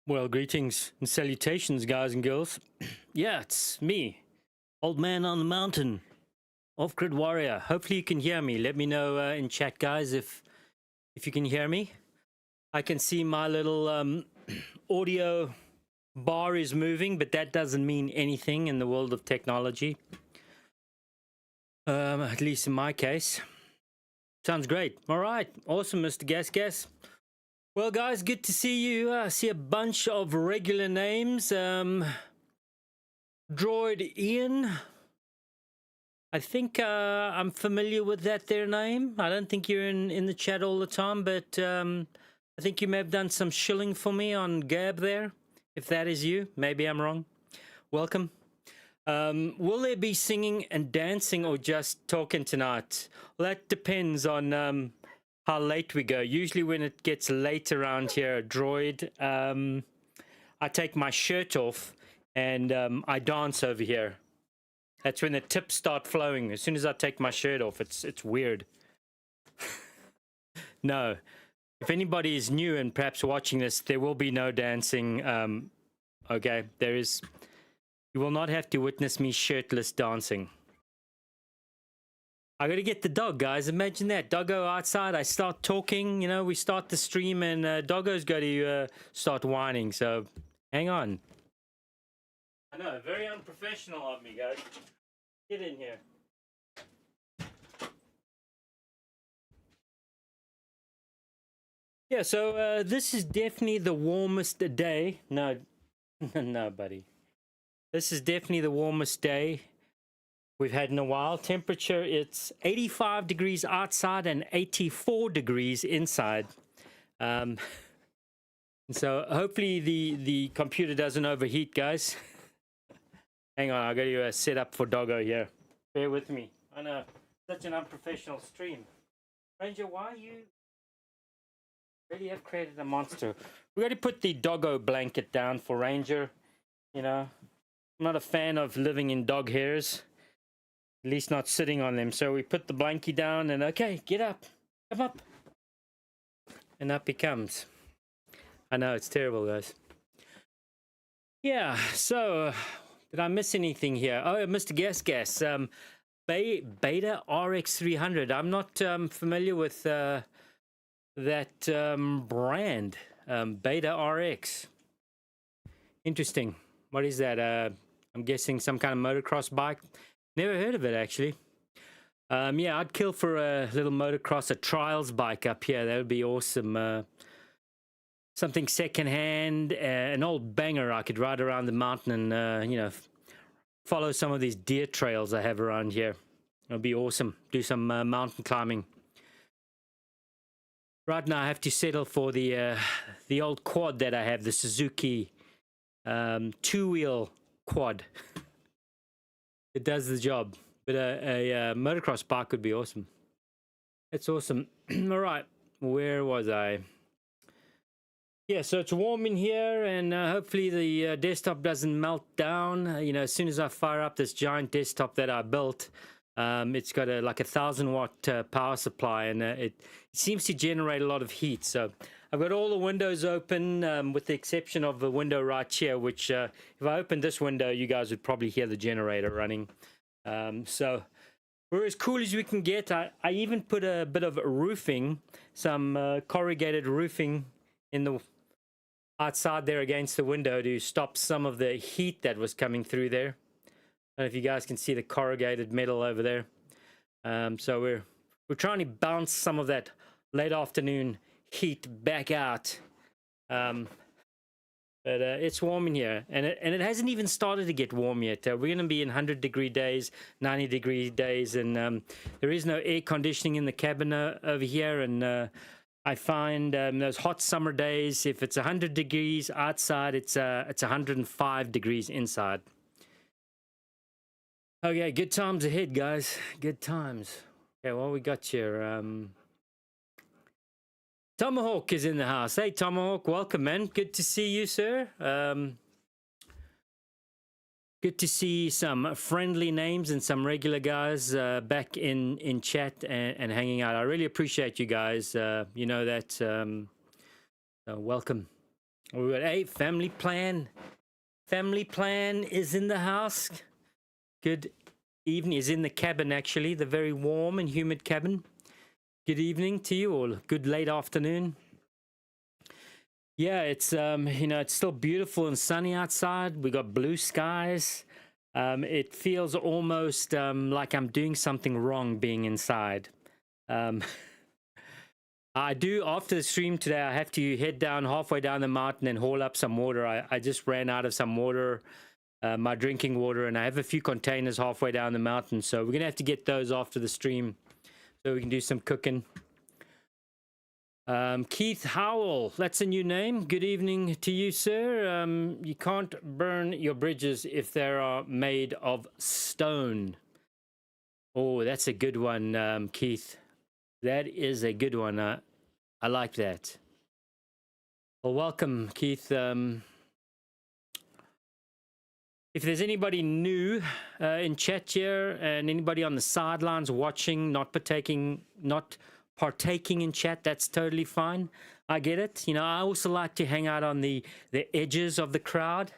Well, greetings and salutations, guys and girls. Yeah, it's me, Old Man on the Mountain, Off-Grid Warrior. Hopefully you can hear me. Let me know in chat, guys, if you can hear me. I can see my little audio bar is moving, but that doesn't mean anything in the world of technology. At least in my case. Sounds great. All right. Awesome, Mr. Gas. Well, guys, good to see you. I see a bunch of regular names. Droid Ian. I think I'm familiar with that their name. I don't think you're in the chat all the time, but I think you may have done some shilling for me on Gab there. If that is you, maybe I'm wrong. Welcome. Will there be singing and dancing or just talking tonight? Well, that depends on how late we go. Usually when it gets late around here, Droid, I take my shirt off and I dance over here. That's when the tips start flowing. As soon as I take my shirt off, it's weird. No. If anybody is new and perhaps watching this, there will be no dancing. Okay, there is. You will not have to witness me shirtless dancing. I gotta get the dog, guys. Imagine that. Doggo outside, I start talking, you know, we start the stream and Doggo's got to start whining, so hang on. I know, very unprofessional of me, guys. Get in here. Yeah, so this is definitely the warmest day. No, no, buddy. This is definitely the warmest day we've had in a while. Temperature, it's 85 degrees outside and 84 degrees inside. So hopefully the computer doesn't overheat, guys. Hang on, I got to set up for Doggo here. Bear with me. I know, such an unprofessional stream. Ranger, why you really have created a monster? We got to put the Doggo blanket down for Ranger. You know, I'm not a fan of living in dog hairs. At least not sitting on them. So we put the blankie down and okay, get up. Come up. And up he comes. I know, it's terrible, guys. Yeah, so did I miss anything here? Oh, Mr. Gas. Beta RX 300. I'm not familiar with that brand. Beta RX. Interesting. What is that? I'm guessing some kind of motocross bike. Never heard of it, actually. Yeah, I'd kill for a little motocross, a trials bike up here. That would be awesome. Something secondhand, an old banger I could ride around the mountain and, you know, follow some of these deer trails I have around here. It'll be awesome. Do some mountain climbing. Right now I have to settle for the old quad that I have, the Suzuki two-wheel quad. It does the job, but a motocross bike would be awesome. That's awesome. All right, where was I? Yeah, so it's warm in here, and hopefully the desktop doesn't melt down. You know, as soon as I fire up this giant desktop that I built, it's got like a 1,000-watt power supply, and it seems to generate a lot of heat. So I've got all the windows open, with the exception of the window right here, which if I opened this window, you guys would probably hear the generator running. So we're as cool as we can get. I even put a bit of roofing, some corrugated roofing in the outside there against the window to stop some of the heat that was coming through there. I don't know if you guys can see the corrugated metal over there. So we're trying to bounce some of that late afternoon heat back out. But it's warm in here, and it hasn't even started to get warm yet. We're going to be in 100-degree days, 90-degree days, and there is no air conditioning in the cabin over here. And I find those hot summer days, if it's 100 degrees outside, it's 105 degrees inside. Okay, good times ahead, guys. Good times. Okay, what we got here? Tomahawk is in the house. Hey, Tomahawk, welcome, man. Good to see you, sir. Good to see some friendly names and some regular guys back in chat and hanging out. I really appreciate you guys. You know that. So welcome. We got a family plan. Family plan is in the house. Good evening. Is in the cabin, actually, the very warm and humid cabin. Good evening to you all. Good late afternoon. Yeah, it's you know, it's still beautiful and sunny outside. We got blue skies. It feels almost like I'm doing something wrong being inside. I do, after the stream today, I have to head down halfway down the mountain and haul up some water. I just ran out of some water, my drinking water, and I have a few containers halfway down the mountain. So we're gonna have to get those after the stream so we can do some cooking. Keith Howell, that's a new name. Good evening to you, sir. You can't burn your bridges if they are made of stone. Oh, that's a good one, Keith. That is a good one. I like that. Well, welcome, Keith. If there's anybody new in chat here and anybody on the sidelines watching, not partaking in chat, that's totally fine. I get it. You know, I also like to hang out on the edges of the crowd.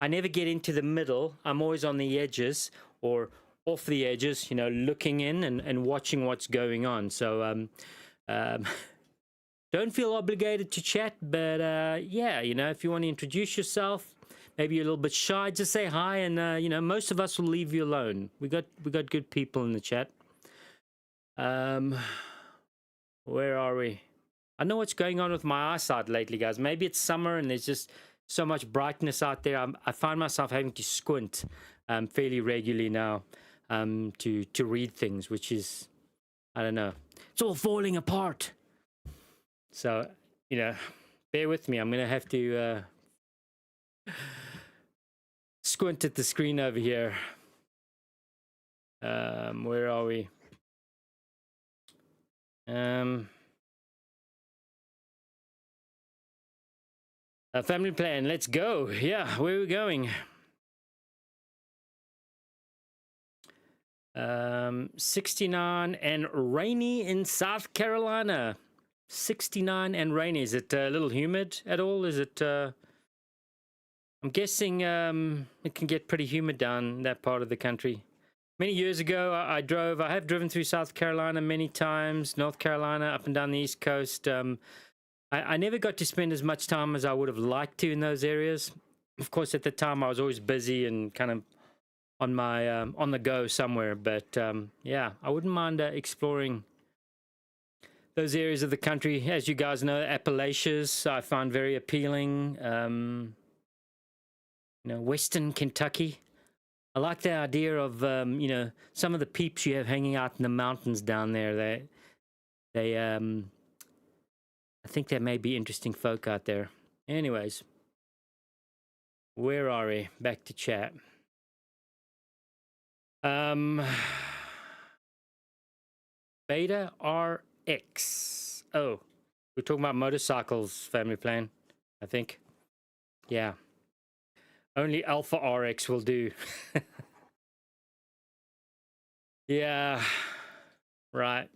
I never get into the middle. I'm always on the edges or off the edges, you know, looking in and watching what's going on. So don't feel obligated to chat, but yeah, you know, if you want to introduce yourself, maybe you're a little bit shy, just say hi, and you know, most of us will leave you alone. We got good people in the chat. Where are we? I know what's going on with my eyesight lately, guys. Maybe it's summer and there's just so much brightness out there. I find myself having to squint fairly regularly now to read things, which is, I don't know. It's all falling apart. So, you know, bear with me. I'm going to have to squint at the screen over here. Where are we? A family plan, let's go. Yeah, where are we going? 69 and rainy in South Carolina. 69 and rainy. Is it a little humid at all? Is it I'm guessing it can get pretty humid down that part of the country. Many years ago, I have driven through South Carolina many times, North Carolina, up and down the East Coast. I never got to spend as much time as I would have liked to in those areas. of course, at the time I was always busy and kind of on my on the go somewhere. But yeah, I wouldn't mind exploring those areas of the country. As you guys know, Appalachians I find very appealing. You know, Western Kentucky. I like the idea of you know, some of the peeps you have hanging out in the mountains down there. They I think there may be interesting folk out there. Anyways, where are we? Back to chat. Beta RX. Oh, we're talking about motorcycles, family plan, I think. Yeah. Only Alpha RX will do. Yeah. Right.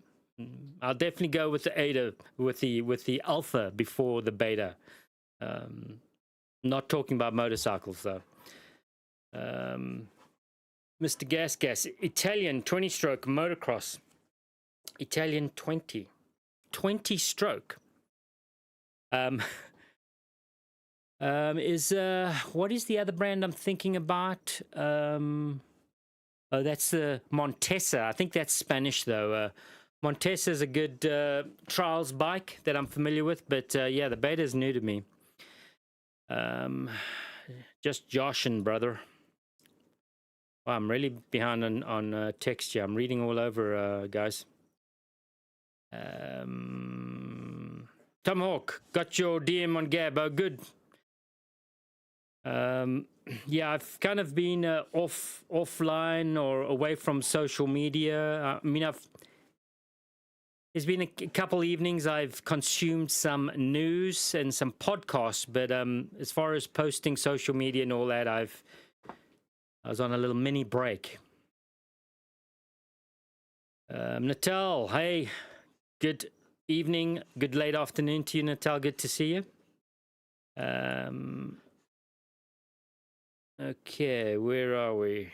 I'll definitely go with the Ada, with the Alpha before the Beta. Not talking about motorcycles though. Mr. Gas, Italian 20-stroke motocross. Italian 20 stroke. Is what is the other brand I'm thinking about? Oh, that's the Montesa. I think that's Spanish though. Montesa is a good trials bike that I'm familiar with, but yeah, the Beta is new to me. Just joshing, brother. Wow, I'm really behind on text here. I'm reading all over, guys. Tomahawk, got your DM on Gab. Oh, good. Yeah, I've kind of been offline or away from social media. I mean, there's been a couple evenings I've consumed some news and some podcasts, but as far as posting social media and all that, I was on a little mini break. Natal, hey, good evening, good late afternoon to you, Natal. Good to see you. Okay, where are we?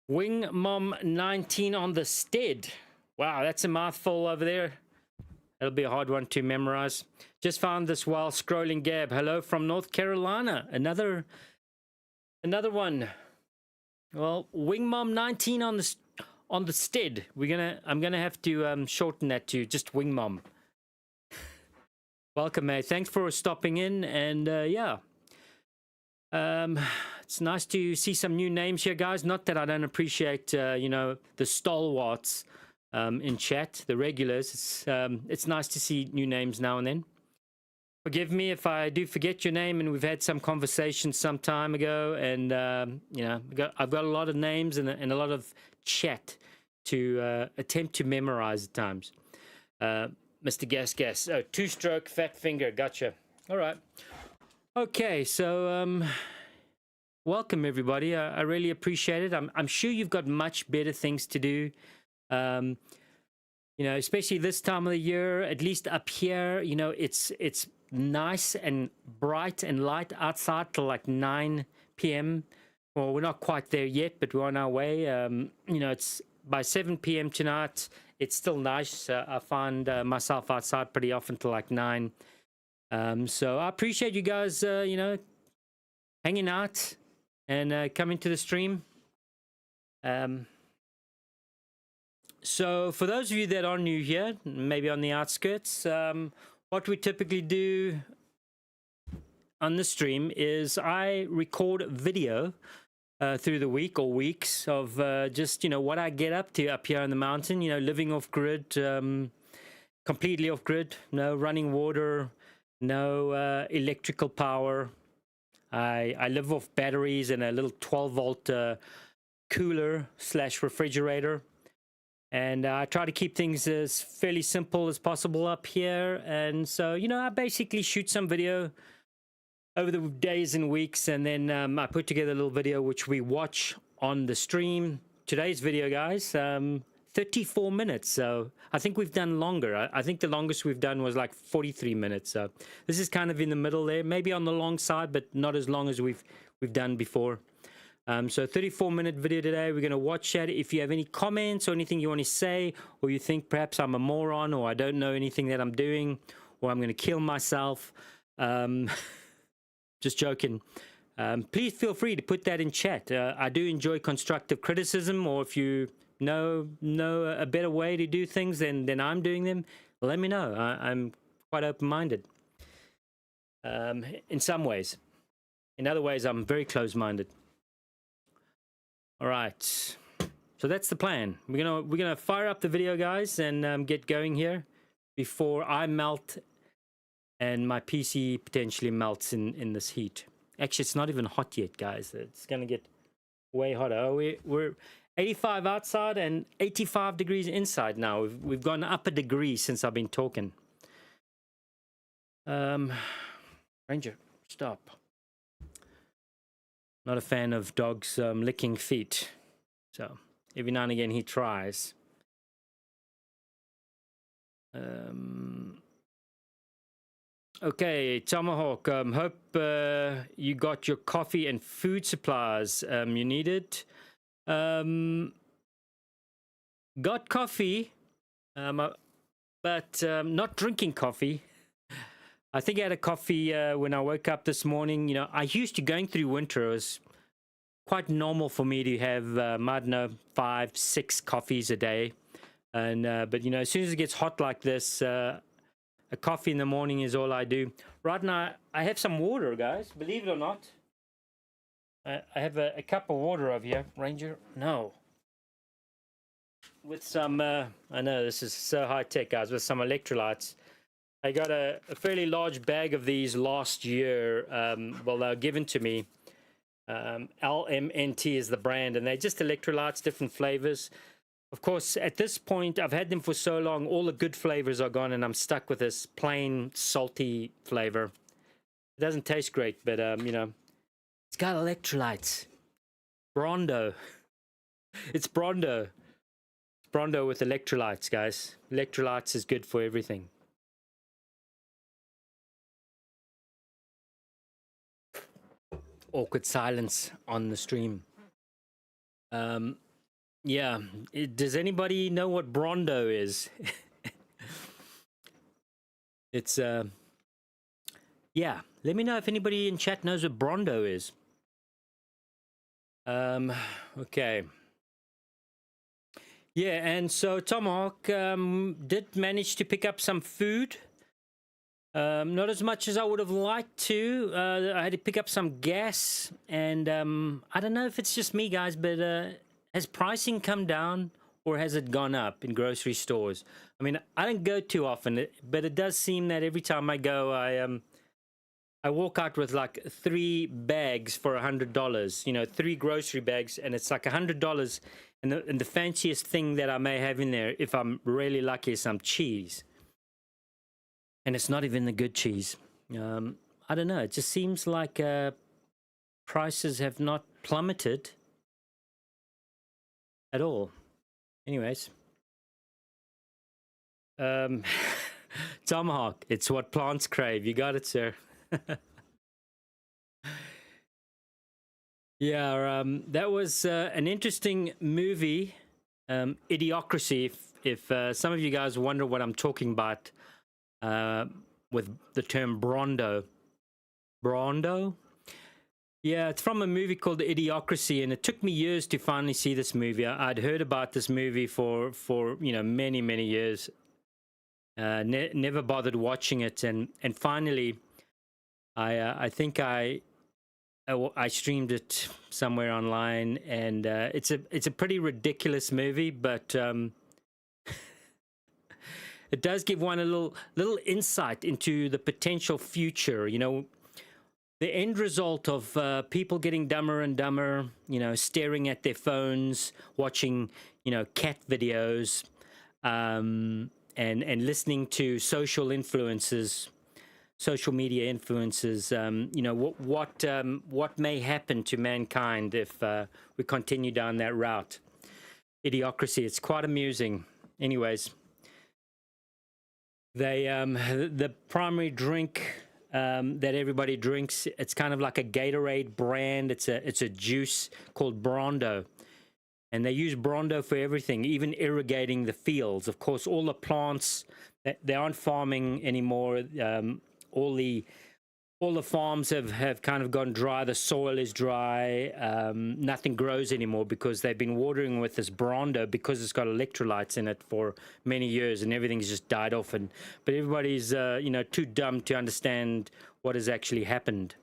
Wing Mom 19 on the stead. Wow, that's a mouthful over there. That'll be a hard one to memorize. Just found this while scrolling Gab. Hello from North Carolina. Another one. Well, Wing Mom 19 on the stead. I'm gonna have to shorten that to just Wing Mom. Welcome, mate. Thanks for stopping in, and yeah. It's nice to see some new names here, guys. Not that I don't appreciate you know, the stalwarts in chat, the regulars. It's nice to see new names now and then. Forgive me if I do forget your name, and we've had some conversations some time ago, and you know, I've got a lot of names and a lot of chat to attempt to memorize at times. Mr. Gas. Oh, 2-stroke fat finger. Gotcha. All right. Okay, so welcome everybody. I really appreciate it. I'm sure you've got much better things to do. You know, especially this time of the year. At least up here, you know, it's nice and bright and light outside till like 9 p.m. Well, we're not quite there yet, but we're on our way. You know, it's by 7 p.m. tonight. It's still nice. I find myself outside pretty often till like 9. So I appreciate you guys, you know, hanging out and coming to the stream. So for those of you that are new here, maybe on the outskirts, what we typically do on the stream is I record video through the week or weeks of just, you know, what I get up to up here on the mountain, you know, living off grid, completely off grid, no running water, no electrical power. I live off batteries and a little 12-volt cooler / refrigerator. And I try to keep things as fairly simple as possible up here. And so, you know, I basically shoot some video over the days and weeks, and then I put together a little video which we watch on the stream. Today's video, guys, 34 minutes. So I think we've done longer. I think the longest we've done was like 43 minutes. So this is kind of in the middle there, maybe on the long side, but not as long as we've done before. So 34-minute video today. We're going to watch that. If you have any comments or anything you want to say, or you think perhaps I'm a moron, or I don't know anything that I'm doing, or I'm going to kill myself, just joking. Please feel free to put that in chat. I do enjoy constructive criticism, or if you know a better way to do things than I'm doing them, let me know. I'm quite open-minded in some ways. In other ways, I'm very close-minded. All right, so that's the plan. We're gonna fire up the video, guys, and get going here before I melt and my PC potentially melts in this heat. Actually, it's not even hot yet, guys. It's gonna get way hotter. Oh, we're 85 outside and 85 degrees inside now. We've gone up a degree since I've been talking. Ranger, stop. Not a fan of dogs licking feet, so every now and again he tries. Okay, Tomahawk, hope you got your coffee and food supplies you needed. Got coffee, but not drinking coffee. I think I had a coffee when I woke up this morning. You know, I used to, going through winter, it was quite normal for me to have, I don't know, 5, 6 coffees a day. And but, you know, as soon as it gets hot like this, a coffee in the morning is all I do. Right now, I have some water, guys. Believe it or not. I have a cup of water over here. Ranger? No. With some, I know this is so high-tech, guys, with some electrolytes. I got a fairly large bag of these last year. Well, they were given to me. LMNT is the brand, and they're just electrolytes, different flavors. Of course, at this point, I've had them for so long, all the good flavors are gone, and I'm stuck with this plain salty flavor. It doesn't taste great, but, you know, it's got electrolytes. Brondo. It's Brondo. It's Brondo with electrolytes, guys. Electrolytes is good for everything. Awkward silence on the stream. Yeah, does anybody know what Brondo is? It's yeah, let me know if anybody in chat knows what Brondo is. Okay. Yeah, and so Tomahawk did manage to pick up some food. Not as much as I would have liked to. I had to pick up some gas, and I don't know if it's just me, guys, but has pricing come down or has it gone up in grocery stores? I mean, I don't go too often, but it does seem that every time I go, I walk out with like 3 bags for $100. You know, 3 grocery bags, and it's like $100. And the fanciest thing that I may have in there, if I'm really lucky, is some cheese. And it's not even the good cheese. I don't know. It just seems like prices have not plummeted at all. Anyways. Tomahawk, it's what plants crave. You got it, sir. Yeah, that was an interesting movie, Idiocracy. If some of you guys wonder what I'm talking about, with the term Brondo. Brondo? Yeah, it's from a movie called Idiocracy, and it took me years to finally see this movie. I'd heard about this movie for you know, many years. Never bothered watching it, and finally, I think I streamed it somewhere online, and it's a pretty ridiculous movie, but it does give one a little insight into the potential future. You know, the end result of people getting dumber and dumber, you know, staring at their phones, watching, you know, cat videos, and listening to social influences, social media influences. You know, what may happen to mankind if we continue down that route. Idiocracy. It's quite amusing. Anyways. They the primary drink that everybody drinks. It's kind of like a Gatorade brand. It's a juice called Brondo, and they use Brondo for everything, even irrigating the fields. Of course, all the plants, they aren't farming anymore. All the farms have kind of gone dry. The soil is dry. Nothing grows anymore because they've been watering with this Brondo because it's got electrolytes in it for many years, and everything's just died off. But everybody's too dumb to understand what has actually happened.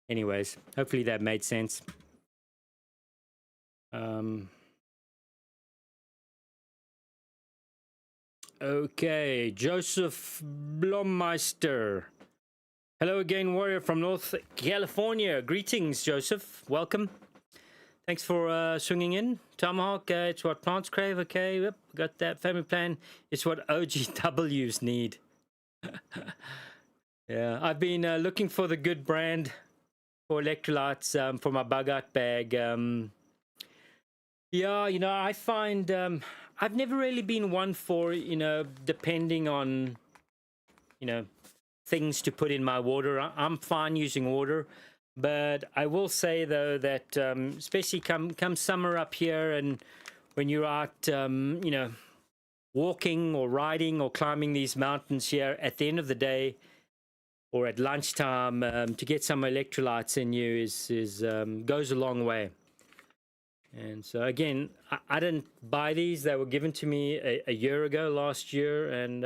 Anyways, hopefully that made sense. Okay, Joseph Blommeister. Hello again, Warrior from North California. Greetings, Joseph. Welcome. Thanks for swinging in. Tomahawk, it's what plants crave. Okay, yep, got that. Family plan. It's what OGWs need. Yeah, I've been looking for the good brand for electrolytes for my bug out bag. Yeah, I find I've never really been one for, depending on, things to put in my water. I'm fine using water, but I will say though that especially come summer up here, and when you're out walking or riding or climbing these mountains here, at the end of the day or at lunchtime, to get some electrolytes in you is goes a long way. And so again, I didn't buy these. They were given to me a year ago, last year, and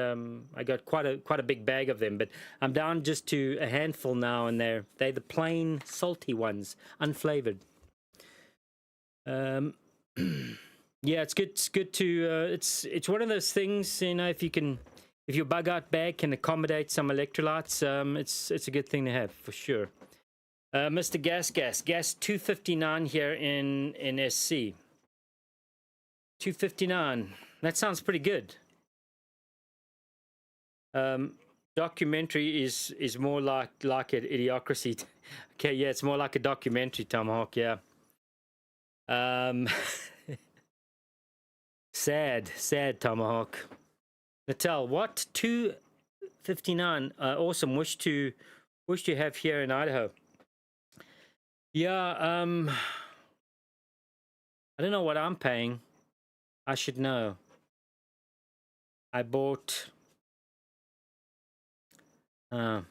I got quite a big bag of them. But I'm down just to a handful now, and they're the plain salty ones, unflavored. Yeah, it's good. It's good to. It's one of those things, if your bug out bag can accommodate some electrolytes, it's a good thing to have for sure. Mr. Gas 259 here in SC. 259. That sounds pretty good. Documentary is more like an idiocracy. Okay, yeah, it's more like a documentary, Tomahawk. Yeah. Sad, Tomahawk. Natal, what? 259. Awesome. Wish to have here in Idaho. Yeah, I don't know what I'm paying. I should know. I bought trying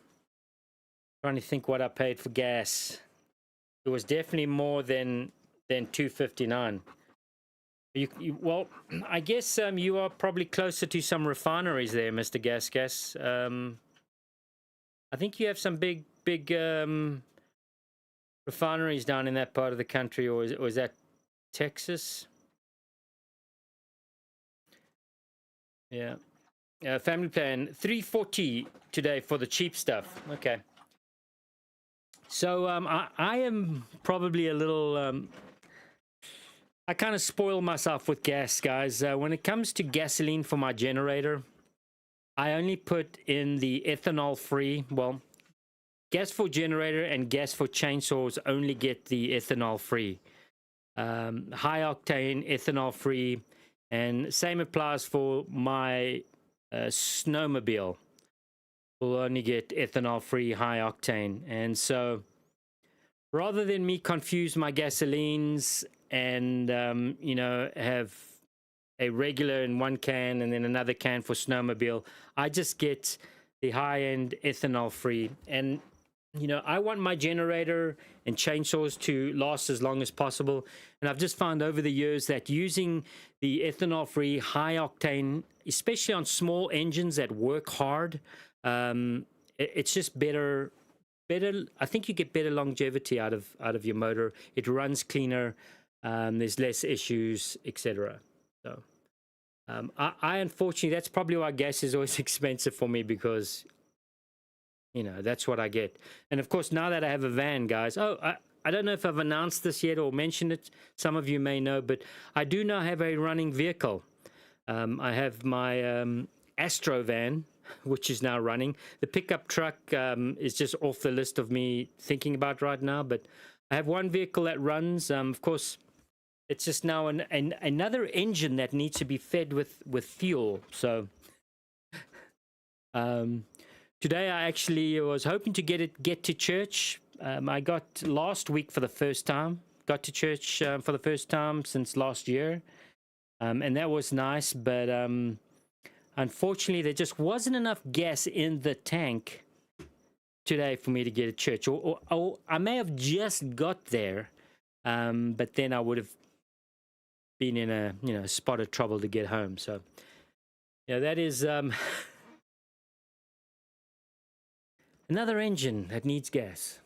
to think what I paid for gas. It was definitely more than 259. Well, I guess you are probably closer to some refineries there, Mr. Gas. I think you have some big refineries down in that part of the country, or is that Texas? Yeah. Family plan, $340 today for the cheap stuff. Okay. So I am probably a little. I kind of spoil myself with gas, guys. When it comes to gasoline for my generator, I only put in the ethanol-free. Well, gas for generator and gas for chainsaws only get the ethanol-free. High octane, ethanol-free, and same applies for my snowmobile. Will only get ethanol-free, high octane. And so rather than me confuse my gasolines and have a regular in one can and then another can for snowmobile, I just get the high-end ethanol-free. And I want my generator and chainsaws to last as long as possible. And I've just found over the years that using the ethanol-free high octane, especially on small engines that work hard, it's just better. I think you get better longevity out of your motor. It runs cleaner. There's less issues, etc. So I unfortunately, that's probably why gas is always expensive for me, because that's what I get. And of course, now that I have a van, guys, I don't know if I've announced this yet or mentioned it. Some of you may know, but I do now have a running vehicle. I have my Astro van, which is now running. The pickup truck is just off the list of me thinking about right now, but I have one vehicle that runs. Of course, it's just now another engine that needs to be fed with fuel. So Today I actually was hoping to get to church. I got last week for the first time. Got to church for the first time since last year, and that was nice. But unfortunately, there just wasn't enough gas in the tank today for me to get to church. Or I may have just got there, but then I would have been in a spot of trouble to get home. So yeah, that is another engine that needs gas.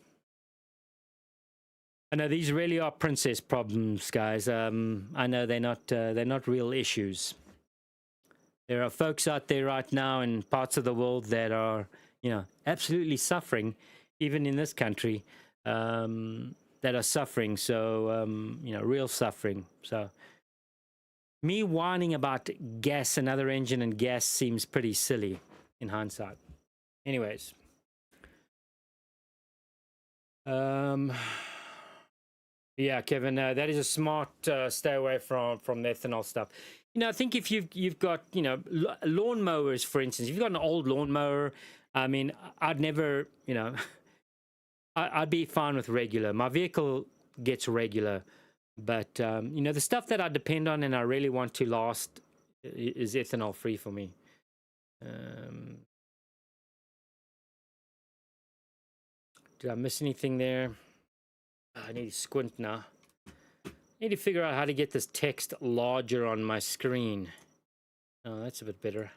I know these really are princess problems, guys. I know they're not real issues. There are folks out there right now in parts of the world that are, absolutely suffering, even in this country, that are suffering. So, real suffering. So, me whining about gas, another engine, and gas seems pretty silly in hindsight. Anyways. Yeah, Kevin, that is a smart stay away from the ethanol stuff. I think if you've got lawn mowers, for instance, if you've got an old lawnmower, I mean, I'd never I'd be fine with regular. My vehicle gets regular, but the stuff that I depend on and I really want to last is ethanol free for me. Did I miss anything there? I need to squint now. I need to figure out how to get this text larger on my screen. Oh, that's a bit better.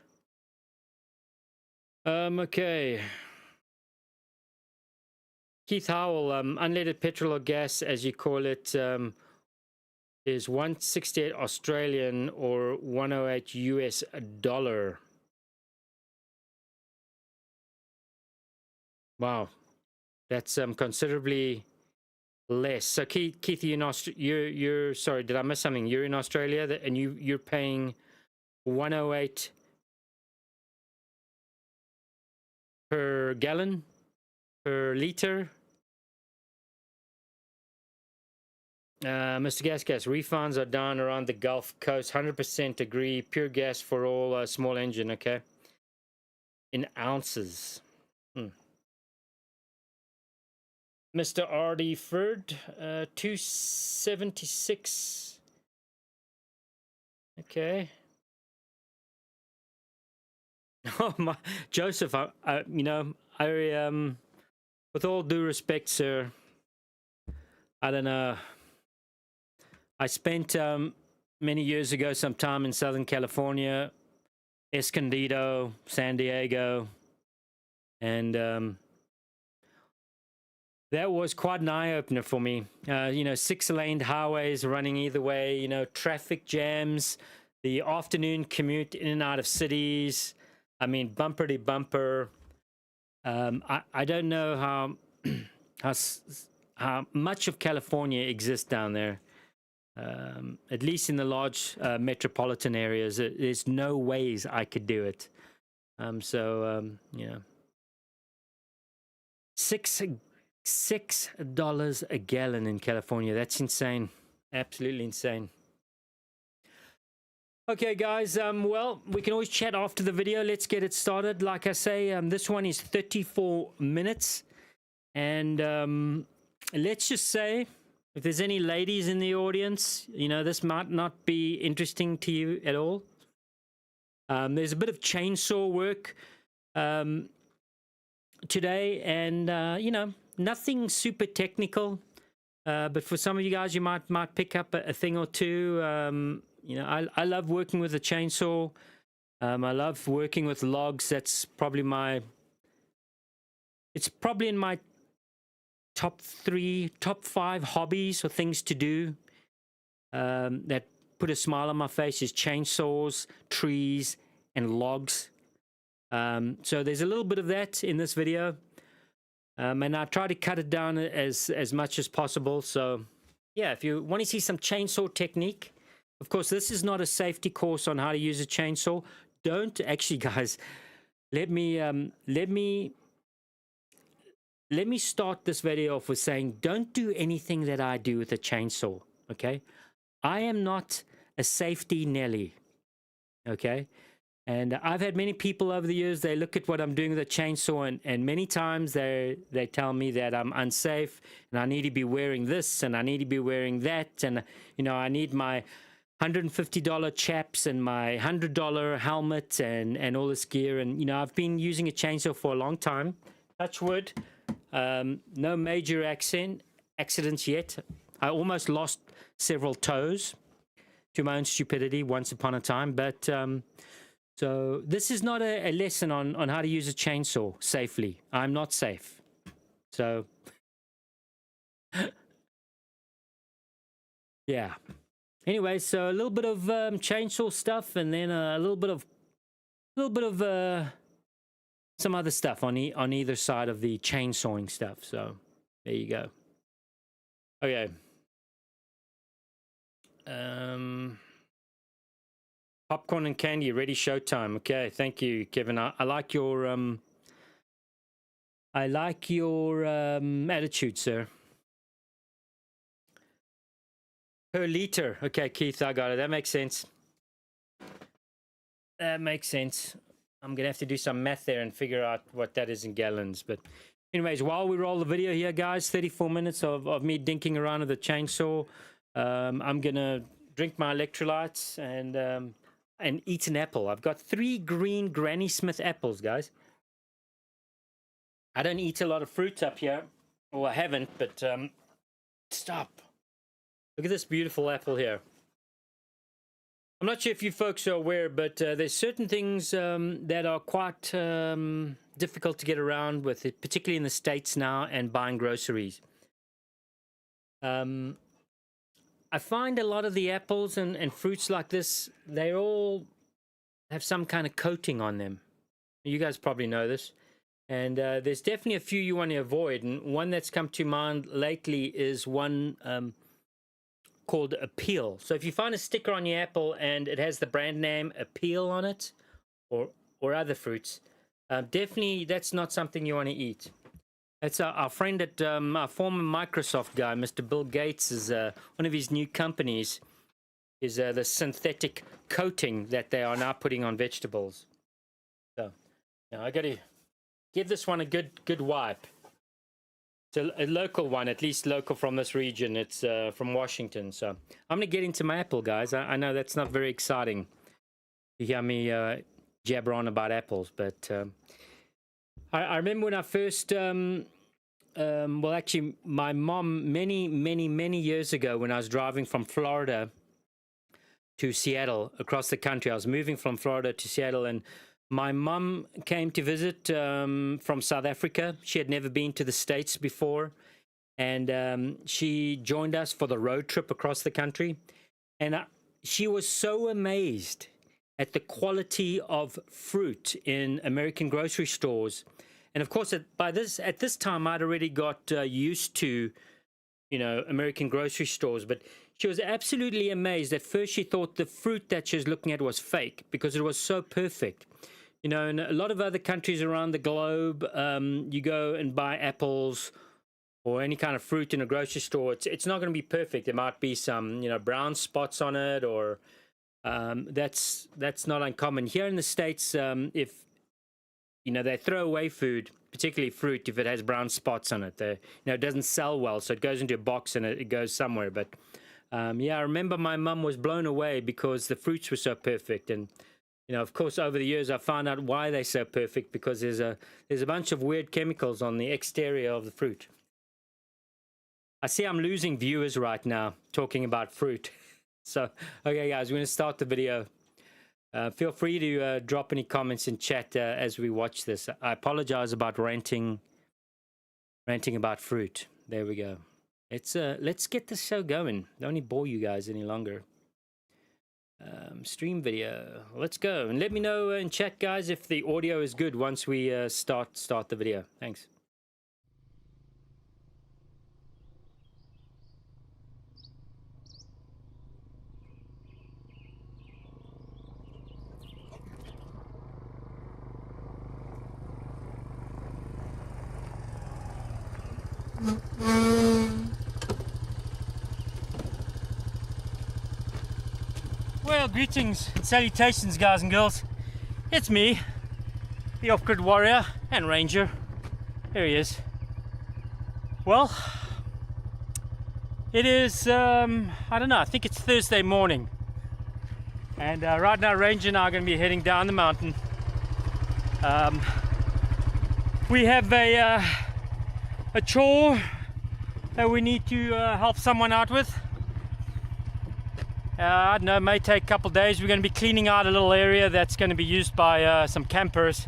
Okay. Keith Howell, unleaded petrol or gas, as you call it, is 168 Australian or 108 US dollar. Wow, that's considerably less. So Keith, you're sorry, did I miss something? You're in Australia and you're paying 108 per gallon, per liter. Mr. Gas, refunds are down around the Gulf Coast. 100% agree. Pure gas for all small engine. Okay, in ounces. Mr. R.D. Ferd, 276. Okay. Oh my, Joseph, with all due respect, sir, I don't know. I spent many years ago some time in Southern California, Escondido, San Diego, and that was quite an eye-opener for me. 6-lane highways running either way, traffic jams, the afternoon commute in and out of cities. I mean, bumper to bumper. I don't know how much of California exists down there. At least in the large metropolitan areas, there's no ways I could do it. $6 a gallon in California. That's insane. Absolutely insane. Okay, guys. Well, we can always chat after the video. Let's get it started. Like I say, this one is 34 minutes. And let's just say, if there's any ladies in the audience, this might not be interesting to you at all. There's a bit of chainsaw work today, and nothing super technical, but for some of you guys, you might pick up a thing or two. I love working with a chainsaw. I love working with logs. That's probably it's probably in my top 5 hobbies or things to do that put a smile on my face is chainsaws, trees, and logs. So there's a little bit of that in this video. And I try to cut it down as much as possible. So yeah, if you want to see some chainsaw technique, of course, this is not a safety course on how to use a chainsaw. Don't actually, guys, let me start this video off with saying, don't do anything that I do with a chainsaw, okay? I am not a safety Nelly, okay? And I've had many people over the years, they look at what I'm doing with a chainsaw, and many times they tell me that I'm unsafe and I need to be wearing this and I need to be wearing that. And, you know, I need my $150 chaps and my $100 helmet and all this gear. And, you know, I've been using a chainsaw for a long time. Touch wood. No major accidents yet. I almost lost several toes to my own stupidity once upon a time. But so this is not a lesson on how to use a chainsaw safely. I'm not safe. So yeah. Anyway, so a little bit of chainsaw stuff, and then a little bit of some other stuff on either side of the chainsawing stuff. So there you go. Okay. Popcorn and candy, ready, showtime. Okay, thank you, Kevin. I like your attitude, sir. Per liter. Okay, Keith, I got it. That makes sense. That makes sense. I'm gonna have to do some math there and figure out what that is in gallons. But anyways, while we roll the video here, guys, 34 minutes of me dinking around with the chainsaw. I'm gonna drink my electrolytes and eat an apple. I've got 3 green Granny Smith apples, guys. I don't eat a lot of fruit up here. Well, I haven't, but stop. Look at this beautiful apple here. I'm not sure if you folks are aware, but there's certain things that are quite difficult to get around with, it, particularly in the States now and buying groceries. I find a lot of the apples and fruits like this, they all have some kind of coating on them. You guys probably know this. And there's definitely a few you want to avoid. And one that's come to mind lately is one called Appeal. So if you find a sticker on your apple and it has the brand name Appeal on it, or other fruits, definitely that's not something you want to eat. That's our friend at our former Microsoft guy, Mr. Bill Gates, is one of his new companies is the synthetic coating that they are now putting on vegetables. So now I got to give this one a good wipe. It's a local one, at least local from this region. It's from Washington. So I'm going to get into my apple, guys. I know that's not very exciting to hear me jabber on about apples, but I remember when I first, well, actually, my mom, many years ago, when I was driving from Florida to Seattle, across the country, I was moving from Florida to Seattle, and my mom came to visit from South Africa. She had never been to the States before, and she joined us for the road trip across the country. And she was so amazed at the quality of fruit in American grocery stores. And of course, at this time, I'd already got used to, you know, American grocery stores. But she was absolutely amazed. At first, she thought the fruit that she was looking at was fake because it was so perfect. You know, in a lot of other countries around the globe, you go and buy apples or any kind of fruit in a grocery store. It's not going to be perfect. There might be some, you know, brown spots on it, or that's not uncommon. Here in the States, if, you know, they throw away food, particularly fruit, if it has brown spots on it. You know, it doesn't sell well, so it goes into a box and it goes somewhere. But yeah, I remember my mum was blown away because the fruits were so perfect. And you know, of course, over the years, I found out why they're so perfect, because there's a bunch of weird chemicals on the exterior of the fruit. I see I'm losing viewers right now talking about fruit. So, okay, guys, we're going to start the video. Feel free to drop any comments in chat as we watch this. I apologize about ranting about fruit. There we go. Let's get this show going. Don't want to bore you guys any longer. Stream video. Let's go. And let me know in chat, guys, if the audio is good once we start the video. Thanks. Well, greetings and salutations, guys and girls. It's me, the off-grid warrior and ranger. There he is. Well, it is, I don't know, I think it's Thursday morning. And right now, Ranger and I are going to be heading down the mountain. We have a chore that we need to help someone out with. I don't know, it may take a couple days. We're going to be cleaning out a little area that's going to be used by some campers.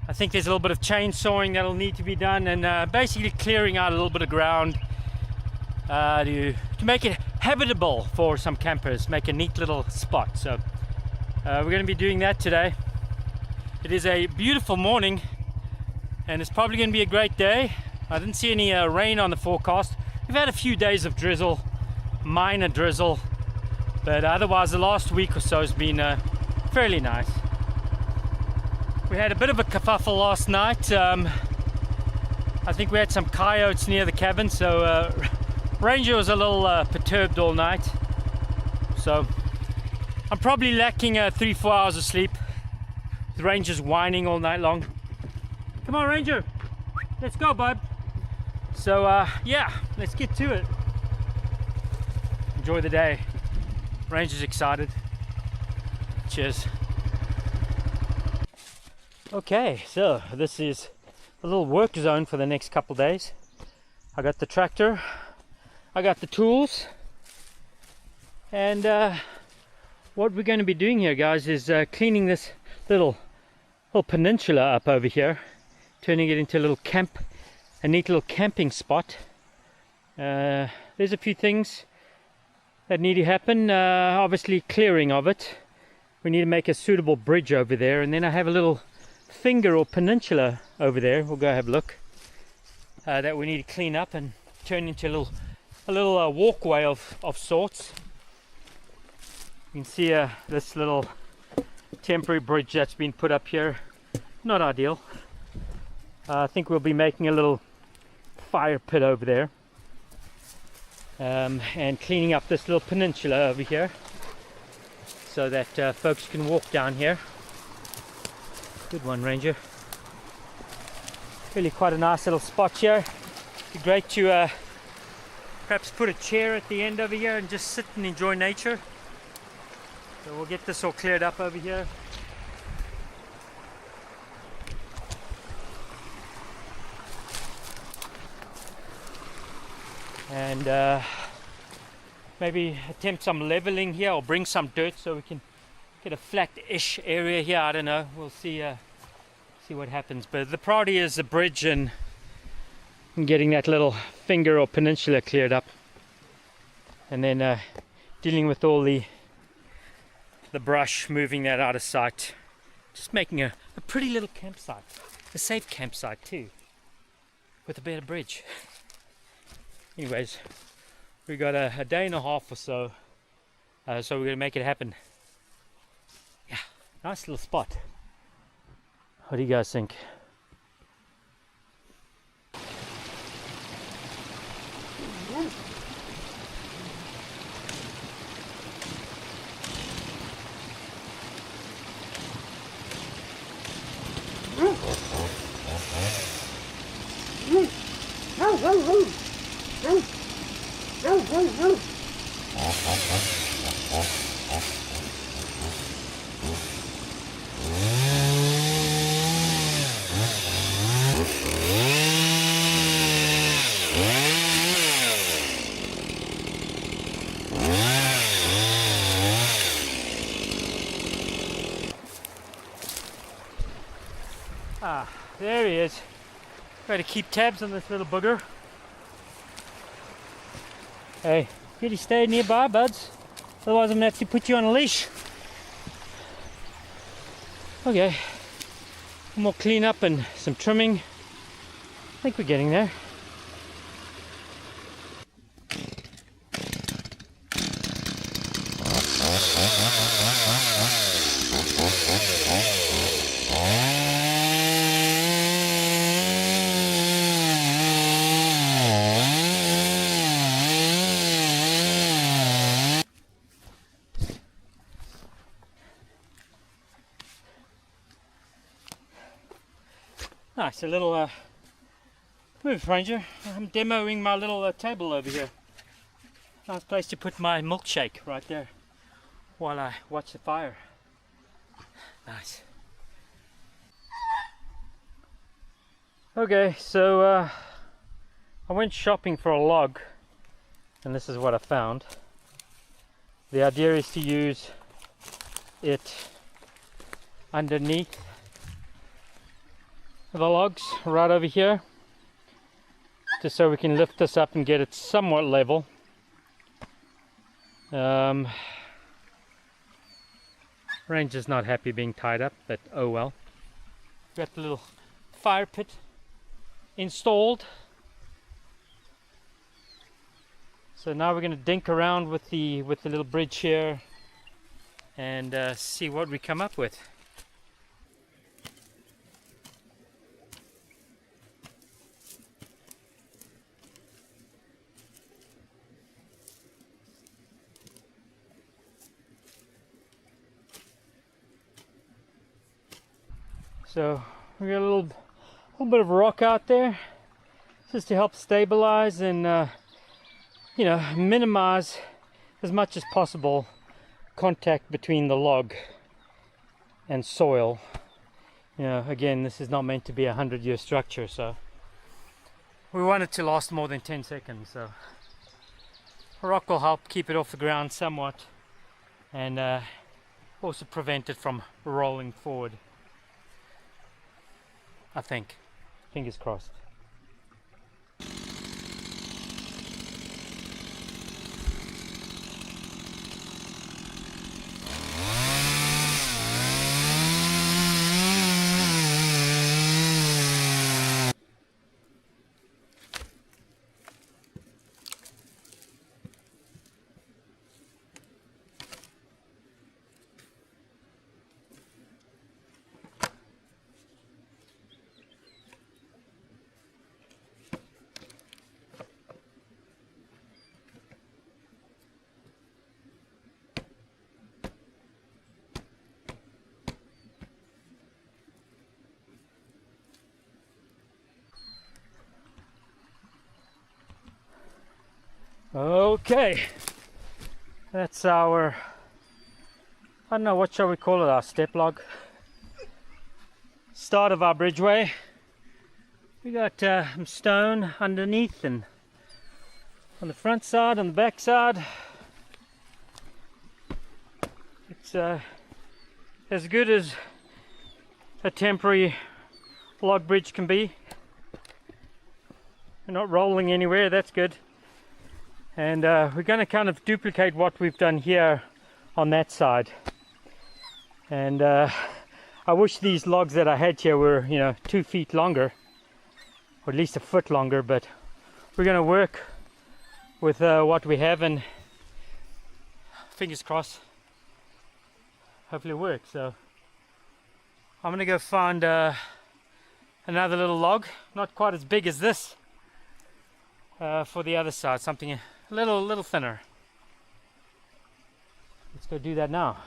I think there's a little bit of chainsawing that'll need to be done, and basically clearing out a little bit of ground to make it habitable for some campers, make a neat little spot. So we're going to be doing that today. It is a beautiful morning, and it's probably going to be a great day. I didn't see any rain on the forecast. We've had a few days of drizzle, minor drizzle. But otherwise, the last week or so has been fairly nice. We had a bit of a kerfuffle last night. I think we had some coyotes near the cabin, so Ranger was a little perturbed all night. So I'm probably lacking 3-4 hours of sleep. The Ranger's whining all night long. Come on, Ranger, let's go, bud. So yeah, let's get to it. Enjoy the day. Ranger's excited. Cheers. Okay, so this is a little work zone for the next couple days. I got the tractor, I got the tools, and what we're going to be doing here, guys, is cleaning this little peninsula up over here, turning it into a little camp, a neat little camping spot. There's a few things that need to happen. Obviously clearing of it. We need to make a suitable bridge over there, and then I have a little finger or peninsula over there. We'll go have a look. That we need to clean up and turn into a little walkway of sorts. You can see this little temporary bridge that's been put up here. Not ideal. I think we'll be making a little fire pit over there. And cleaning up this little peninsula over here so that folks can walk down here. Good one, Ranger. Really quite a nice little spot here. It'd be great to perhaps put a chair at the end over here and just sit and enjoy nature. So we'll get this all cleared up over here. And maybe attempt some leveling here, or bring some dirt so we can get a flat-ish area here. I don't know. We'll see what happens. But the priority is the bridge and getting that little finger or peninsula cleared up, and then dealing with all the brush, moving that out of sight. Just making a pretty little campsite, a safe campsite too, with a better bridge. Anyways, we got a day and a half or so, so we're gonna make it happen. Yeah, nice little spot. What do you guys think? Ah, there he is. Try to keep tabs on this little booger. Hey, get you stay nearby, buds. Otherwise I'm gonna have to put you on a leash. Okay. More cleanup and some trimming. I think we're getting there. Nice, a little move, Ranger. I'm demoing my little table over here. Nice place to put my milkshake right there while I watch the fire. Nice. Okay, so I went shopping for a log, and this is what I found. The idea is to use it underneath the logs right over here, just so we can lift this up and get it somewhat level. Ranger's not happy being tied up, but oh well. Got the little fire pit installed. So now we're going to dink around with the little bridge here and see what we come up with. So we got a little bit of rock out there just to help stabilize and you know, minimize as much as possible contact between the log and soil. You know, again, this is not meant to be a 100-year structure, so we want it to last more than 10 seconds. So rock will help keep it off the ground somewhat, and also prevent it from rolling forward. I think. Fingers crossed. Okay, that's our, I don't know, what shall we call it, our step log. Start of our bridgeway. We got stone underneath and on the front side, on the back side. It's as good as a temporary log bridge can be. We're not rolling anywhere, that's good. And we're going to kind of duplicate what we've done here on that side. And I wish these logs that I had here were, you know, 2 feet longer, or at least a foot longer, but we're going to work with what we have, and fingers crossed, hopefully it works. So I'm going to go find another little log, not quite as big as this, for the other side, something a little thinner. Let's go do that now.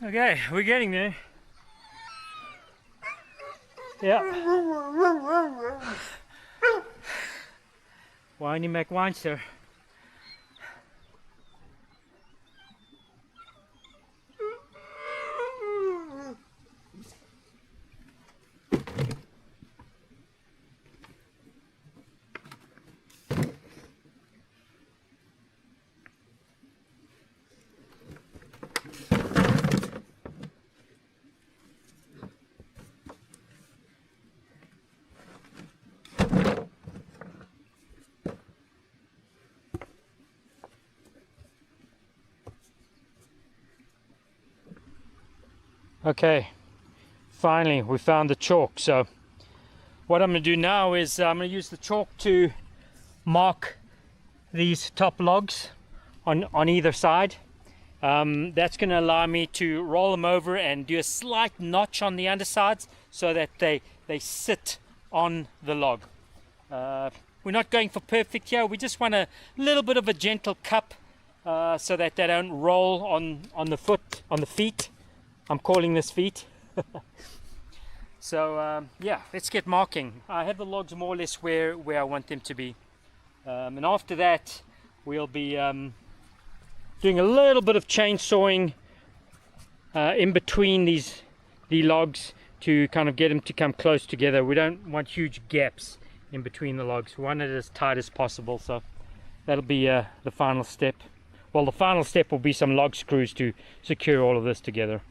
Okay, we're getting there. Yeah. Whiny McWinester. Okay, finally we found the chalk. So what I'm going to do now is I'm going to use the chalk to mark these top logs on either side. That's going to allow me to roll them over and do a slight notch on the undersides so that they sit on the log. We're not going for perfect here. We just want a little bit of a gentle cup so that they don't roll on the feet. I'm calling this feet. So yeah, let's get marking. I have the logs more or less where I want them to be. And after that, we'll be doing a little bit of chainsawing in between the logs to kind of get them to come close together. We don't want huge gaps in between the logs. We want it as tight as possible. So that'll be the final step. Well, the final step will be some log screws to secure all of this together.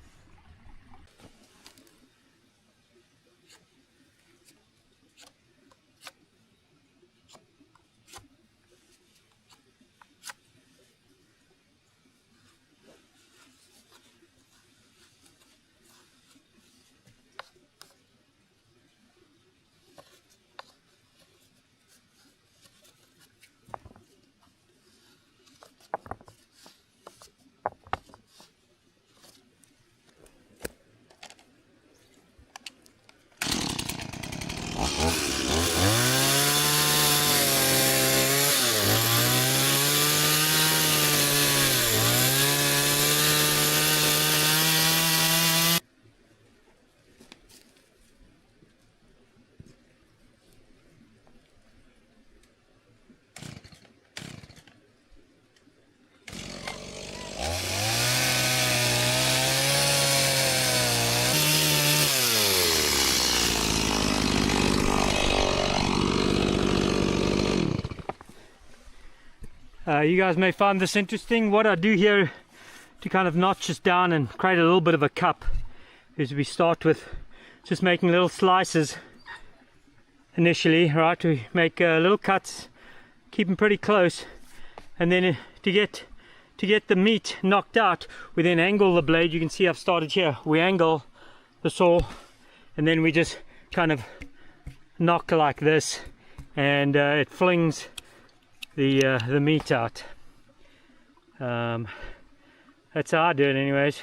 You guys may find this interesting. What I do here to kind of notch this down and create a little bit of a cup is we start with just making little slices initially, right? We make little cuts, keep them pretty close, and then to get the meat knocked out, we then angle the blade. You can see I've started here. We angle the saw, and then we just kind of knock like this, and it flings the meat out. That's how I do it anyways.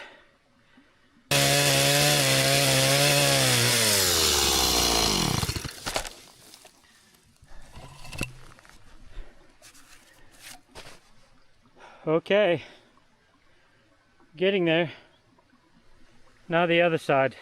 Okay, getting there. Now the other side.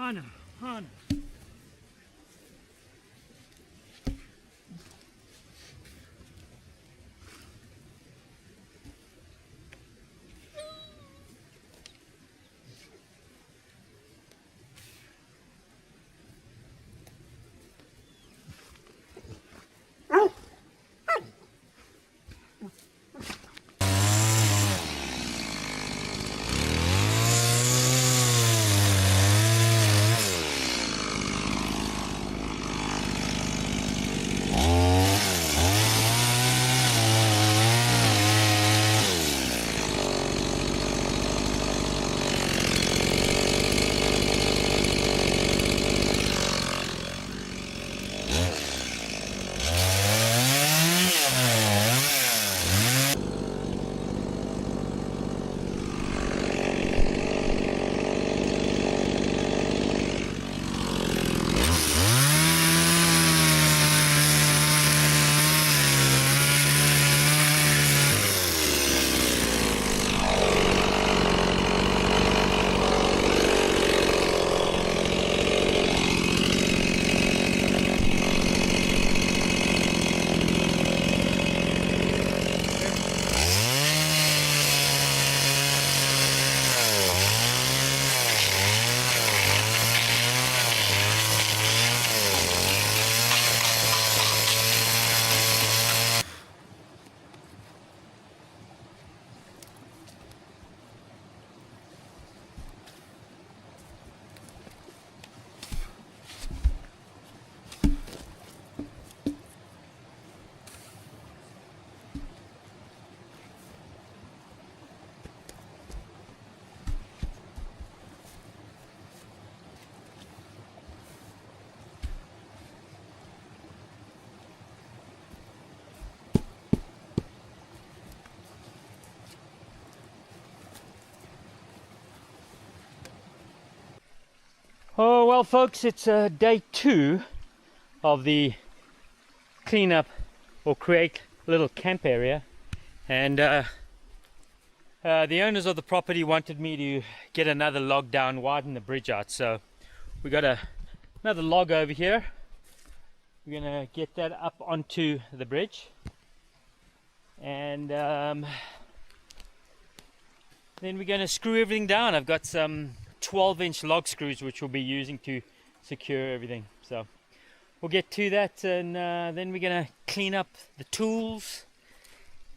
I know, I know. Oh, well, folks, it's day 2 of the cleanup or create little camp area, and the owners of the property wanted me to get another log down, widen the bridge out. So we got another log over here. We're gonna get that up onto the bridge, and then we're gonna screw everything down. I've got some 12-inch log screws which we'll be using to secure everything. So we'll get to that, and then we're gonna clean up the tools,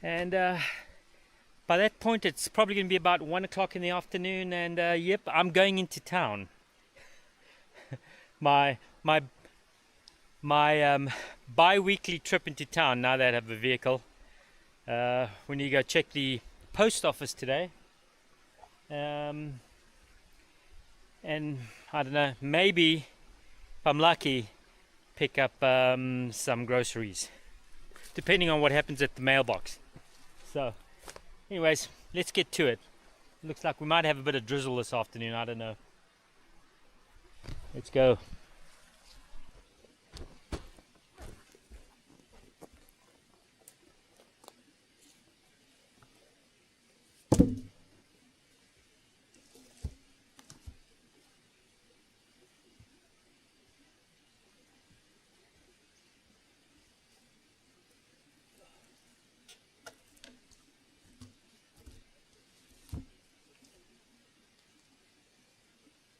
and by that point it's probably gonna be about 1 o'clock in the afternoon, and yep, I'm going into town. my bi-weekly trip into town, now that I have a vehicle. We need to go check the post office today, and I don't know, maybe if I'm lucky, pick up some groceries, depending on what happens at the mailbox. So anyways, let's get to it. Looks like we might have a bit of drizzle this afternoon, I don't know. Let's go.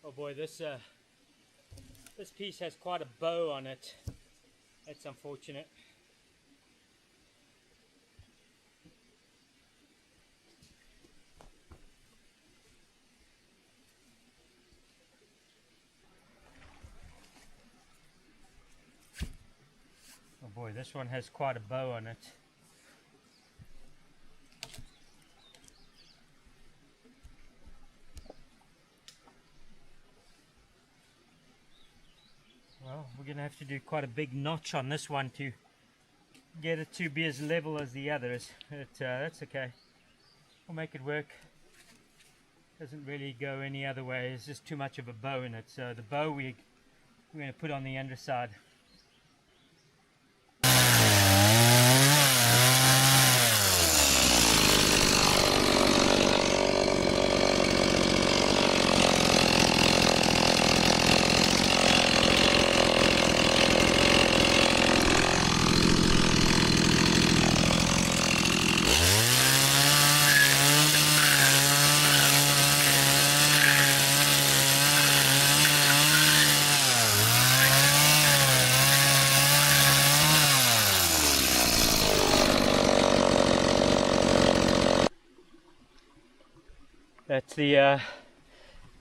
Oh boy, this piece has quite a bow on it. That's unfortunate. Oh boy, this one has quite a bow on it. Well, we're going to have to do quite a big notch on this one to get it to be as level as the others. But that's okay. We'll make it work. Doesn't really go any other way. There's just too much of a bow in it. So the bow we're going to put on the underside. That's the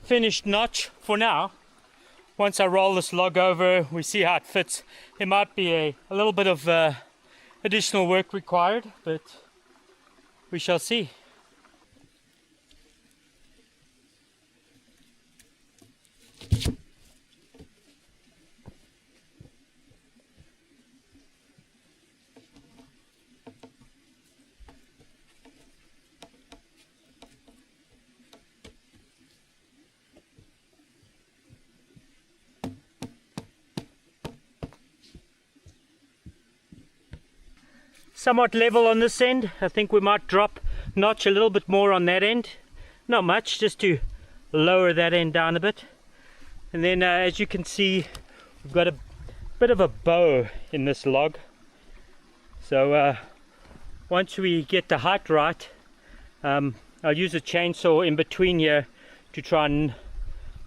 finished notch for now. Once I roll this log over, we see how it fits. There might be a little bit of additional work required, but we shall see. Somewhat level on this end. I think we might drop notch a little bit more on that end. Not much, just to lower that end down a bit. And then as you can see, we've got a bit of a bow in this log. So once we get the height right, I'll use a chainsaw in between here to try and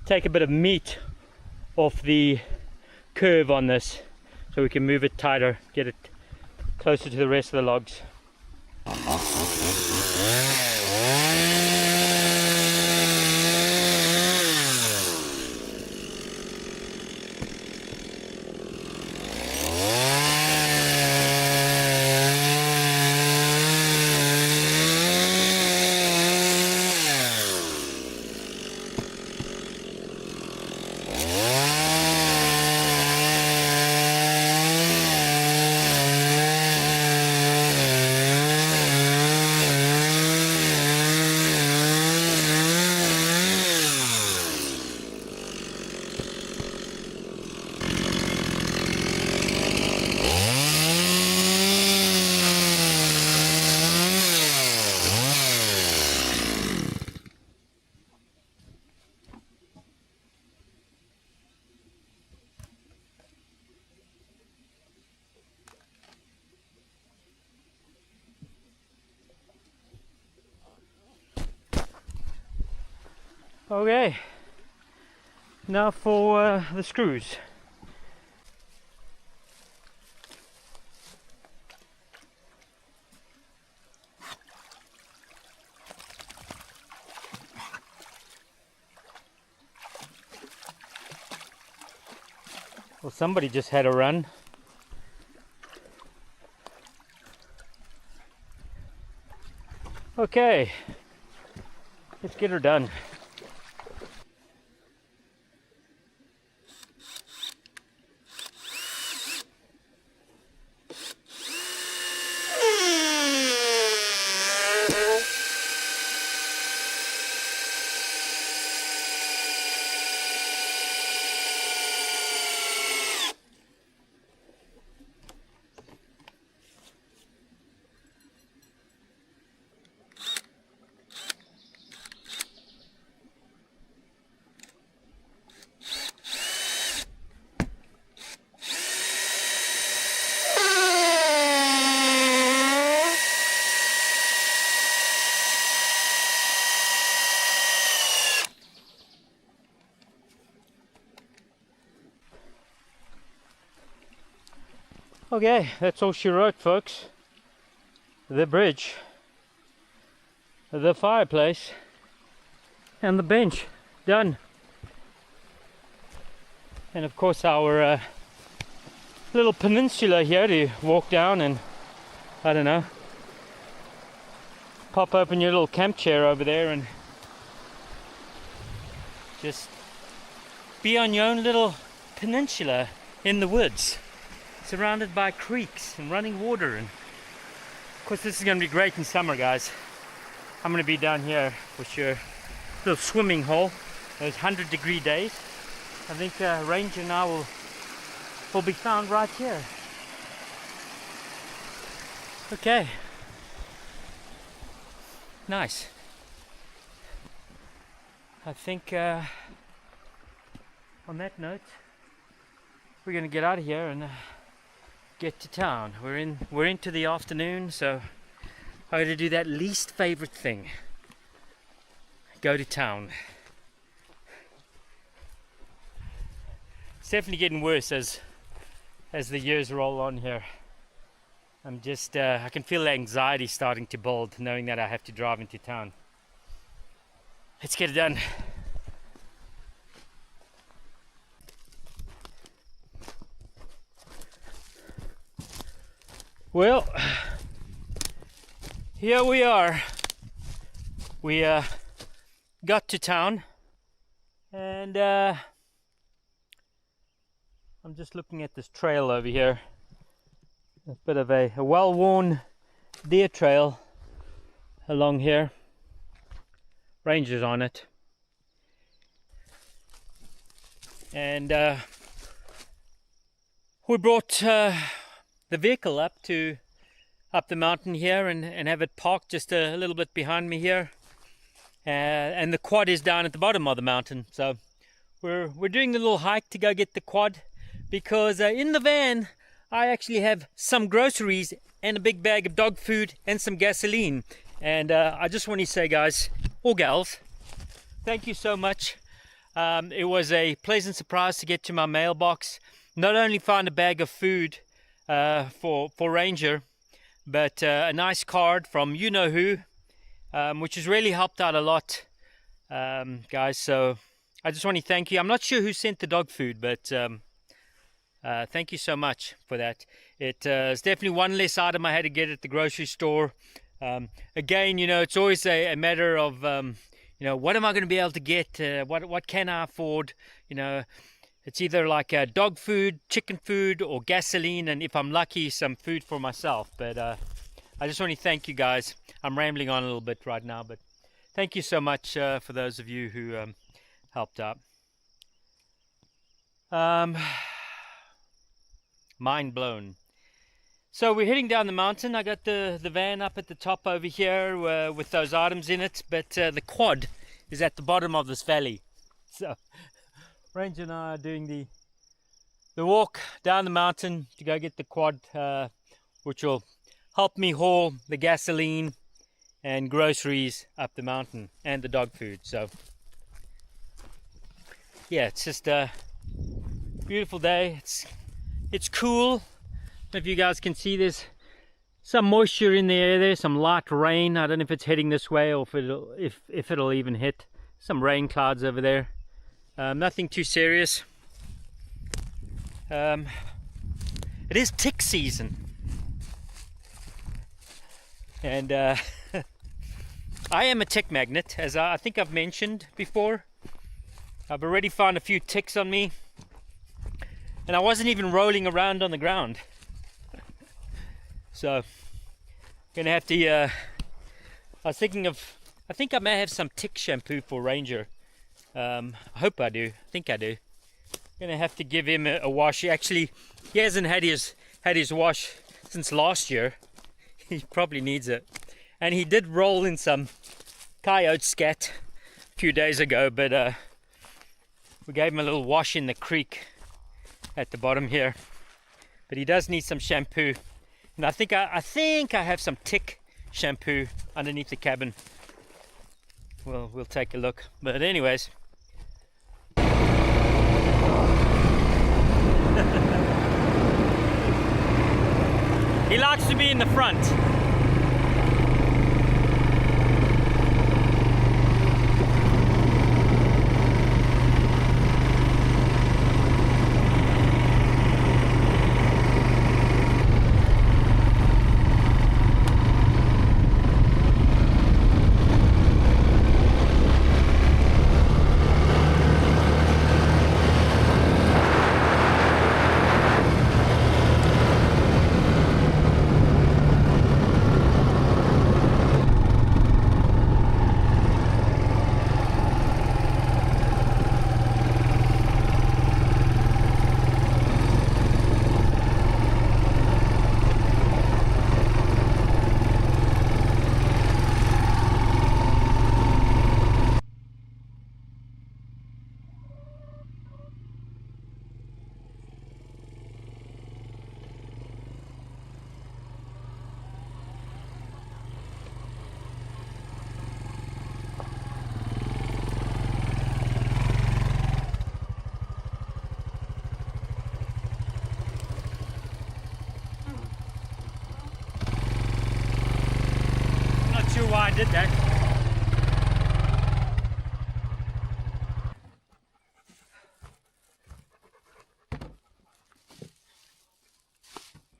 take a bit of meat off the curve on this, so we can move it tighter, get it closer to the rest of the logs. Okay, now for the screws. Well, somebody just had a run. Okay, let's get her done. Okay, that's all she wrote, folks. The bridge, the fireplace, and the bench done. And of course our little peninsula here to walk down and, I don't know, pop open your little camp chair over there and just be on your own little peninsula in the woods, surrounded by creeks and running water. And of course this is going to be great in summer, guys. I'm going to be down here for sure. Little swimming hole, those 100-degree days. I think Ranger and I will be found right here. Okay, nice. I think on that note, we're going to get out of here and get to town. We're into the afternoon, so I got to do that least favorite thing: go to town. It's definitely getting worse as the years roll on here. I'm just I can feel the anxiety starting to build, knowing that I have to drive into town. Let's get it done. Well, here we are. We got to town, and I'm just looking at this trail over here. A bit of a well-worn deer trail along here. Rangers on it, and we brought the vehicle up the mountain here and have it parked just a little bit behind me here, and the quad is down at the bottom of the mountain. So we're doing the little hike to go get the quad, because in the van I actually have some groceries and a big bag of dog food and some gasoline. And I just want to say, guys or gals, thank you so much. It was a pleasant surprise to get to my mailbox, not only find a bag of food for Ranger, but a nice card from you know who, which has really helped out a lot, guys. So I just want to thank you. I'm not sure who sent the dog food, but thank you so much for that. It's definitely one less item I had to get at the grocery store. Again, you know, it's always a matter of, you know, what am I going to be able to get? What can I afford? You know, it's either like dog food, chicken food, or gasoline, and if I'm lucky, some food for myself. But I just want to thank you guys. I'm rambling on a little bit right now, but thank you so much for those of you who helped out. Mind blown. So we're heading down the mountain. I got the van up at the top over here with those items in it, but the quad is at the bottom of this valley. So Ranger and I are doing the walk down the mountain to go get the quad, which will help me haul the gasoline and groceries up the mountain and the dog food. So yeah, it's just a beautiful day. It's cool. I don't know if you guys can see, there's some moisture in the air there, some light rain. I don't know if it's heading this way or if it'll even hit. Some rain clouds over there. Nothing too serious. It is tick season, and I am a tick magnet, as I think I've mentioned before. I've already found a few ticks on me, and I wasn't even rolling around on the ground. So, gonna have to, I was thinking of, I think I may have some tick shampoo for Ranger. I hope I do, I think I do. Gonna have to give him a wash. He hasn't had his wash since last year. He probably needs it. And he did roll in some coyote scat a few days ago, but we gave him a little wash in the creek at the bottom here. But he does need some shampoo. And I think I have some tick shampoo underneath the cabin. Well, we'll take a look. But anyways, he likes to be in the front. Why I did that.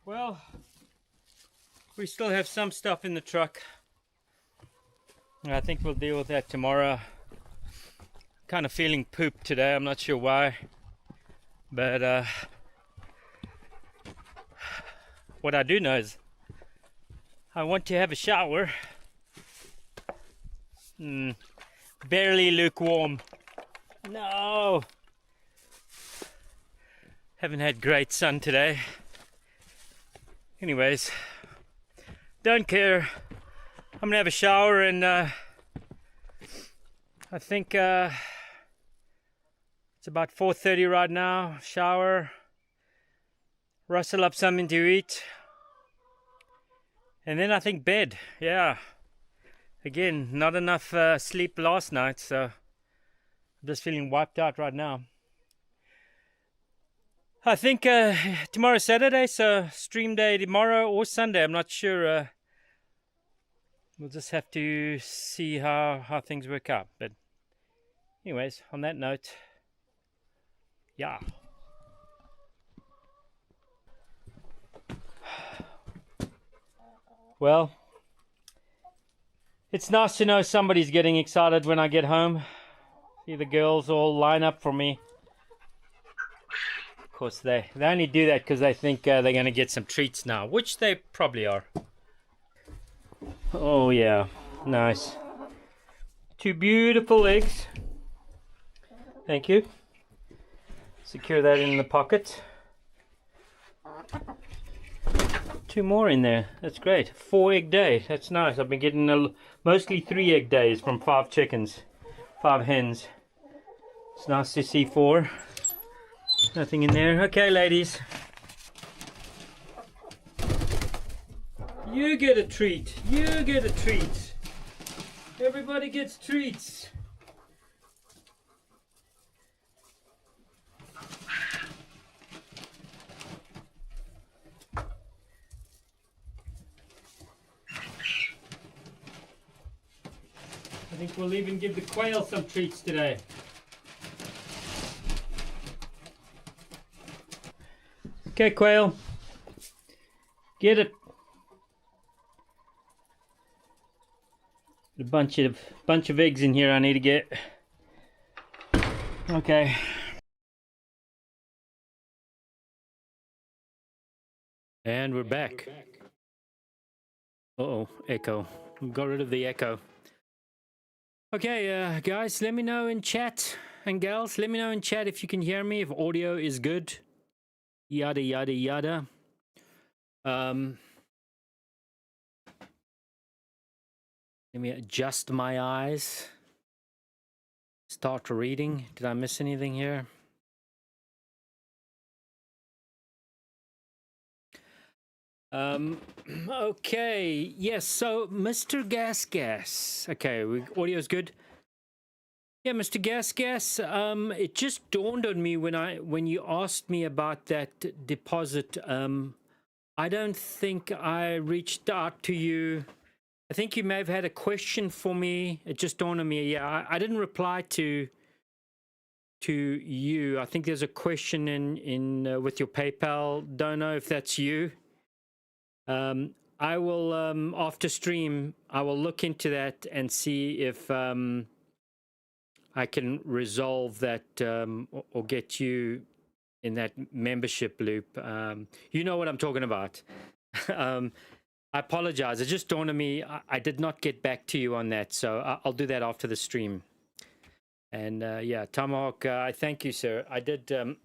Well, we still have some stuff in the truck. I think we'll deal with that tomorrow. Kind of feeling poop today, I'm not sure why. But what I do know is I want to have a shower. Barely lukewarm. No! Haven't had great sun today. Anyways, don't care. I'm gonna have a shower and I think it's about 4:30 right now. Shower, rustle up something to eat, and then I think bed. Yeah. Again, not enough sleep last night, so I'm just feeling wiped out right now. I think tomorrow's Saturday, so stream day tomorrow or Sunday. I'm not sure. We'll just have to see how things work out. But anyways, on that note, yeah. Well, it's nice to know somebody's getting excited when I get home. See the girls all line up for me. Of course, they only do that because they think they're going to get some treats now, which they probably are. Oh yeah, nice. 2 beautiful eggs. Thank you. Secure that in the pocket. 2 more in there. That's great. 4 egg day. That's nice. I've been getting mostly 3 egg days from 5 chickens, 5 hens. It's nice to see 4. Nothing in there. Okay, ladies. You get a treat. You get a treat. Everybody gets treats. I think we'll even give the quail some treats today. Okay, quail. Get it. A bunch of eggs in here I need to get. Okay. And we're back. Uh-oh, echo. We got rid of the echo. Okay, guys, let me know in chat, and gals, let me know in chat if you can hear me, if audio is good. Yada, yada, yada. Let me adjust my eyes. Start reading. Did I miss anything here? Okay. Yes. So, Mr. Gas. Okay, audio is good. Yeah, Mr. Gas. It just dawned on me when you asked me about that deposit. I don't think I reached out to you. I think you may have had a question for me. It just dawned on me. Yeah, I didn't reply to you. I think there's a question in with your PayPal. Don't know if that's you. I will after stream. I will look into that and see if I can resolve that or get you in that membership loop. You know what I'm talking about. I apologize. It just dawned on me. I did not get back to you on that, so I'll do that after the stream. And yeah, Tomahawk, I thank you, sir. I did. I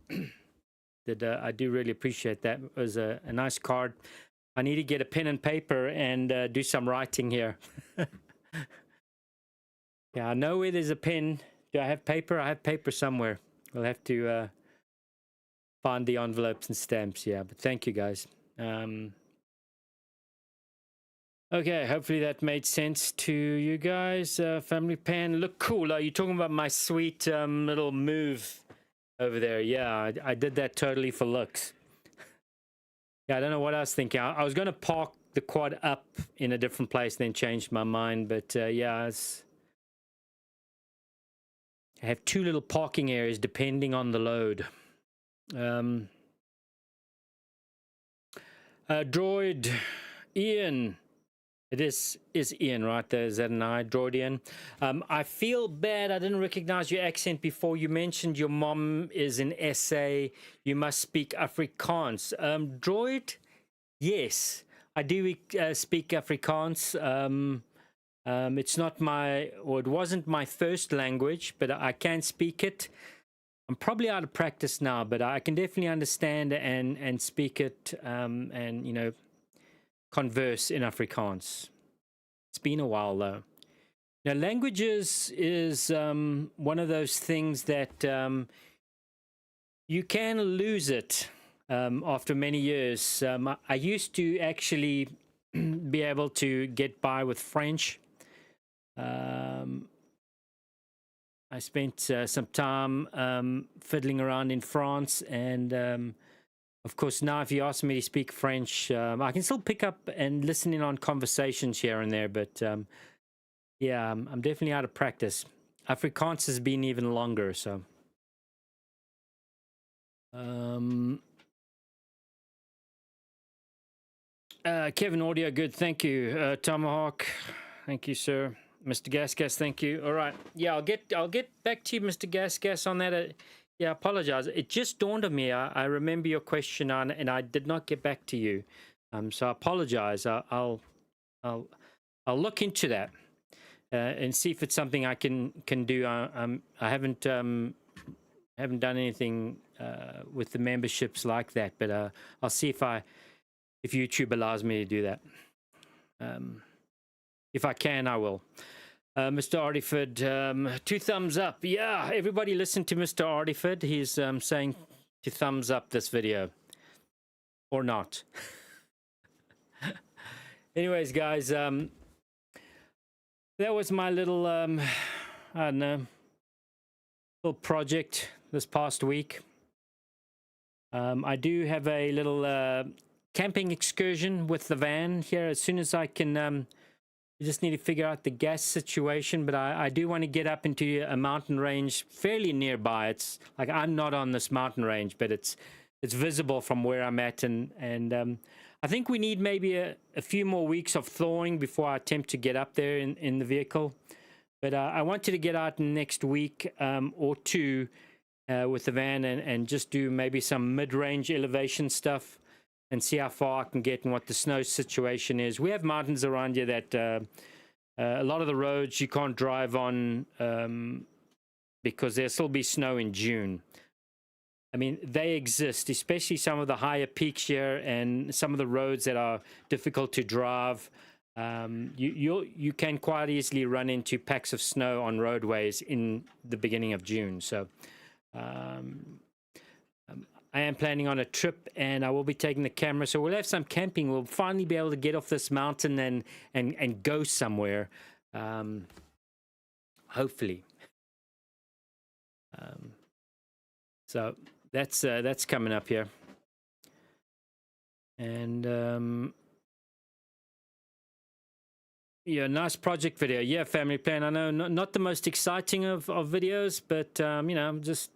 do really appreciate that. It was a nice card. I need to get a pen and paper and do some writing here. Yeah, I know where there's a pen. Do I have paper? I have paper somewhere. We'll have to find the envelopes and stamps. Yeah, but thank you, guys. Okay, hopefully that made sense to you guys. Family pan, look cool. Are you talking about my sweet little move over there? Yeah, I did that totally for looks. Yeah, I don't know what I was thinking. I was going to park the quad up in a different place, then changed my mind. But yeah, I have 2 little parking areas depending on the load. Droid Ian. It is Ian, right? There's that an I, Droid Ian. I feel bad. I didn't recognize your accent before. You mentioned your mom is in SA. You must speak Afrikaans. Droid, yes, I do speak Afrikaans. It's not my, or it wasn't my first language, but I can speak it. I'm probably out of practice now, but I can definitely understand and speak it, and you know, converse in Afrikaans. It's been a while though. Now, languages is one of those things that you can lose it after many years. I used to actually be able to get by with French. I spent some time fiddling around in France, and of course, now if you ask me to speak French, I can still pick up and listen in on conversations here and there, but yeah, I'm definitely out of practice. Afrikaans has been even longer, so. Kevin, audio good, thank you. Tomahawk, thank you, sir. Mr. Gasgas, thank you. All right, yeah, I'll get back to you, Mr. Gasgas, on that. Yeah, I apologize. It just dawned on me. I remember your question on, and I did not get back to you. So I apologize. I'll look into that and see if it's something I can do. I haven't done anything with the memberships like that, but I'll see if YouTube allows me to do that. If I can, I will. Mr. Artiford, 2 thumbs up. Yeah, everybody listen to Mr. Artiford. He's saying to thumbs up this video. Or not. Anyways, guys, that was my little, I don't know, little project this past week. I do have a little camping excursion with the van here as soon as I can. We just need to figure out the gas situation, but I do want to get up into a mountain range fairly nearby. It's like I'm not on this mountain range, but it's visible from where I'm at, and I think we need maybe a few more weeks of thawing before I attempt to get up there in the vehicle. But I wanted to get out next week or two with the van and just do maybe some mid-range elevation stuff, and see how far I can get and what the snow situation is. We have mountains around here that a lot of the roads you can't drive on because there'll still be snow in June. I mean, they exist, especially some of the higher peaks here and some of the roads that are difficult to drive. You can quite easily run into packs of snow on roadways in the beginning of June. So I am planning on a trip, and I will be taking the camera, so we'll have some camping. We'll finally be able to get off this mountain and go somewhere, hopefully. So that's coming up here, and yeah, nice project video. Yeah, family plan. I know not the most exciting of videos, but you know, just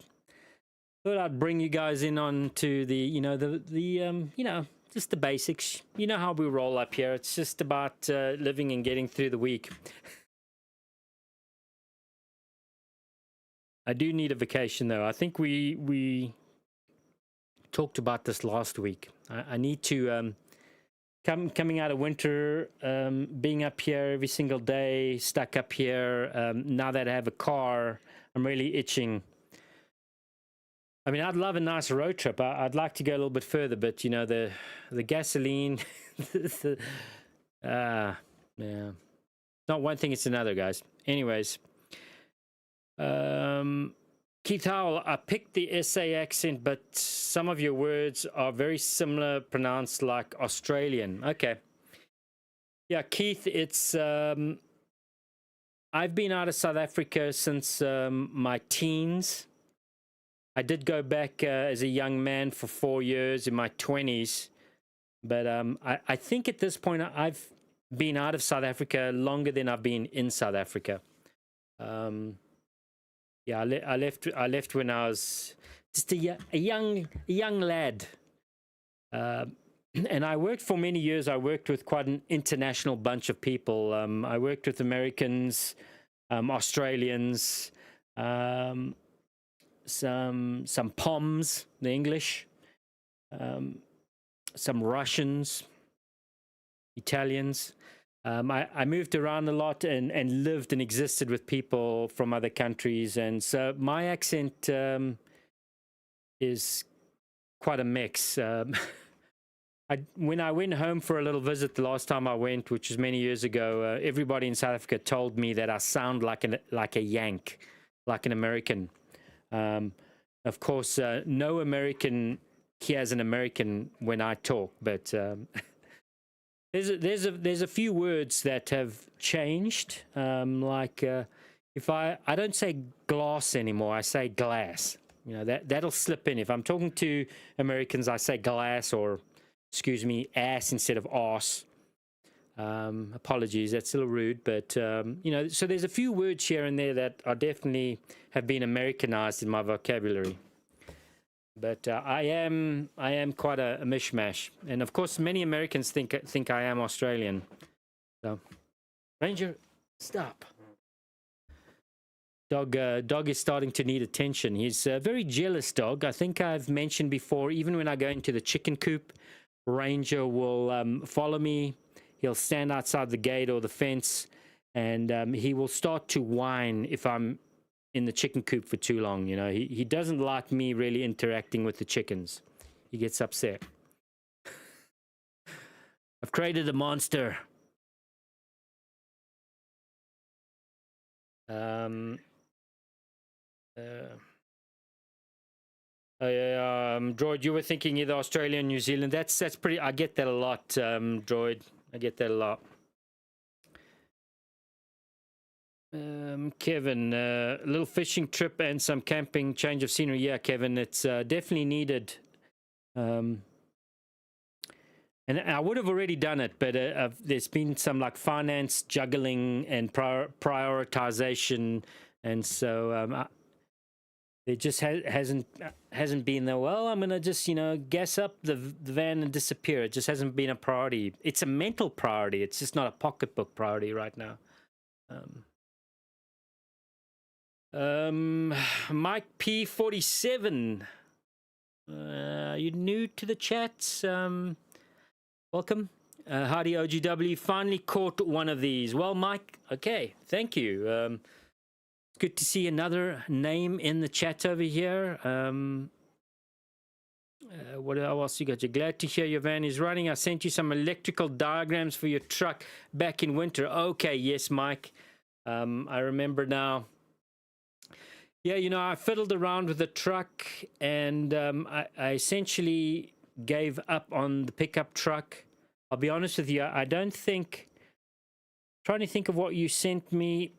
thought I'd bring you guys in on to the, you know, the you know, just the basics. You know how we roll up here. It's just about living and getting through the week. I do need a vacation, though. I think we talked about this last week. I need to coming out of winter, being up here every single day, stuck up here. Now that I have a car, I'm really itching. I mean, I'd love a nice road trip. I'd like to go a little bit further, but you know, the gasoline, yeah, not one thing, it's another, guys. Anyways, Keith Howell, I picked the SA accent, but some of your words are very similar, pronounced like Australian. Okay, yeah, Keith, it's I've been out of South Africa since my teens. I did go back as a young man for 4 years in my 20s, but I think at this point I've been out of South Africa longer than I've been in South Africa. Yeah, I left when I was just a young lad. and I worked for many years. I worked with quite an international bunch of people. I worked with Americans, Australians, um, some Poms, the English, um, some Russians, Italians. I moved around a lot and lived and existed with people from other countries, and so my accent is quite a mix. When I went home for a little visit the last time I went, which was many years ago, everybody in South Africa told me that I sound like a Yank, like an American. Of course, no American hears an American when I talk, but there's a few words that have changed. Like if I don't say glass anymore, I say glass. You know, that'll slip in. If I'm talking to Americans, I say glass, or excuse me, ass instead of arse. Apologies, that's a little rude, but you know, so there's a few words here and there that are definitely have been Americanized in my vocabulary. But I am quite a mishmash, and of course, many Americans think I am Australian. So, Ranger, stop. Dog is starting to need attention. He's a very jealous dog. I think I've mentioned before, even when I go into the chicken coop, Ranger will follow me. He'll stand outside the gate or the fence, and he will start to whine if I'm in the chicken coop for too long. You know, he doesn't like me really interacting with the chickens. He gets upset. I've created a monster. Droid, you were thinking either Australia or New Zealand. That's pretty. I get that a lot, Droid. I get that a lot. Kevin, a little fishing trip and some camping, change of scenery. Yeah, Kevin, it's definitely needed. And I would have already done it, but there's been some like finance juggling and prioritization, and so it just hasn't been there. Well, I'm gonna just gas up the van and disappear. It just hasn't been a priority. It's a mental priority. It's just not a pocketbook priority right now. Mike P47, you're new to the chat. Welcome. Howdy OGW. Finally caught one of these. Well, Mike, okay, thank you. It's good to see another name in the chat over here. What else you got? You're glad to hear your van is running. I sent you some electrical diagrams for your truck back in winter. Okay, yes, Mike. I remember now. Yeah, I fiddled around with the truck, and I essentially gave up on the pickup truck. I'll be honest with you, I don't think... Trying to think of what you sent me.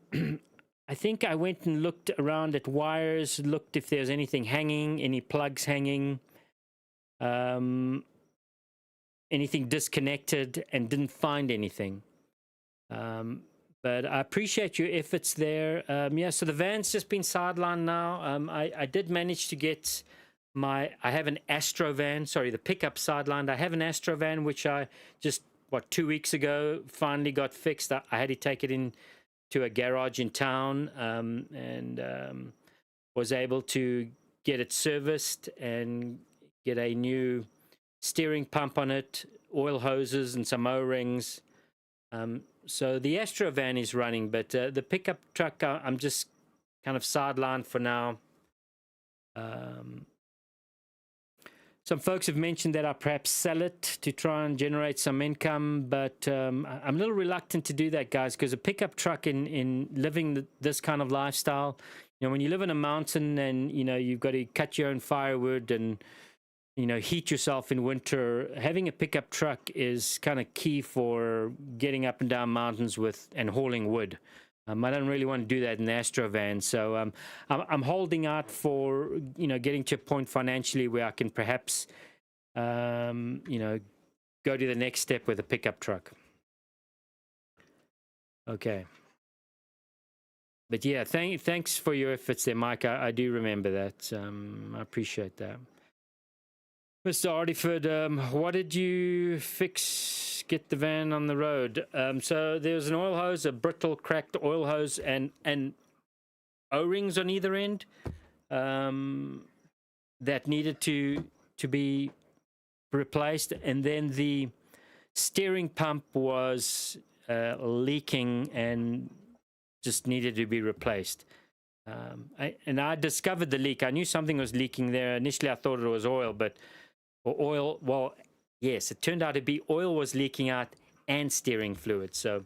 I think I went and looked around at wires, looked if there's anything hanging, any plugs hanging, anything disconnected, and didn't find anything. But I appreciate your efforts there. Yeah, so the van's just been sidelined now. I did manage to get I have an Astro van, sorry, the pickup sidelined. I have an Astro van, which I just, 2 weeks ago, finally got fixed. I had to take it in to a garage in town, and was able to get it serviced and get a new steering pump on it, oil hoses and some O-rings. So the Astro van is running, but the pickup truck, I'm just kind of sidelined for now. Some folks have mentioned that I perhaps sell it to try and generate some income, but I'm a little reluctant to do that, guys, because a pickup truck in living this kind of lifestyle, when you live in a mountain and, you've got to cut your own firewood and, heat yourself in winter, having a pickup truck is kind of key for getting up and down mountains and hauling wood. I don't really want to do that in the Astro van, so I'm holding out for getting to a point financially where I can perhaps go to the next step with a pickup truck. Okay, but yeah, thanks for your efforts there, Mike. I do remember that. I appreciate that. Mr. Artiford, what did you fix? Get the van on the road. So there's an oil hose, a brittle, cracked oil hose, and O-rings on either end that needed to be replaced, and then the steering pump was leaking and just needed to be replaced. I discovered the leak. I knew something was leaking there. Initially, I thought it was oil, but oil. Well, yes, it turned out to be oil was leaking out and steering fluid. So,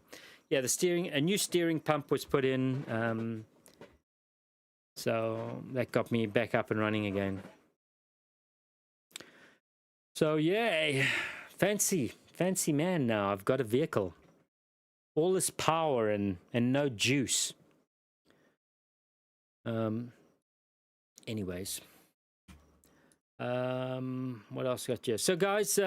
yeah, a new steering pump was put in. So that got me back up and running again. So yeah, fancy man now. I've got a vehicle. All this power and no juice. Anyways. What else got you? So guys,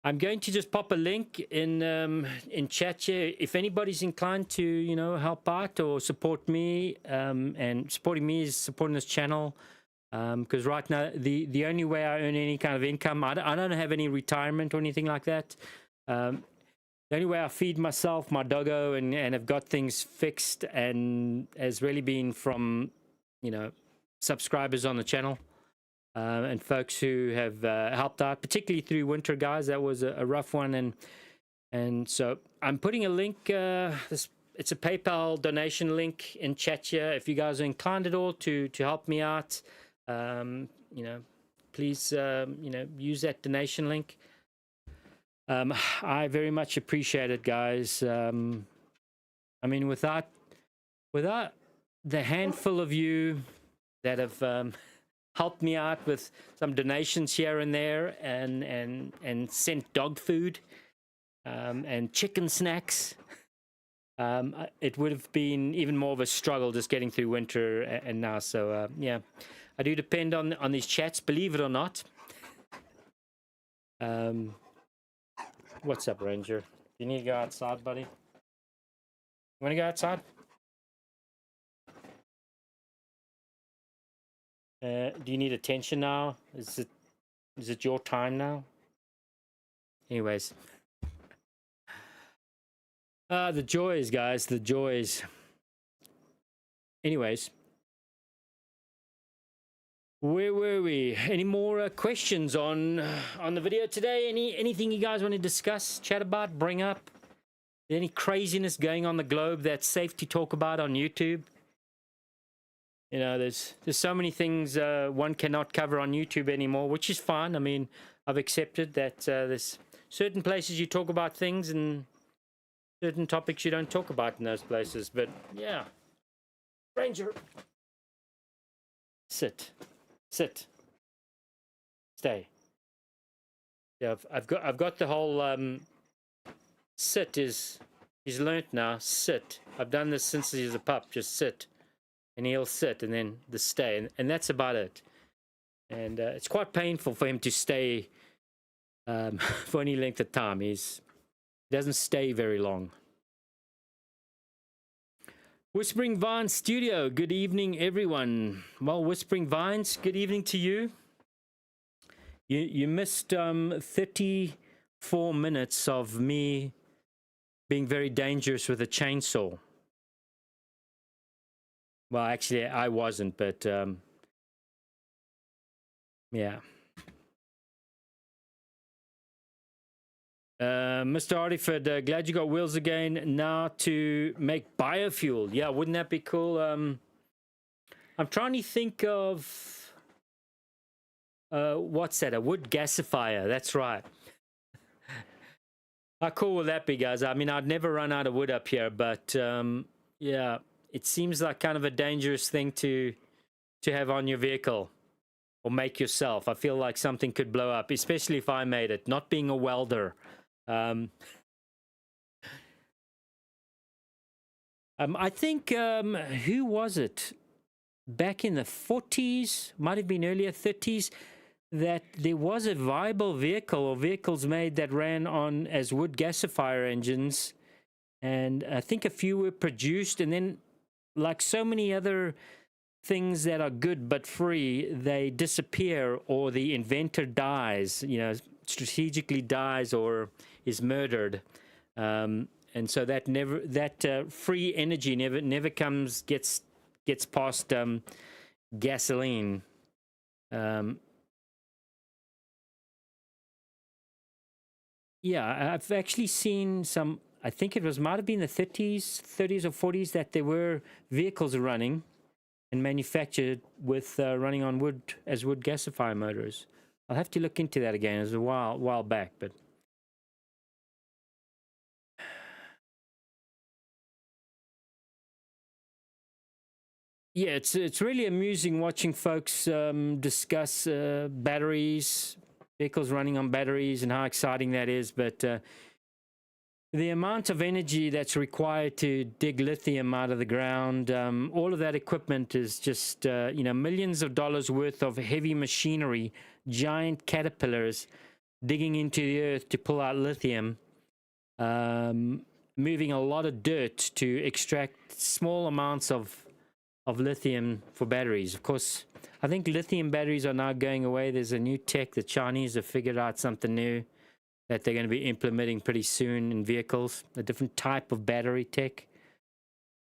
I'm going to just pop a link in chat here. If anybody's inclined to, you know, help out or support me, and supporting me is supporting this channel. Because right now, the only way I earn any kind of income, I don't have any retirement or anything like that. The only way I feed myself, my doggo, and have got things fixed, and has really been from, you know, subscribers on the channel, and folks who have helped out, particularly through winter, guys. That was a rough one, and so I'm putting a link. It's a PayPal donation link in chat here. If you guys are inclined at all to help me out, you know, please, you know, use that donation link. I very much appreciate it, guys. I mean, without the handful of you that have helped me out with some donations here and there, and sent dog food, and chicken snacks, it would have been even more of a struggle just getting through winter and now. So yeah, I do depend on these chats, believe it or not. What's up, Ranger? You need to go outside, buddy? You want to go outside? Do you need attention now? Is it your time now? Anyways. The joys, guys, the joys. Anyways. Where were we? Any more questions on the video today? Anything you guys want to discuss, chat about, bring up? Any craziness going on the globe that's safe to talk about on YouTube? You know, there's so many things one cannot cover on YouTube anymore, which is fine. I mean, I've accepted that there's certain places you talk about things and certain topics you don't talk about in those places. But yeah, Ranger, sit. Stay. Yeah, I've got the whole sit is he's learnt now. Sit. I've done this since he's a pup. Just sit, and he'll sit, and then the stay, and that's about it. And it's quite painful for him to stay for any length of time. He doesn't stay very long. Whispering Vines Studio, good evening, everyone. Well, Whispering Vines, good evening to you. You missed 34 minutes of me being very dangerous with a chainsaw. Well, actually, I wasn't, but yeah. Mr. Artiford, glad you got wheels again now to make biofuel. Yeah, wouldn't that be cool? I'm trying to think of what's that? A wood gasifier. That's right. How cool will that be, guys? I mean, I'd never run out of wood up here, but yeah, it seems like kind of a dangerous thing to have on your vehicle or make yourself. I feel like something could blow up, especially if I made it. Not being a welder. I think who was it back in the 40s, might have been earlier 30s, that there was a viable vehicle or vehicles made that ran on as wood gasifier engines, and I think a few were produced, and then like so many other things that are good but free, they disappear, or the inventor dies, strategically dies or is murdered. And so that free energy never gets past gasoline. Yeah, I've actually seen some. I think it might have been the 30s or 40s that there were vehicles running and manufactured with running on wood gasifier motors. I'll have to look into that again. It was a while back, but yeah, it's really amusing watching folks discuss batteries, vehicles running on batteries, and how exciting that is. But the amount of energy that's required to dig lithium out of the ground, all of that equipment is just, millions of dollars worth of heavy machinery, giant caterpillars digging into the earth to pull out lithium, moving a lot of dirt to extract small amounts of lithium for batteries. Of course, I think lithium batteries are now going away. There's a new tech. The Chinese have figured out something new that they're going to be implementing pretty soon in vehicles, a different type of battery tech.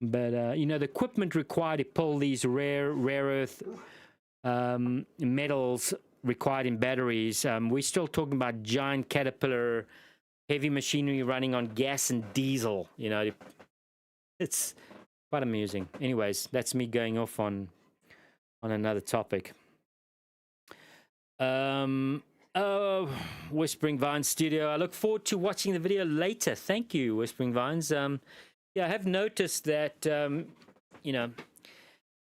But, the equipment required to pull these rare earth metals required in batteries, we're still talking about giant caterpillar, heavy machinery running on gas and diesel. It's quite amusing. Anyways, that's me going off on another topic. Whispering Vines Studio, I look forward to watching the video later. Thank you, Whispering Vines. I have noticed that the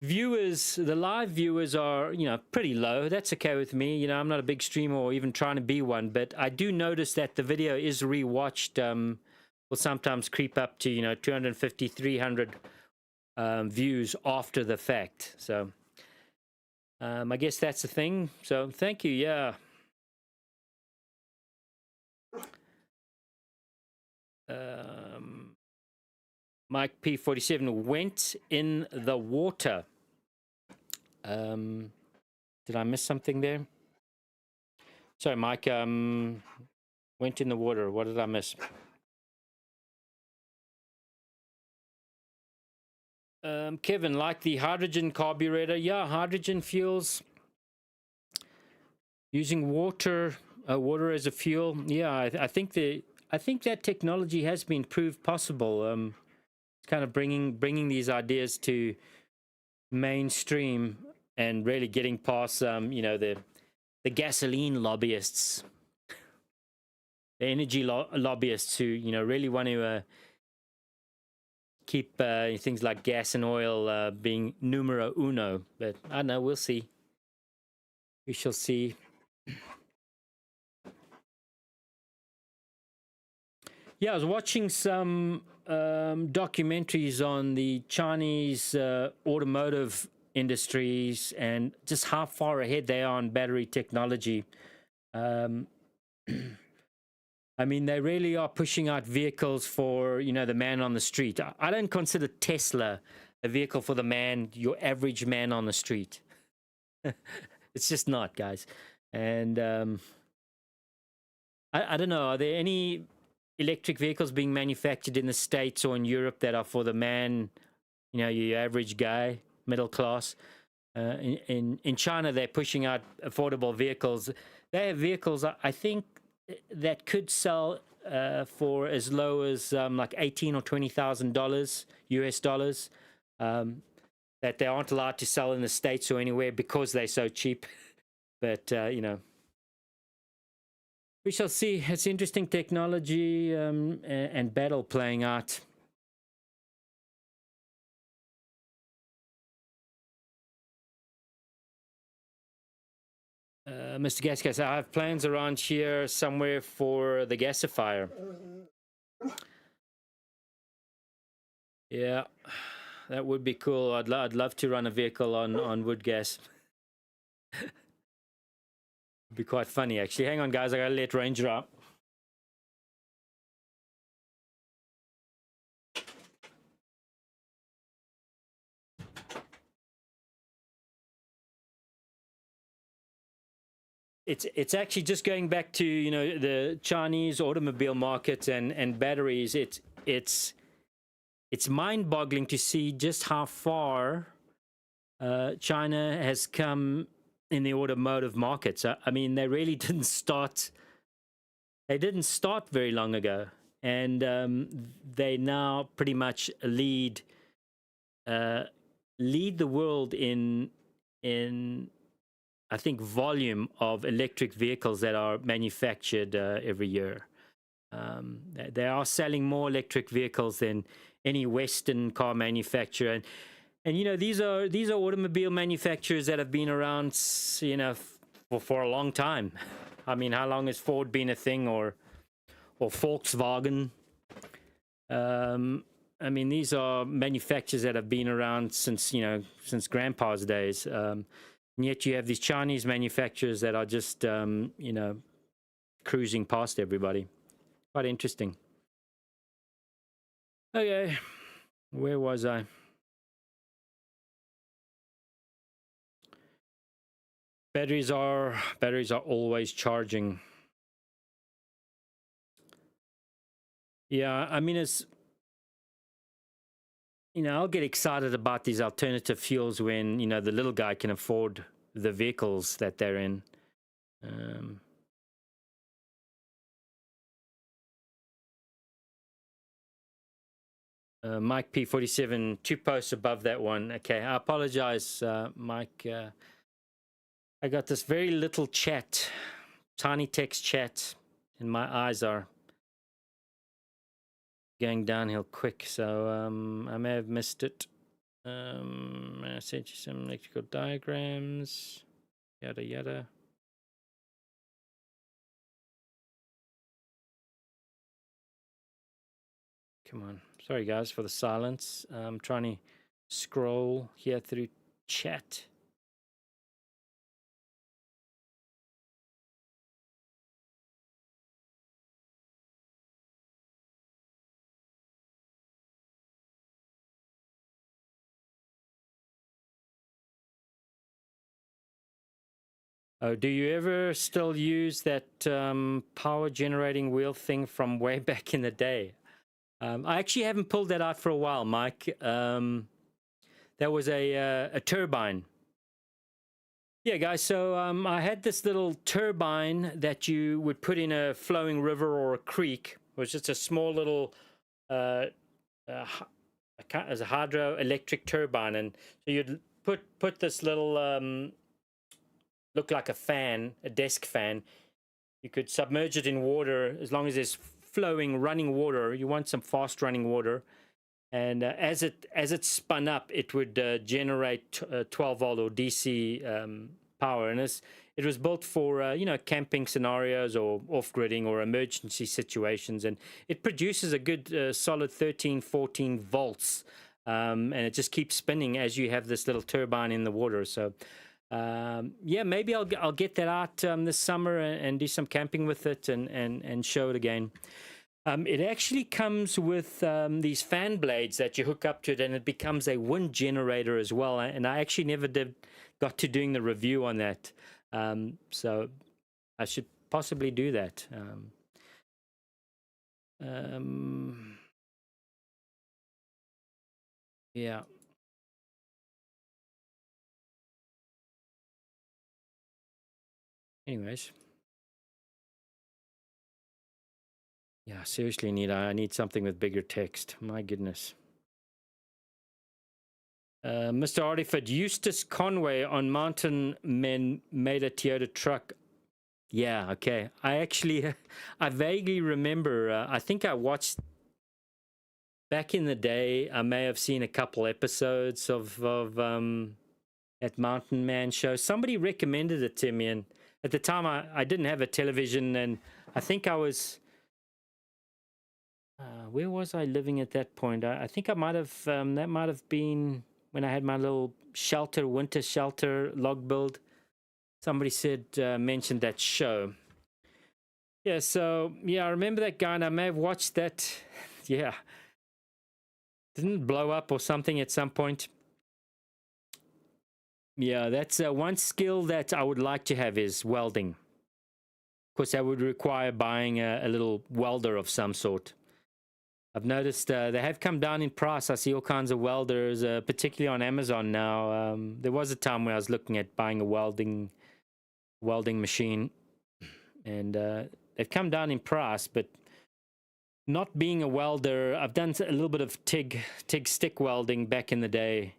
live viewers are pretty low. That's okay with me. I'm not a big streamer or even trying to be one, but I do notice that the video is rewatched, will sometimes creep up to 250, 300 views after the fact. So I guess that's the thing. So thank you. Yeah. Mike P47 went in the water. Did I miss something there? Sorry, Mike. Went in the water. What did I miss? Kevin, like the hydrogen carburetor. Yeah, hydrogen fuels using water as a fuel. Yeah, I think that technology has been proved possible. It's kind of bringing these ideas to mainstream and really getting past the gasoline lobbyists, the energy lobbyists who really want to keep things like gas and oil being numero uno. But I don't know, we'll see. We shall see. Yeah, I was watching some documentaries on the Chinese automotive industries and just how far ahead they are on battery technology. I mean, they really are pushing out vehicles for, the man on the street. I don't consider Tesla a vehicle for the man, your average man on the street. It's just not, guys. And I don't know, are there any electric vehicles being manufactured in the States or in Europe that are for the man, your average guy, middle class? In China, they're pushing out affordable vehicles. They have vehicles, I think, that could sell for as low as like $18,000 or $20,000 US dollars, that they aren't allowed to sell in the States or anywhere because they're so cheap. But we shall see. It's interesting technology and battle playing out. Mr. Gasgas, I have plans around here somewhere for the gasifier. Yeah, that would be cool. I'd love to run a vehicle on wood gas. It'd be quite funny, actually. Hang on, guys. I gotta let Ranger out. it's actually just going back to, you know, the Chinese automobile market and batteries. It's mind-boggling to see just how far China has come in the automotive markets. I mean, they really didn't start. They didn't start very long ago, and they now pretty much lead the world in I think volume of electric vehicles that are manufactured every year. They are selling more electric vehicles than any Western car manufacturer, and you know, these are automobile manufacturers that have been around, you know, for a long time. I mean, how long has Ford been a thing, or Volkswagen? I mean, these are manufacturers that have been around since, you know, since grandpa's days. And yet you have these Chinese manufacturers that are just, you know, cruising past everybody. Quite interesting. Okay, where was I? Batteries are always charging. Yeah, I mean, it's, you know, I'll get excited about these alternative fuels when, you know, the little guy can afford the vehicles that they're in. Mike P47, 2 posts above that one. Okay, I apologize, Mike. I got this very little chat, tiny text chat, and my eyes are going downhill quick, so I may have missed it. I sent you some electrical diagrams, yada yada. Come on. Sorry, guys, for the silence. I'm trying to scroll here through chat. Oh, do you ever still use that power generating wheel thing from way back in the day? I actually haven't pulled that out for a while, Mike. That was a turbine. Yeah, guys. So I had this little turbine that you would put in a flowing river or a creek. It was just a small little as a hydroelectric turbine, and so you'd put this little look like a fan, a desk fan. You could submerge it in water as long as there's flowing, running water. You want some fast running water, and as it spun up, it would generate 12 volt or DC power, and it was built for you know, camping scenarios or off-gridding or emergency situations, and it produces a good solid 13, 14 volts, and it just keeps spinning as you have this little turbine in the water. So yeah, maybe I'll get that out this summer and do some camping with it and show it again. It actually comes with these fan blades that you hook up to it, and it becomes a wind generator as well. And I actually never got to doing the review on that, so I should possibly do that. Yeah. Anyways. Yeah, seriously, Nita, I need something with bigger text. My goodness. Mr. Artiford, Eustace Conway on Mountain Men made a Toyota truck. Yeah, okay. I actually, I vaguely remember, I think I watched, back in the day, I may have seen a couple episodes of that Mountain Man show. Somebody recommended it to me, and at the time I didn't have a television, and I think I was... where was I living at that point? I think I might have, that might have been when I had my little shelter, winter shelter log build. Somebody said, mentioned that show. Yeah, so, yeah, I remember that guy, and I may have watched that. Yeah. Didn't it blow up or something at some point? Yeah, that's one skill that I would like to have is welding. course, that would require buying a little welder of some sort. I've noticed they have come down in price. I see all kinds of welders, particularly on Amazon now. There was a time where I was looking at buying a welding machine, and they've come down in price. But not being a welder, I've done a little bit of TIG stick welding back in the day.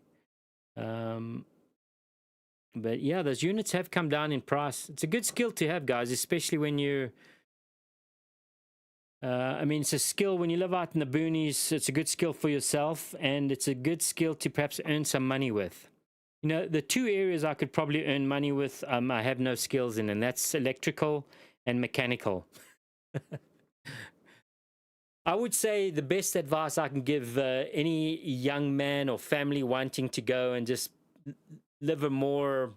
But yeah, those units have come down in price. It's a good skill to have, guys, especially when you're I mean, it's a skill when you live out in the boonies. It's a good skill for yourself, and it's a good skill to perhaps earn some money with. You know, the two areas I could probably earn money with, I have no skills in, and that's electrical and mechanical. I would say the best advice I can give any young man or family wanting to go and just live a more,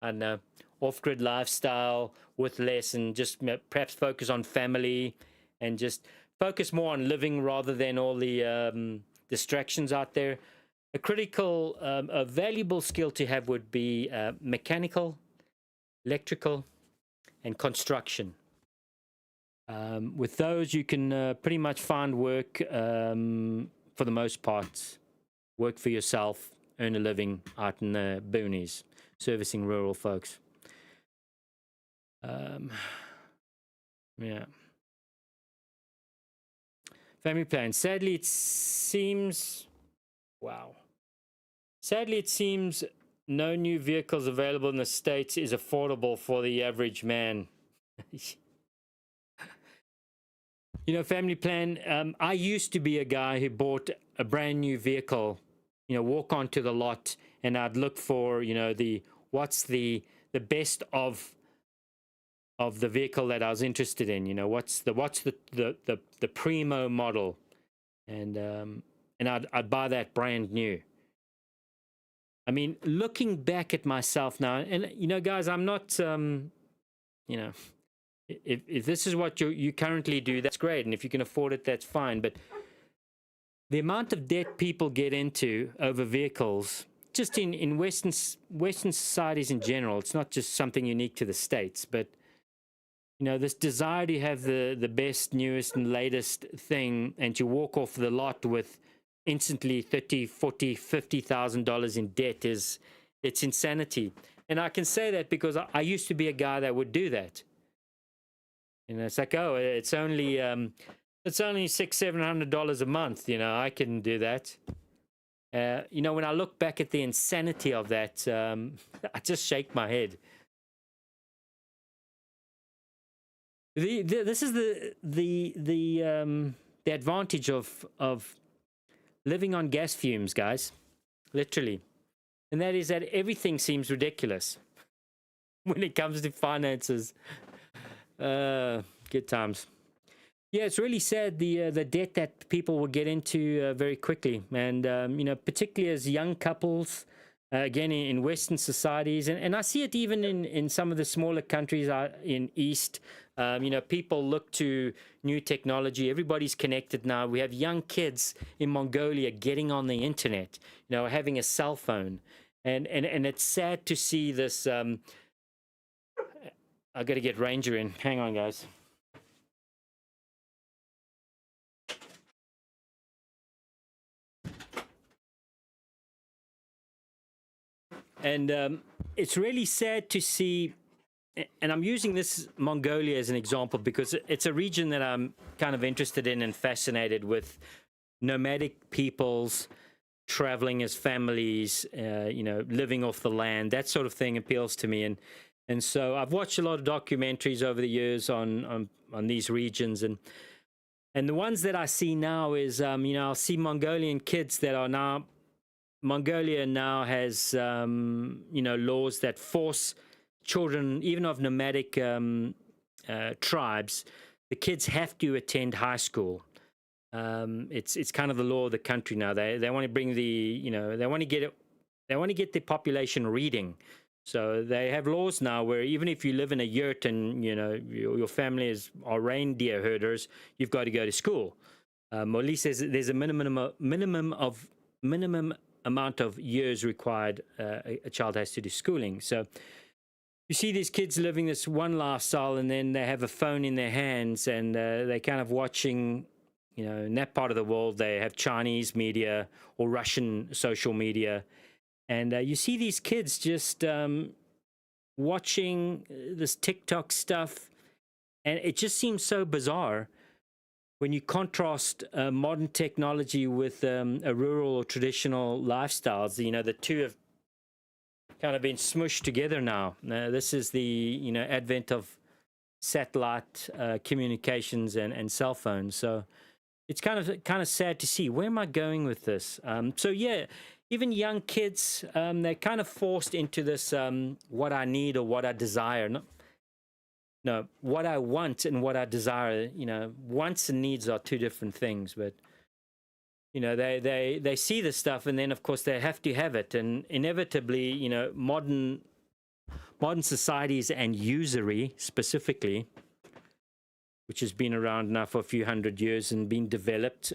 I don't know, off-grid lifestyle with less, and just perhaps focus on family and just focus more on living rather than all the distractions out there. A valuable skill to have would be mechanical, electrical, and construction. With those, you can pretty much find work for the most part. Work for yourself, earn a living out in the boonies, servicing rural folks. Yeah. Family plan. Sadly, it seems... Wow. Sadly, it seems no new vehicles available in the States is affordable for the average man. You know, family plan, I used to be a guy who bought a brand new vehicle, you know, walk onto the lot, and I'd look for, you know, what's the best of the vehicle that I was interested in, you know, what's the primo model, and I'd buy that brand new. I mean, looking back at myself now, and you know, guys, I'm not, you know, if this is what you currently do, that's great, and if you can afford it, that's fine. But the amount of debt people get into over vehicles, just in Western societies in general, it's not just something unique to the States, but you know, this desire to have the best, newest, and latest thing, and to walk off the lot with instantly $30,000, $40,000, $50,000 in debt it's insanity. And I can say that because I used to be a guy that would do that. You know, it's like, oh, it's only $600-$700 a month. You know, I can do that. You know, when I look back at the insanity of that, I just shake my head. This is the advantage of living on gas fumes, guys, literally, and that is that everything seems ridiculous when it comes to finances. Good times. Yeah, it's really sad the debt that people will get into very quickly, and you know, particularly as young couples. Again, in Western societies, and I see it even in some of the smaller countries in East. You know, people look to new technology. Everybody's connected now. We have young kids in Mongolia getting on the internet, you know, having a cell phone. And it's sad to see this. I got to get Ranger in. Hang on, guys. And it's really sad to see, and I'm using this Mongolia as an example because it's a region that I'm kind of interested in and fascinated with. Nomadic peoples traveling as families, you know, living off the land, that sort of thing appeals to me. And so I've watched a lot of documentaries over the years on these regions, and the ones that I see now is, you know, I'll see Mongolian kids that are now... Mongolia now has, you know, laws that force children, even of nomadic tribes, the kids have to attend high school. It's kind of the law of the country now. They want to bring you know, they want to get the population reading. So they have laws now where even if you live in a yurt and, you know, your family are reindeer herders, you've got to go to school. Or at least there's a minimum amount of years required a child has to do schooling. So you see these kids living this one lifestyle, and then they have a phone in their hands, and they're kind of watching, you know, in that part of the world, they have Chinese media or Russian social media. And you see these kids just watching this TikTok stuff, and it just seems so bizarre when you contrast modern technology with a rural or traditional lifestyles. You know, the two have kind of been smushed together now. This is the, you know, advent of satellite communications and cell phones. So it's kind of sad to see. Where am I going with this? So yeah, even young kids, they're kind of forced into this what I need or what I desire. No, what I want and what I desire. You know, wants and needs are two different things, but you know, they see this stuff, and then of course they have to have it, and inevitably, you know, modern societies and usury specifically, which has been around now for a few hundred years and been developed,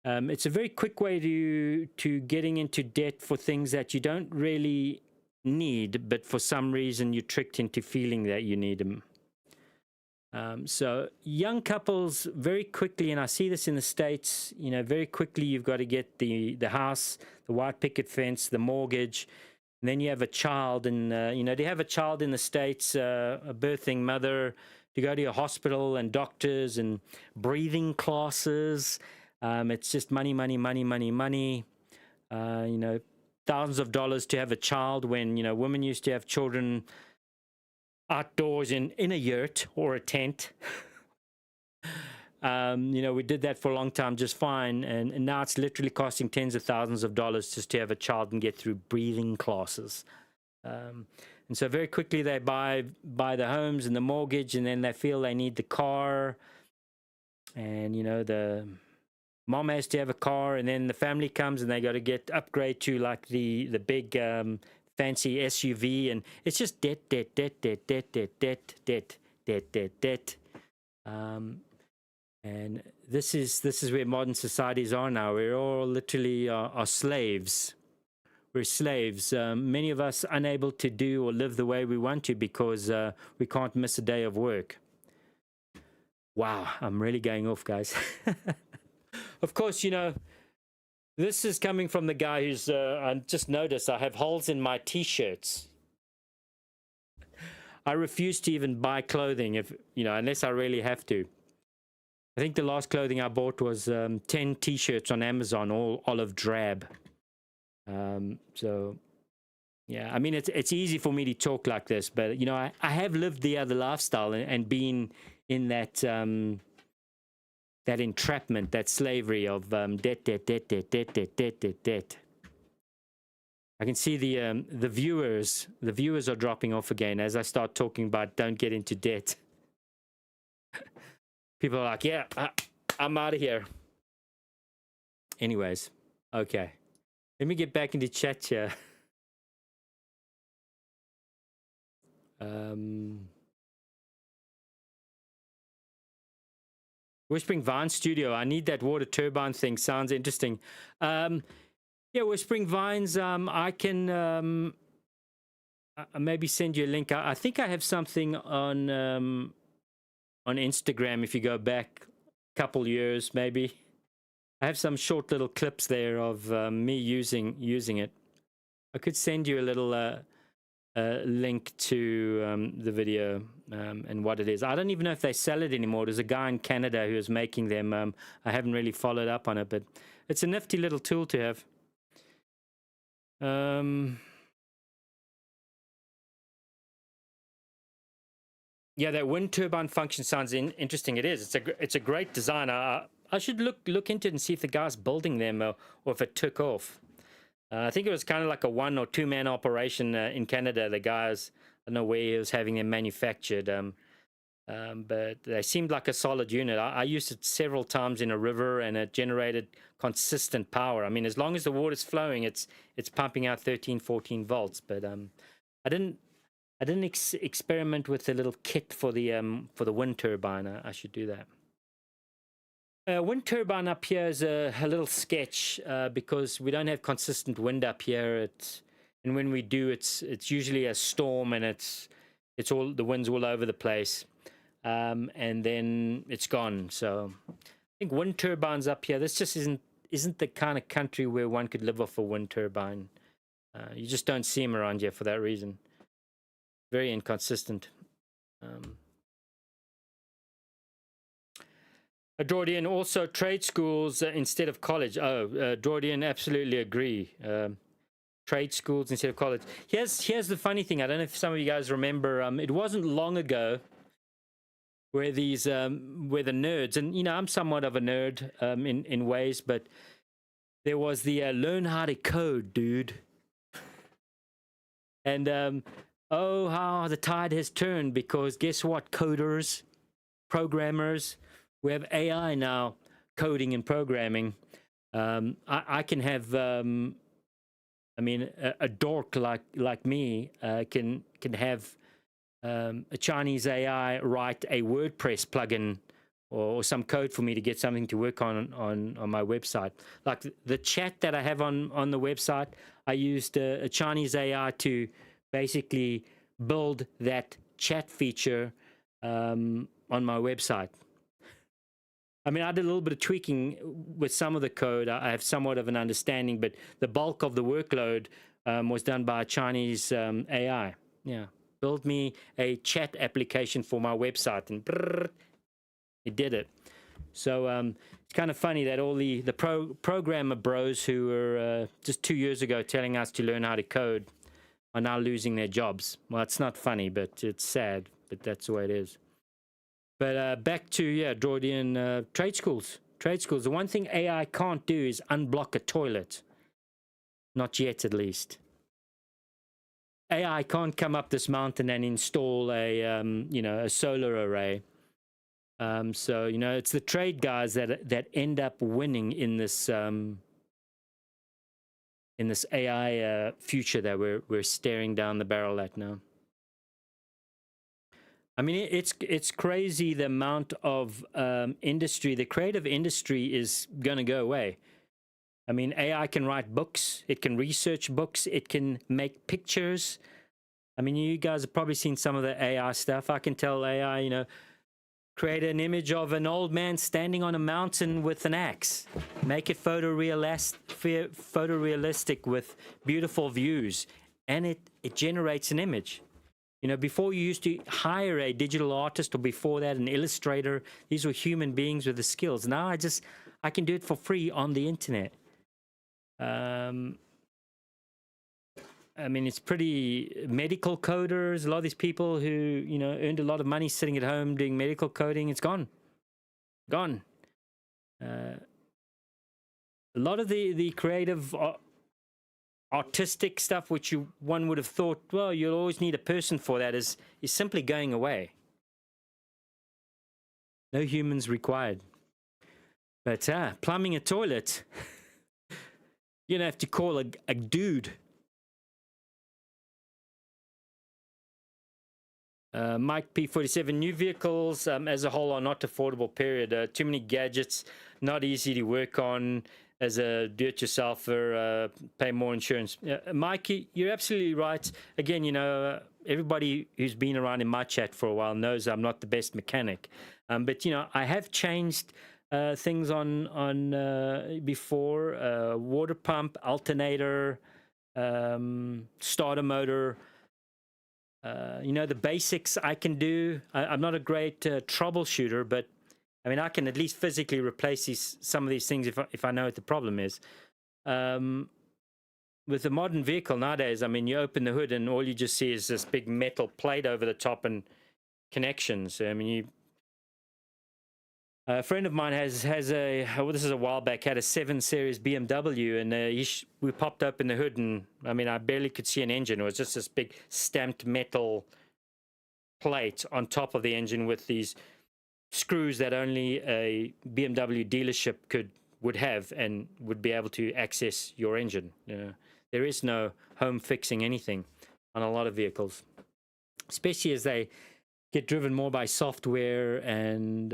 it's a very quick way to getting into debt for things that you don't really need, but for some reason you're tricked into feeling that you need them. So young couples very quickly, and I see this in the States, you know, very quickly you've got to get the house, the white picket fence, the mortgage, and then you have a child. And, you know, to have a child in the States, a birthing mother, to go to a hospital and doctors and breathing classes, it's just money, money, money, money, money. You know, thousands of dollars to have a child when, you know, women used to have children outdoors in a yurt or a tent. You know, we did that for a long time just fine, and now it's literally costing tens of thousands of dollars just to have a child and get through breathing classes. And so very quickly they buy the homes and the mortgage, and then they feel they need the car, and you know, the mom has to have a car, and then the family comes and they got to upgrade to like the big fancy SUV, and it's just debt. And this is where modern societies are now. We're all literally are slaves. We're slaves. Many of us unable to do or live the way we want to because we can't miss a day of work. Wow, I'm really going off, guys. Of course, you know, this is coming from the guy who's, I just noticed I have holes in my t-shirts. I refuse to even buy clothing, if you know, unless I really have to. I think the last clothing I bought was 10 t-shirts on Amazon, all olive drab. So, yeah, I mean, it's easy for me to talk like this, but, you know, I have lived the other lifestyle and been in that that entrapment, that slavery of debt. I can see the viewers are dropping off again as I start talking about don't get into debt. People are like, yeah, I'm out of here. Anyways, okay. Let me get back into chat here. Whispering Vine Studio. I need that water turbine thing. Sounds interesting. Yeah, Whispering Vines. I can maybe send you a link. I think I have something on Instagram. If you go back a couple years, maybe I have some short little clips there of me using it. I could send you a little link to the video and what it is. I don't even know if they sell it anymore. There's a guy in Canada who is making them. I haven't really followed up on it, but it's a nifty little tool to have. Yeah, that wind turbine function sounds interesting. It is. It's a great design. I should look into it and see if the guy's building them or if it took off. I think it was kind of like a 1 or 2 man operation in Canada. The guys, I don't know where he was having them manufactured, but they seemed like a solid unit. I used it several times in a river, and it generated consistent power. I mean, as long as the water's flowing, it's pumping out 13, 14 volts. But I didn't experiment with the little kit for the wind turbine. I should do that. Wind turbine up here is a little sketch because we don't have consistent wind up here. It and when we do, it's usually a storm, and it's all the winds all over the place, and then it's gone. So I think wind turbines up here. This just isn't the kind of country where one could live off a wind turbine. You just don't see them around here for that reason. Very inconsistent. Draudian, also trade schools instead of college. Oh, Draudian, absolutely agree. Trade schools instead of college. Here's the funny thing. I don't know if some of you guys remember. It wasn't long ago where these where the nerds, and I'm somewhat of a nerd in ways, but there was the learn how to code, dude. And oh, how the tide has turned, because guess what, coders, programmers, we have AI now coding and programming. I can have, I mean, a dork like me can have a Chinese AI write a WordPress plugin or some code for me to get something to work on my website. Like the chat that I have on the website, I used a Chinese AI to basically build that chat feature on my website. I mean, I did a little bit of tweaking with some of the code. I have somewhat of an understanding, but the bulk of the workload was done by a Chinese AI. Yeah, build me a chat application for my website, and brrr, it did it. So it's kind of funny that all the programmer bros who were just 2 years ago telling us to learn how to code are now losing their jobs. Well, it's not funny, but it's sad, but that's the way it is. But back to, Draudian, trade schools. Trade schools. The one thing AI can't do is unblock a toilet. Not yet, at least. AI can't come up this mountain and install a, a solar array. So, it's the trade guys that end up winning in this AI future that we're staring down the barrel at now. I mean, it's crazy the amount of industry. The creative industry is going to go away. I mean, AI can write books. It can research books. It can make pictures. I mean, you guys have probably seen some of the AI stuff. I can tell AI, create an image of an old man standing on a mountain with an axe. Make it photorealistic with beautiful views. And it generates an image. Before you used to hire a digital artist, or before that, an illustrator. These were human beings with the skills. Now I can do it for free on the internet. I mean, it's pretty medical coders. A lot of these people who, earned a lot of money sitting at home doing medical coding, it's gone. Gone. A lot of the creative artistic stuff, which one would have thought, well, you'll always need a person for that, is simply going away. No humans required. But plumbing a toilet, you're gonna have to call a dude. Mike P47, new vehicles as a whole are not affordable, period. Too many gadgets, not easy to work on. As a do-it-yourselfer, pay more insurance. Mike, you're absolutely right. Again, everybody who's been around in my chat for a while knows I'm not the best mechanic. But, I have changed things on before. Water pump, alternator, starter motor. The basics I can do. I'm not a great troubleshooter, but I mean, I can at least physically replace some of these things if I know what the problem is. With the modern vehicle nowadays, I mean, you open the hood and all you just see is this big metal plate over the top and connections. I mean, a friend of mine has this is a while back, had a 7 Series BMW, and we popped open the hood, and I mean, I barely could see an engine. It was just this big stamped metal plate on top of the engine with these screws that only a BMW dealership would have and would be able to access your engine. There is no home fixing anything on a lot of vehicles, especially as they get driven more by software and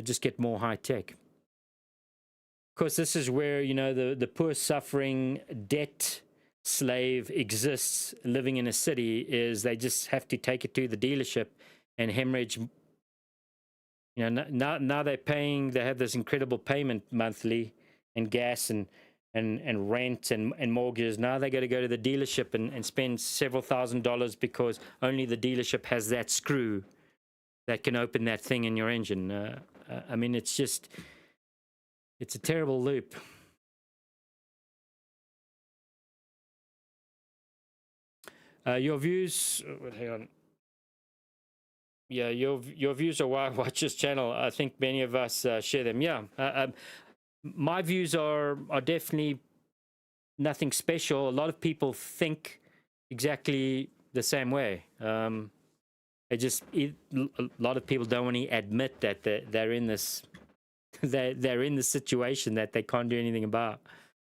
just get more high tech. Of course, this is where the poor, suffering, debt slave exists living in a city is they just have to take it to the dealership and hemorrhage. You know, now they're paying. They have this incredible payment monthly, and gas and rent and mortgages. Now they got to go to the dealership and spend several $1,000s because only the dealership has that screw that can open that thing in your engine. I mean, it's a terrible loop. Your views. Hang on. Yeah, your views are why I watch this channel. I think many of us share them. Yeah, my views are definitely nothing special. A lot of people think exactly the same way. A lot of people don't want to admit that they're in this they're in the situation that they can't do anything about.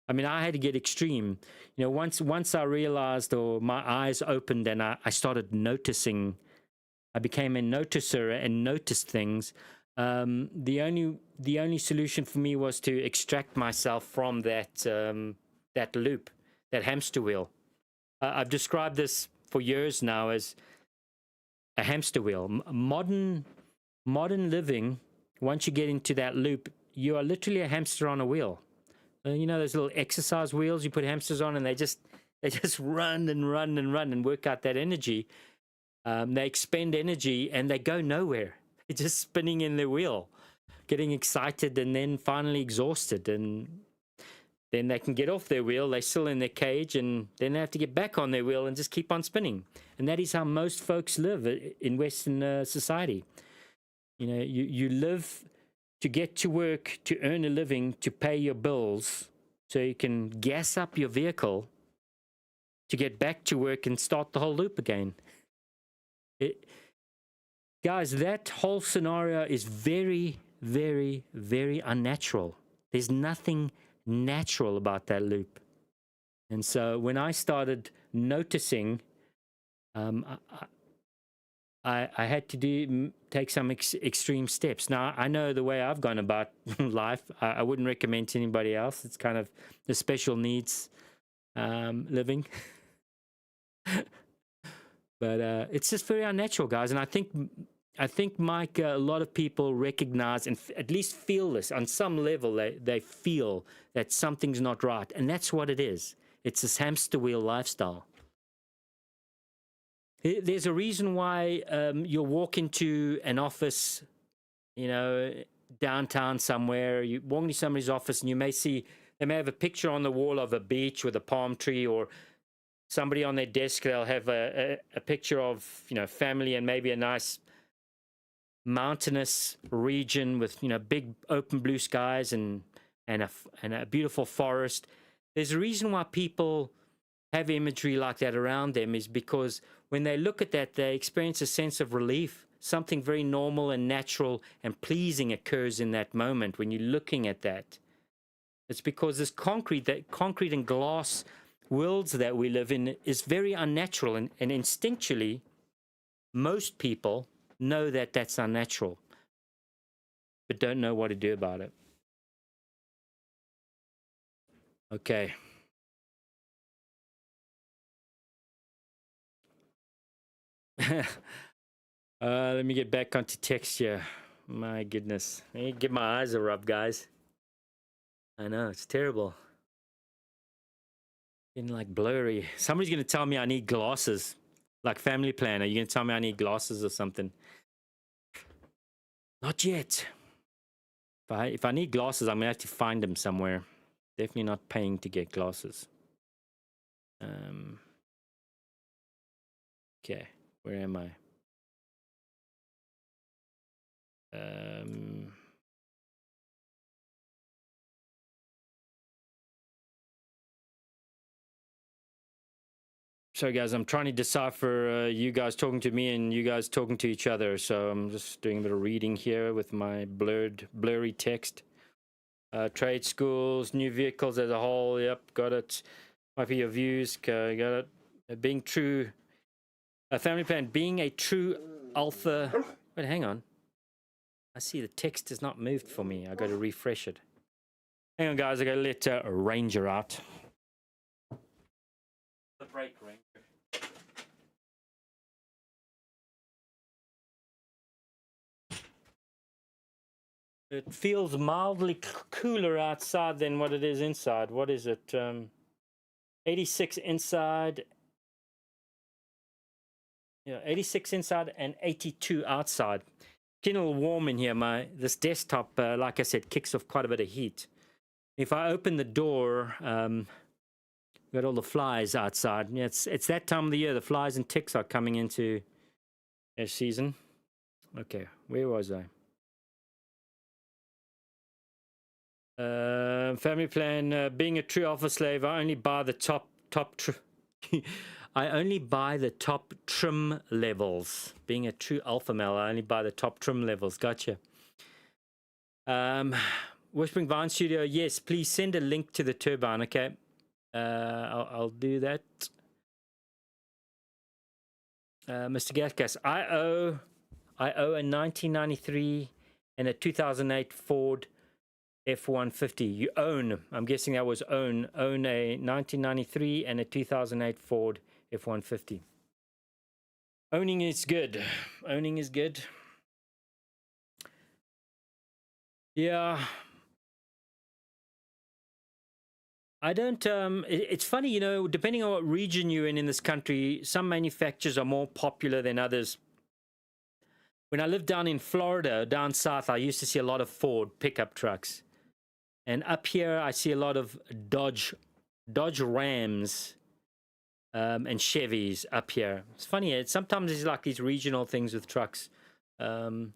I mean, I had to get extreme. You know, once I realized, or my eyes opened, and I started noticing. I became a noticer and noticed things. The only solution for me was to extract myself from that loop, that hamster wheel. I've described this for years now as a hamster wheel. Modern living, once you get into that loop, you are literally a hamster on a wheel. You know those little exercise wheels you put hamsters on, and they just run and run and run and work out that energy. They expend energy and they go nowhere. They're just spinning in their wheel, getting excited and then finally exhausted. And then they can get off their wheel. They're still in their cage, and then they have to get back on their wheel and just keep on spinning. And that is how most folks live in Western society. You know, you live to get to work, to earn a living, to pay your bills, so you can gas up your vehicle to get back to work and start the whole loop again. Guys, that whole scenario is very, very, very unnatural. There's nothing natural about that loop. And so when I started noticing, I had to take some extreme steps. Now, I know the way I've gone about life. I wouldn't recommend to anybody else. It's kind of the special needs living. But it's just very unnatural, guys. And I think, Mike, a lot of people recognize and at least feel this on some level. They feel that something's not right, and that's what it is. It's this hamster wheel lifestyle. There's a reason why you'll walk into an office, you know, downtown somewhere. You walk into somebody's office, and you may see they may have a picture on the wall of a beach with a palm tree, or somebody on their desk, they'll have a picture of, you know, family and maybe a nice mountainous region with, you know, big open blue skies and a beautiful forest. There's a reason why people have imagery like that around them, is because when they look at that, they experience a sense of relief. Something very normal and natural and pleasing occurs in that moment when you're looking at that. It's because this concrete and glass worlds that we live in is very unnatural, and instinctually most people know that that's unnatural but don't know what to do about it. Okay. Let me get back onto text here. My goodness, I need to give my eyes a rub, guys. I know, it's terrible. Getting like blurry. Somebody's gonna tell me I need glasses, like Family Planner. You're gonna tell me I need glasses or something? Not yet. If I need glasses, I'm gonna have to find them somewhere. Definitely not paying to get glasses. Okay, where am I? Sorry, guys, I'm trying to decipher you guys talking to me and you guys talking to each other. So I'm just doing a bit of reading here with my blurry text. Trade schools, new vehicles as a whole. Yep, got it. Might be your views. Okay, got it. Being true. Family plan. Being a true alpha. Wait, hang on. I see the text has not moved for me. I got to refresh it. Hang on, guys. I got to let Ranger out. freight ranger. It feels mildly cooler outside than what it is inside. What is it? 86 inside. Yeah, 86 inside and 82 outside. Getting a little warm in here. This desktop, like I said, kicks off quite a bit of heat. If I open the door, got all the flies outside. Yeah, it's that time of the year. The flies and ticks are coming into their season. Okay, where was I? Family plan. Being a true alpha slave, I only buy the top I only buy the top trim levels. Being a true alpha male, I only buy the top trim levels. Gotcha. Whispering Vine Studio, yes, please send a link to the turbine, okay? I'll do that. Mr. Gasgas, I owe a 1993 and a 2008 Ford F-150. You own, I'm guessing that was own a 1993 and a 2008 Ford F-150. Owning is good. Owning is good. Yeah. I don't, it's funny, you know, depending on what region you're in this country, some manufacturers are more popular than others. When I lived down in Florida, down south, I used to see a lot of Ford pickup trucks. And up here, I see a lot of Dodge Rams and Chevys up here. It's funny, sometimes it's like these regional things with trucks. I'm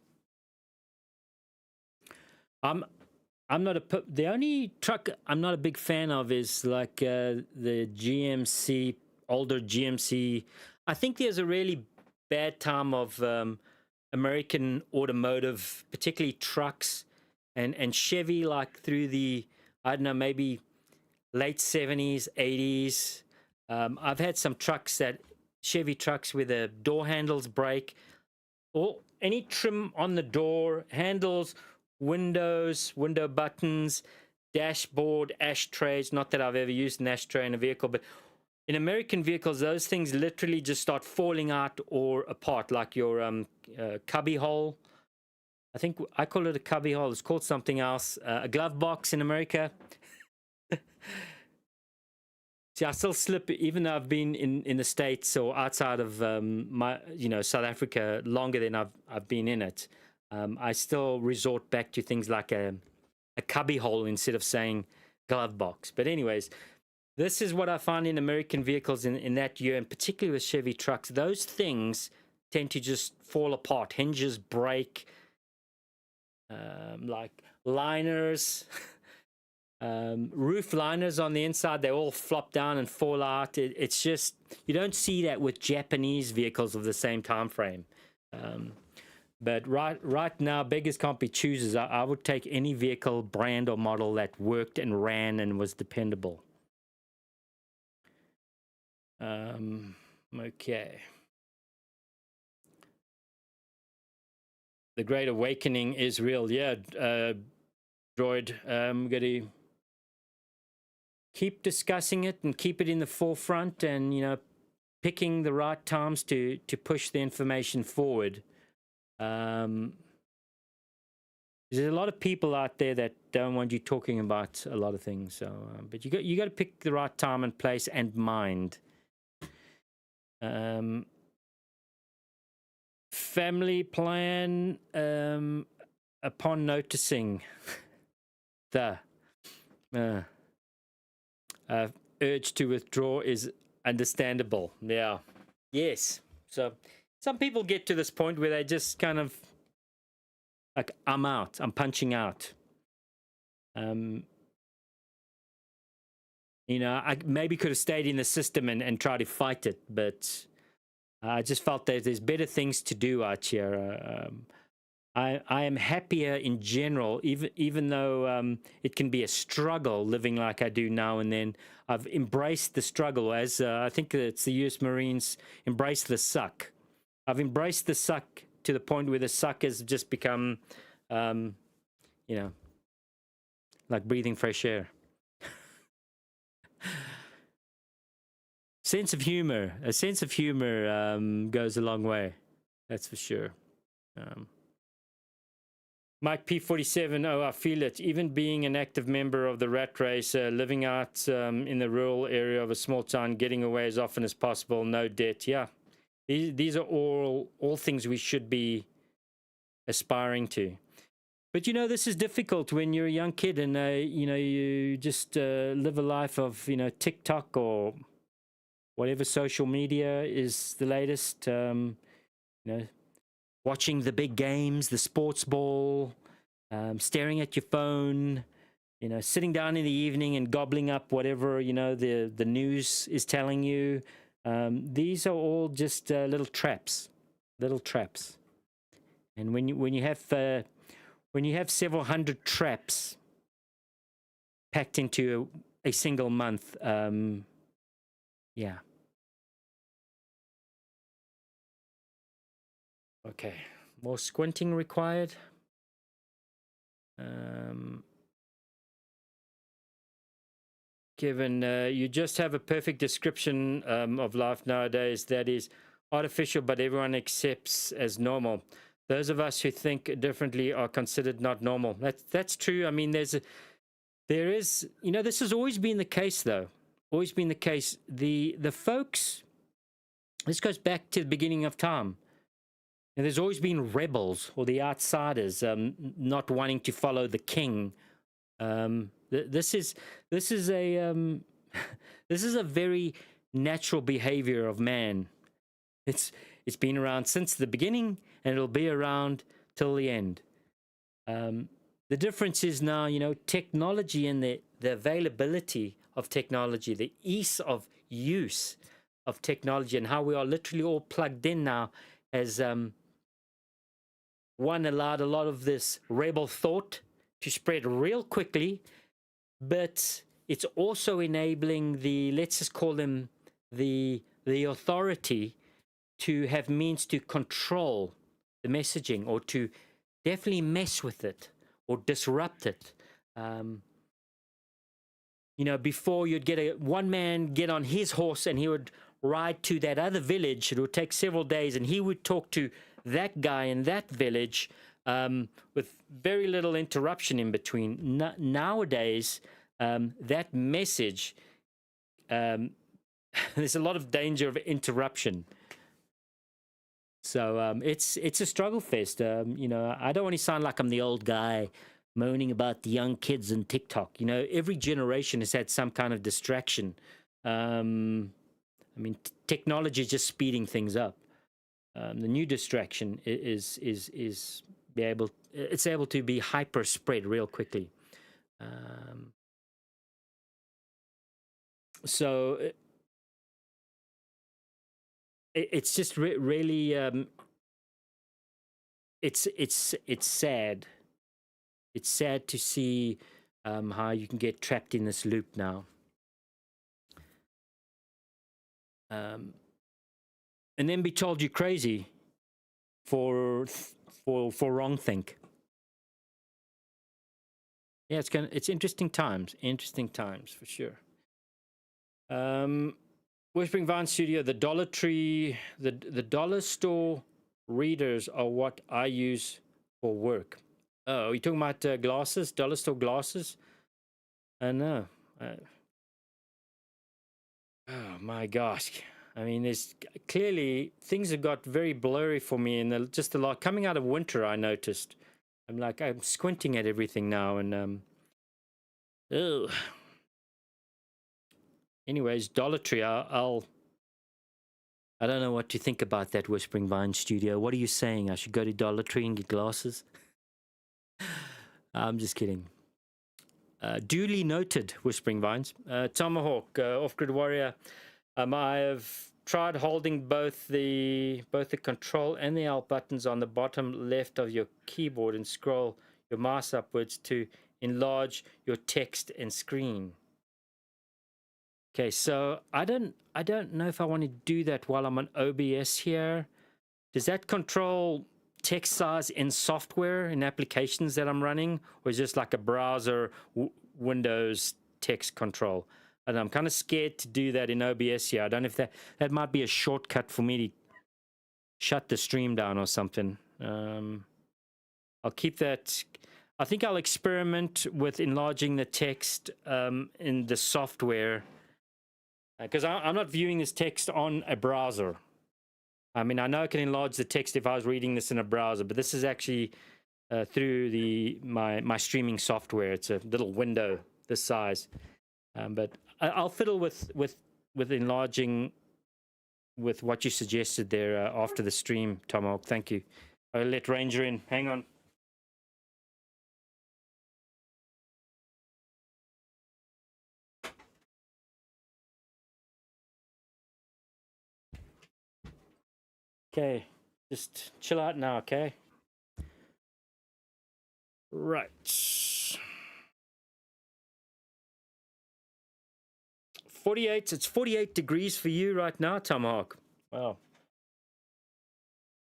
not the only truck I'm not a big fan of is like the GMC, older GMC. I think there's a really bad time of American automotive, particularly trucks and Chevy, like through the, I don't know, maybe late 70s, 80s. I've had some trucks Chevy trucks where the door handles break, or any trim on the door handles, windows, window buttons, dashboard, ashtrays. Not that I've ever used an ashtray in a vehicle, but in American vehicles, those things literally just start falling out or apart, like your cubby hole. I think I call it a cubby hole. It's called something else. A glove box in America. See, I still slip, even though I've been in the States or outside of South Africa longer than I've been in it. I still resort back to things like a cubby hole instead of saying glove box. But anyways, this is what I find in American vehicles in that year, and particularly with Chevy trucks. Those things tend to just fall apart. Hinges break, like liners, roof liners on the inside, they all flop down and fall out. It's just, you don't see that with Japanese vehicles of the same time frame. But right now, beggars can't be choosers. I would take any vehicle, brand or model that worked and ran and was dependable. Okay. The Great Awakening is real. Yeah, Droid. I'm going to keep discussing it and keep it in the forefront, and, you know, picking the right times to push the information forward. There's a lot of people out there that don't want you talking about a lot of things. So, but you got to pick the right time and place and mind. Family plan upon noticing the urge to withdraw is understandable. Yeah. Yes. So some people get to this point where they just kind of like, I'm out. I'm punching out. You know, I maybe could have stayed in the system and tried to fight it, but I just felt that there's better things to do out here. I am happier in general, even though it can be a struggle living like I do now and then. I've embraced the struggle, as I think it's the U.S. Marines embrace the suck. I've embraced the suck to the point where the suck has just become, you know, like breathing fresh air. sense of humor. A sense of humor goes a long way. That's for sure. Mike P47, oh, I feel it. Even being an active member of the rat race, living out in the rural area of a small town, getting away as often as possible, no debt. Yeah, these are all things we should be aspiring to. But, you know, this is difficult when you're a young kid and, you know, you just live a life of, you know, TikTok or whatever social media is the latest, you know, watching the big games, the sports ball, staring at your phone, you know, sitting down in the evening and gobbling up whatever, you know, the news is telling you. These are all just little traps. And when you have several hundred traps packed into a single month, yeah. Okay, more squinting required. Kevin, you just have a perfect description of life nowadays that is artificial, but everyone accepts as normal. Those of us who think differently are considered not normal. That's true. I mean, there is, you know, this has always been the case, though. Always been the case. The folks, this goes back to the beginning of time. And there's always been rebels or the outsiders not wanting to follow the king. This is a this is a very natural behavior of man. It's been around since the beginning, and it'll be around till the end. The difference is now, you know, technology and the availability of technology, the ease of use of technology, and how we are literally all plugged in now has one allowed a lot of this rebel thought to spread real quickly, but it's also enabling the, let's just call them the authority, to have means to control the messaging or to definitely mess with it or disrupt it. You know, before you'd get one man get on his horse and he would ride to that other village. It would take several days, and he would talk to that guy in that village with very little interruption in between. Nowadays, that message, there's a lot of danger of interruption. So it's a struggle fest. You know, I don't want to sound like I'm the old guy moaning about the young kids and TikTok. You know, every generation has had some kind of distraction. I mean, technology is just speeding things up. The new distraction is it's able to be hyper spread real quickly. So it's just really it's sad. It's sad to see how you can get trapped in this loop now. And then be told you're crazy for wrong think. Yeah, it's interesting times for sure. Whispering Vine Studio, the Dollar Tree, the dollar store readers are what I use for work. Oh, are you talking about glasses, dollar store glasses? No. Oh my gosh. I mean, there's clearly things have got very blurry for me, and just a lot coming out of winter. I noticed. I'm squinting at everything now, and ugh. Anyways, Dollar Tree. I don't know what to think about that Whispering Vine Studio. What are you saying? I should go to Dollar Tree and get glasses? I'm just kidding. Duly noted, Whispering Vines. Tomahawk, Off-Grid Warrior. I have tried holding both the control and the Alt buttons on the bottom left of your keyboard and scroll your mouse upwards to enlarge your text and screen. Okay, so I don't know if I want to do that while I'm on OBS here. Does that control text size in software in applications that I'm running, or is it just like a browser Windows text control? and I'm kind of scared to do that in OBS here. I don't know if that might be a shortcut for me to shut the stream down or something. I'll keep that. I think I'll experiment with enlarging the text in the software, because I'm not viewing this text on a browser. I mean, I know I can enlarge the text if I was reading this in a browser, but this is actually through my streaming software. It's a little window this size. But I'll fiddle with enlarging with what you suggested there after the stream, Tomahawk. Thank you. I'll let Ranger in. Hang on. Okay, just chill out now, okay? Right. 48, it's 48 degrees for you right now, Tomahawk. Wow.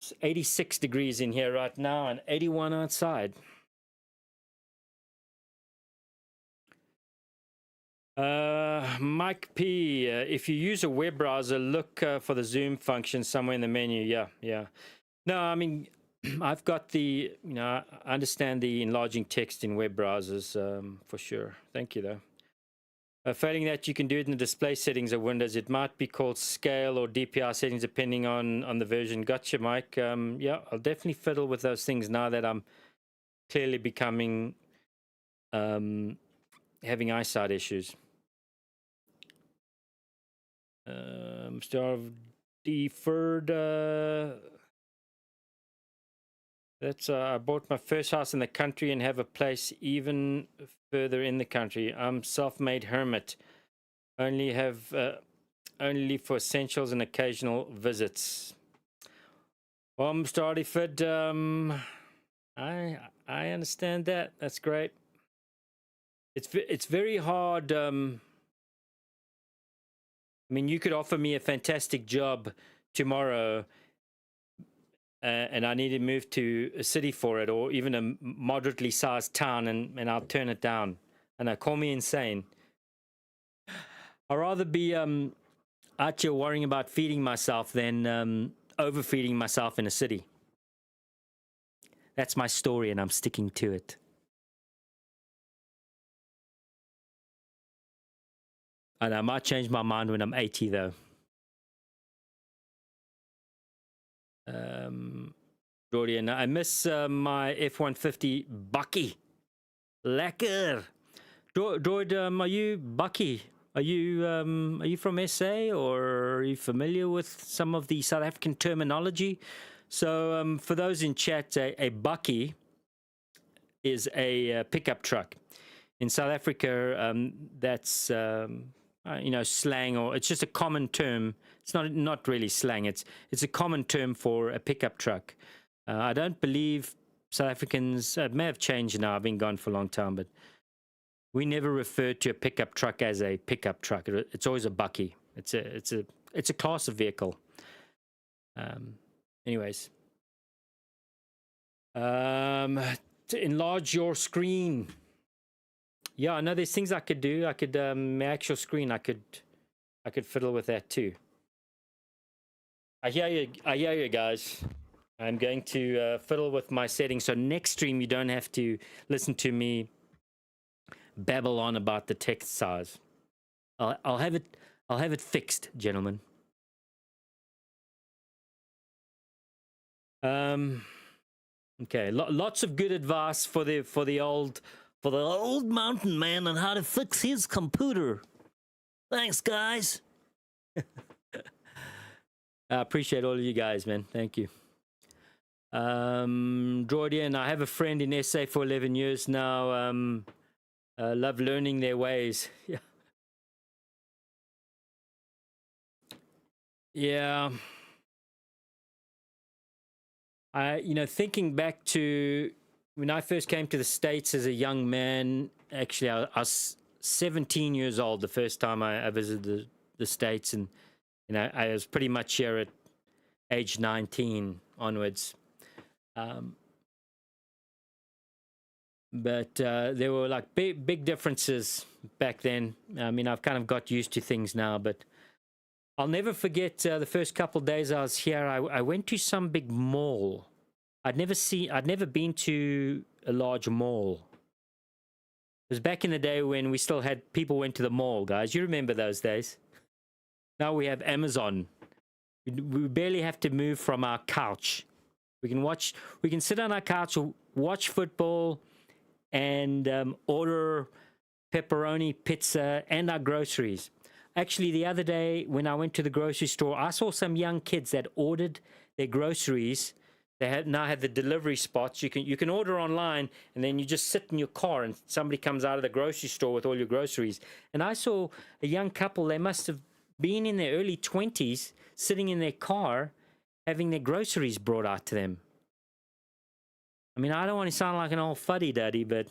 It's 86 degrees in here right now and 81 outside. Mike P, if you use a web browser, look for the zoom function somewhere in the menu. Yeah. No, I mean, I've got the, I understand the enlarging text in web browsers for sure. Thank you, though. Failing that, you can do it in the display settings of Windows. It might be called scale or DPI settings, depending on the version. Gotcha, Mike. Yeah, I'll definitely fiddle with those things now that I'm clearly becoming, having eyesight issues. Star of deferred. That's I bought my first house in the country and have a place even further in the country. I'm self-made hermit. Only only for essentials and occasional visits. Well, Mr. Artifid, I understand that. That's great. It's very hard. I mean, you could offer me a fantastic job tomorrow, and I need to move to a city for it, or even a moderately sized town, and I'll turn it down. And call me insane. I'd rather be out here worrying about feeding myself than overfeeding myself in a city. That's my story, and I'm sticking to it. And I might change my mind when I'm 80, though. Jordan, I miss my F-150 Bucky. Lekker. Droid, are you Bucky? Are you from SA, or are you familiar with some of the South African terminology? So for those in chat, a Bucky is a pickup truck. In South Africa, that's slang, or it's just a common term. It's not really slang. It's a common term for a pickup truck. I don't believe South Africans, it may have changed now. I've been gone for a long time, but we never referred to a pickup truck as a pickup truck. It's always a Bucky. It's a class of vehicle. Anyways, to enlarge your screen. Yeah, I know there's things I could do. I could my actual screen. I could fiddle with that too. I hear you guys. I'm going to fiddle with my settings, so next stream you don't have to listen to me babble on about the text size. I'll have it fixed, gentlemen. Okay, lots of good advice for the old mountain man on how to fix his computer. Thanks, guys. I appreciate all of you guys, man. Thank you. Jordan, I have a friend in SA for 11 years now. Love learning their ways. Yeah. Thinking back to when I first came to the States as a young man, actually, I was 17 years old the first time I visited the States, and I was pretty much here at age 19 onwards. but there were like big differences back then. I mean, I've kind of got used to things now, but I'll never forget the first couple of days I was here. I went to some big mall. I'd never been to a large mall. It was back in the day when we still had people went to the mall, guys. You remember those days? Now we have Amazon. We barely have to move from our couch. We can sit on our couch, watch football, and order pepperoni pizza and our groceries. Actually, the other day when I went to the grocery store, I saw some young kids that ordered their groceries. They now have the delivery spots. You can order online, and then you just sit in your car, and somebody comes out of the grocery store with all your groceries. And I saw a young couple. They must have been in their early 20s, sitting in their car, having their groceries brought out to them. I mean, I don't want to sound like an old fuddy-duddy, but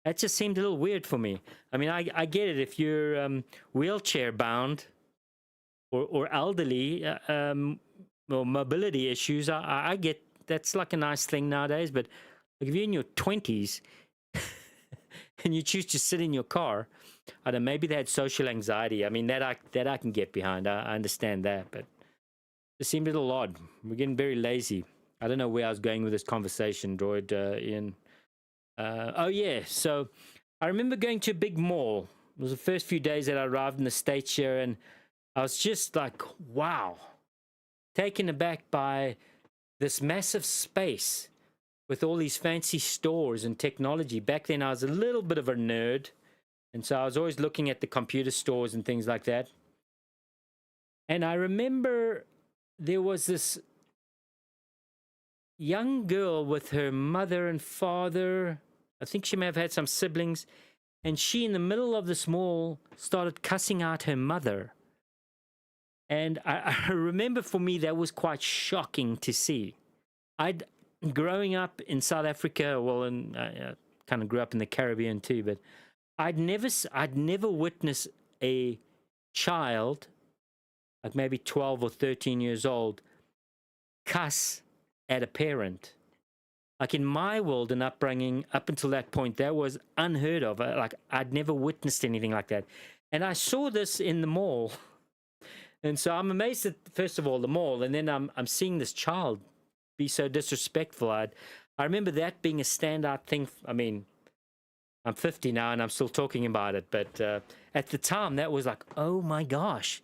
that just seemed a little weird for me. I mean, I get it if you're wheelchair bound or elderly or mobility issues. I get that's like a nice thing nowadays. But like if you're in your 20s and you choose to sit in your car, I don't know, maybe they had social anxiety. I mean, that I can get behind. I understand that, but it seemed a little odd. We're getting very lazy. I don't know where I was going with this conversation, Droid, Ian. Oh, yeah. So I remember going to a big mall. It was the first few days that I arrived in the States here, and I was just like, wow, taken aback by this massive space with all these fancy stores and technology. Back then, I was a little bit of a nerd, and so I was always looking at the computer stores and things like that. And I remember there was this young girl with her mother and father. I think she may have had some siblings, and she in the middle of this mall started cussing out her mother. And I remember for me that was quite shocking to see. Growing up in South Africa, well, and I kind of grew up in the Caribbean too, but I'd never witnessed a child like maybe 12 or 13 years old cuss at a parent. Like in my world and upbringing, up until that point, that was unheard of. Like I'd never witnessed anything like that. And I saw this in the mall. And so I'm amazed at, first of all, the mall. And then I'm seeing this child be so disrespectful. I remember that being a standout thing. I mean, I'm 50 now and I'm still talking about it. But at the time, that was like, oh my gosh.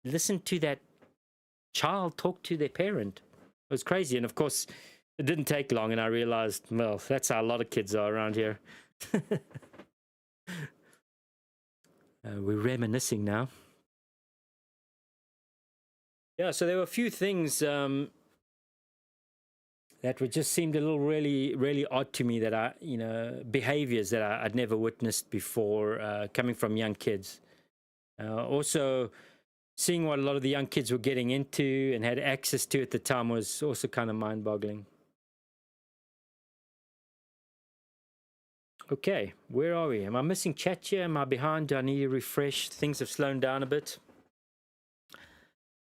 Listen to that child talk to their parent. It was crazy. And of course, it didn't take long, and I realized, well, that's how a lot of kids are around here. We're reminiscing now. Yeah, so there were a few things that just seemed a little really odd to me, that behaviors that I'd never witnessed before, coming from young kids. Also, seeing what a lot of the young kids were getting into and had access to at the time was also kind of mind-boggling. Okay, where are we? Am I missing chat here? Am I behind? Do I need to refresh? Things have slowed down a bit.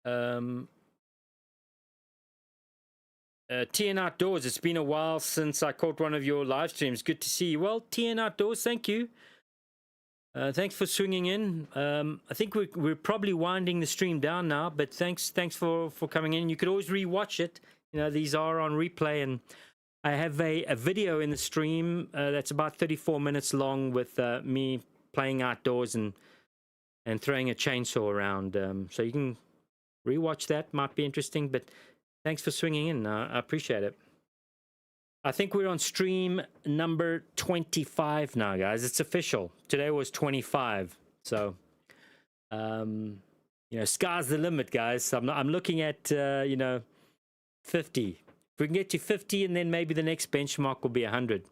TN Outdoors, it's been a while since I caught one of your live streams. Good to see you. Well, TN Outdoors, thank you. Thanks for swinging in. I think we're probably winding the stream down now, but thanks for coming in. You could always rewatch it. You know, these are on replay, and I have a video in the stream that's about 34 minutes long with me playing outdoors and throwing a chainsaw around. So you can rewatch that. Might be interesting, but thanks for swinging in. I appreciate it. I think we're on stream number 25 now, guys. It's official. Today was 25. So, sky's the limit, guys. I'm looking at, 50. If we can get to 50, and then maybe the next benchmark will be 100.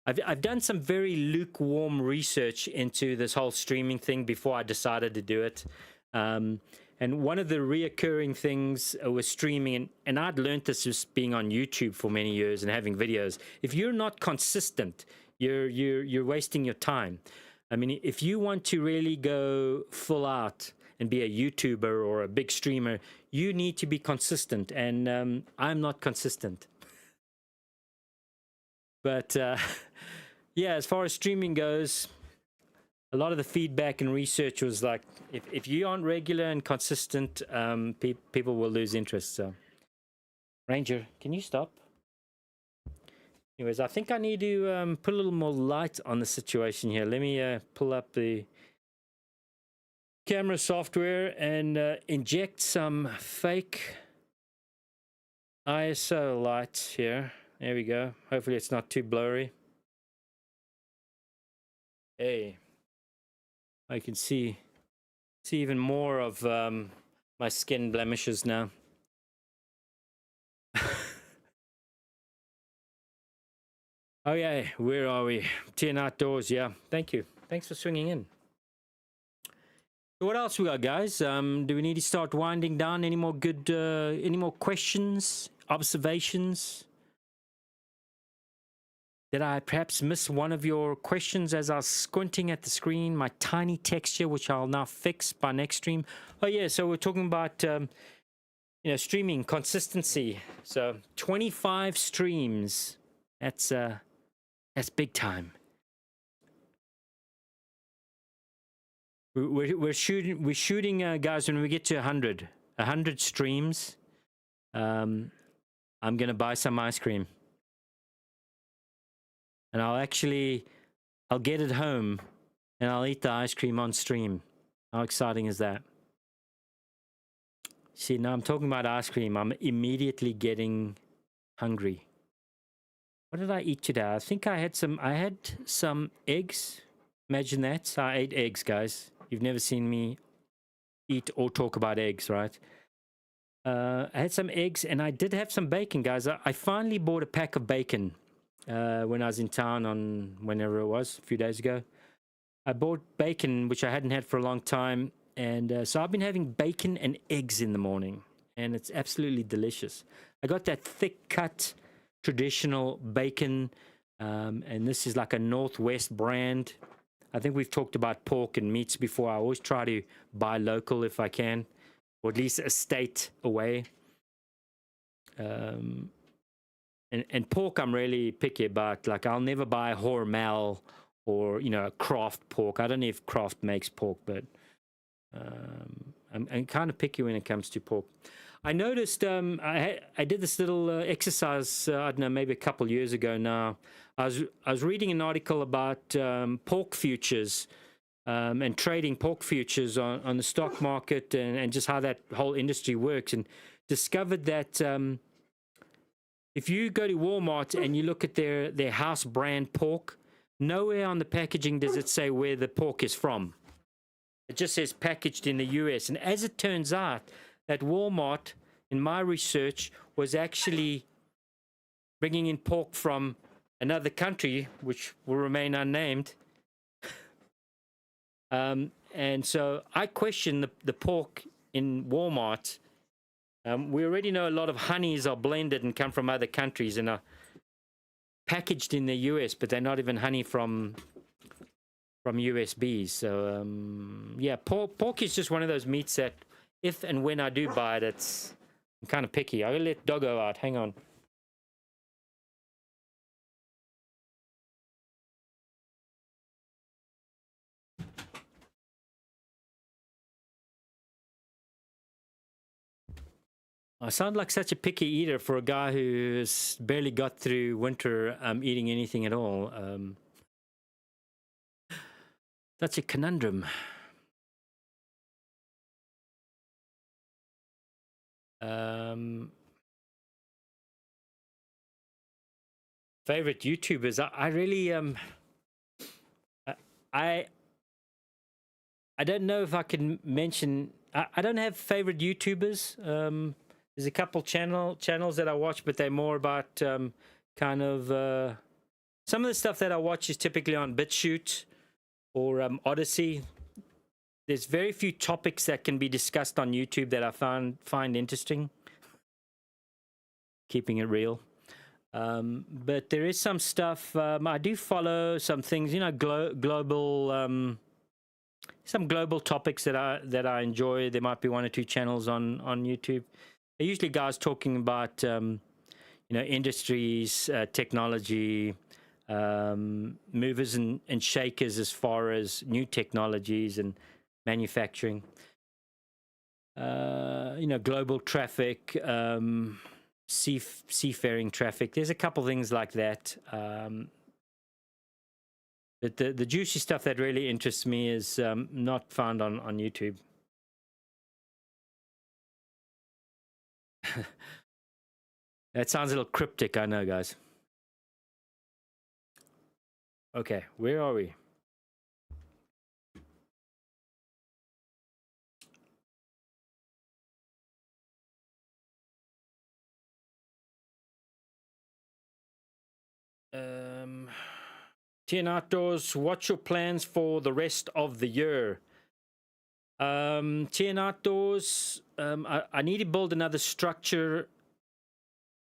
I've done some very lukewarm research into this whole streaming thing before I decided to do it. And one of the reoccurring things was streaming, and I'd learned this just being on YouTube for many years and having videos. If you're not consistent, you're wasting your time. I mean, if you want to really go full out and be a YouTuber or a big streamer. You need to be consistent, and I'm not consistent. But yeah, as far as streaming goes, a lot of the feedback and research was like, if you aren't regular and consistent, people will lose interest. So, Ranger, can you stop? Anyways, I think I need to put a little more light on the situation here. Let me pull up the camera software and inject some fake ISO light here. There we go. Hopefully it's not too blurry. Hey, I can see even more of my skin blemishes now. Oh yeah, where are we? 10 outdoors, yeah. Thank you. Thanks for swinging in. So what else we got, guys? Do we need to start winding down? Any more questions, observations? Did I perhaps miss one of your questions as I was squinting at the screen? My tiny texture, which I'll now fix by next stream. Oh yeah, so we're talking about streaming consistency. So 25 streams. That's big time. We're shooting, guys. When we get to 100 streams, I'm gonna buy some ice cream, and I'll get it home, and I'll eat the ice cream on stream. How exciting is that? See, now I'm talking about ice cream. I'm immediately getting hungry. What did I eat today? I think I had some eggs. Imagine that. I ate eggs, guys. You've never seen me eat or talk about eggs, right? I had some eggs, and I did have some bacon, guys. I finally bought a pack of bacon when I was in town on whenever it was, a few days ago. I bought bacon, which I hadn't had for a long time, and so I've been having bacon and eggs in the morning, and it's absolutely delicious. I got that thick cut traditional bacon, and this is like a Northwest brand. I think we've talked about pork and meats before. I always try to buy local if I can, or at least a state away. And pork I'm really picky about. Like, I'll never buy Hormel or Kraft pork. I don't know if Kraft makes pork, but I'm kind of picky when it comes to pork. I noticed I did this little exercise, I don't know, maybe a couple years ago now. I was reading an article about pork futures and trading pork futures on the stock market and just how that whole industry works, and discovered that if you go to Walmart and you look at their house brand pork, nowhere on the packaging does it say where the pork is from. It just says packaged in the US. And as it turns out, that Walmart, in my research, was actually bringing in pork from another country, which will remain unnamed. And so I question the pork in Walmart. We already know a lot of honeys are blended and come from other countries and are packaged in the US, but they're not even honey from USBs. So yeah, pork is just one of those meats that if and when I do buy it, I'm kind of picky. I'll let Doggo out. Hang on. I sound like such a picky eater for a guy who's barely got through winter eating anything at all. That's a conundrum. Favorite YouTubers? I really I don't know if I can mention. I don't have favorite YouTubers. There's a couple channels that I watch, but they're more about kind of some of the stuff that I watch is typically on BitChute or Odyssey. There's very few topics that can be discussed on YouTube that I find interesting. Keeping it real. But there is some stuff. I do follow some things, global some global topics that I enjoy. There might be one or two channels on YouTube. They're usually guys talking about industries, technology, movers and shakers as far as new technologies and manufacturing. Global traffic, seafaring traffic. There's a couple things like that. But the juicy stuff that really interests me is not found on YouTube. That sounds a little cryptic, I know, guys. Okay, where are we? TN Outdoors, what's your plans for the rest of the year? TN Outdoors, I need to build another structure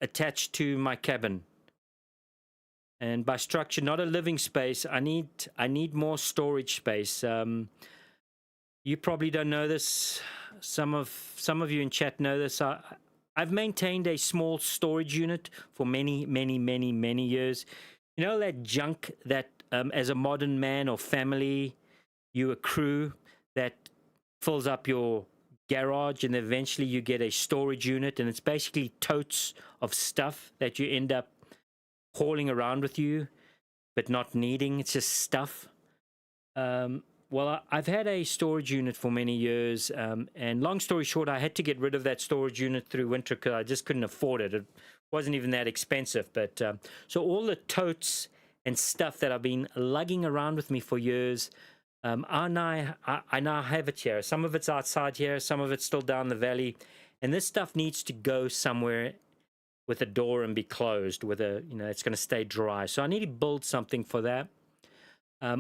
attached to my cabin. And by structure, not a living space. I need more storage space. You probably don't know this. Some of you in chat know this. I've maintained a small storage unit for many years. You know that junk that as a modern man or family you accrue that fills up your garage, and eventually you get a storage unit, and it's basically totes of stuff that you end up hauling around with you but not needing. It's just stuff. Well, I've had a storage unit for many years, and long story short, I had to get rid of that storage unit through winter because I just couldn't afford it. It wasn't even that expensive. But so all the totes and stuff that I've been lugging around with me for years, I now have it here. Some of it's outside here, some of it's still down the valley, and this stuff needs to go somewhere with a door and be closed with a, it's going to stay dry. So I need to build something for that.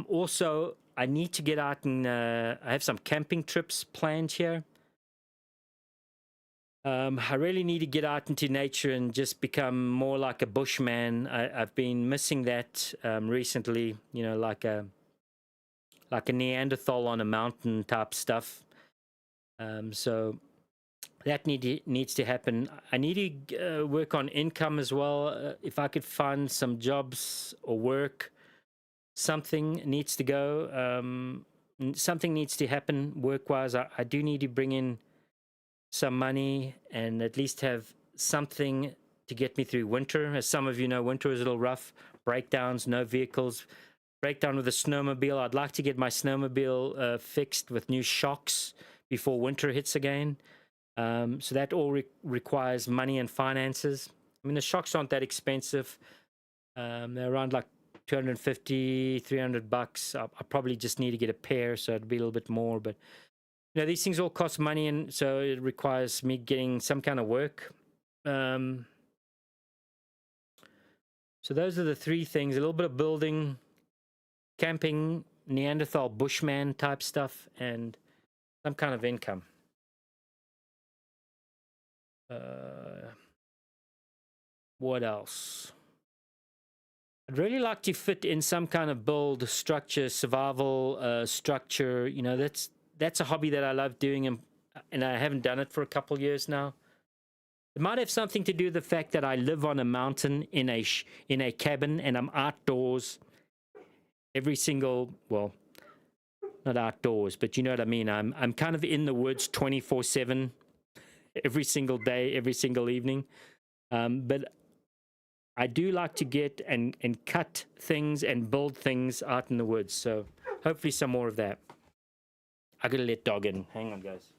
Also, I need to get out and I have some camping trips planned here. I really need to get out into nature and just become more like a bushman. I've been missing that recently, like a Neanderthal on a mountain type stuff. So that needs to happen. I need to work on income as well. If I could find some jobs or work, something needs to go. Something needs to happen work-wise. I do need to bring in some money and at least have something to get me through winter. As some of you know, winter is a little rough. Breakdowns, no vehicles. Breakdown with a snowmobile. I'd like to get my snowmobile fixed with new shocks before winter hits again. So that all requires money and finances. I mean, the shocks aren't that expensive. They're around like $250, $300. I probably just need to get a pair, so it'd be a little bit more. But these things all cost money, and so it requires me getting some kind of work. So those are the three things: a little bit of building, camping, Neanderthal bushman type stuff, and some kind of income. What else? I'd really like to fit in some kind of build structure, survival structure. That's a hobby that I love doing, and I haven't done it for a couple years now. It might have something to do with the fact that I live on a mountain in a cabin, and I'm outdoors every single, well, not outdoors, but you know what I mean. I'm kind of in the woods 24/7, every single day, every single evening. But I do like to get and cut things and build things out in the woods. So hopefully some more of that. I gotta let dog in. Hang on, guys.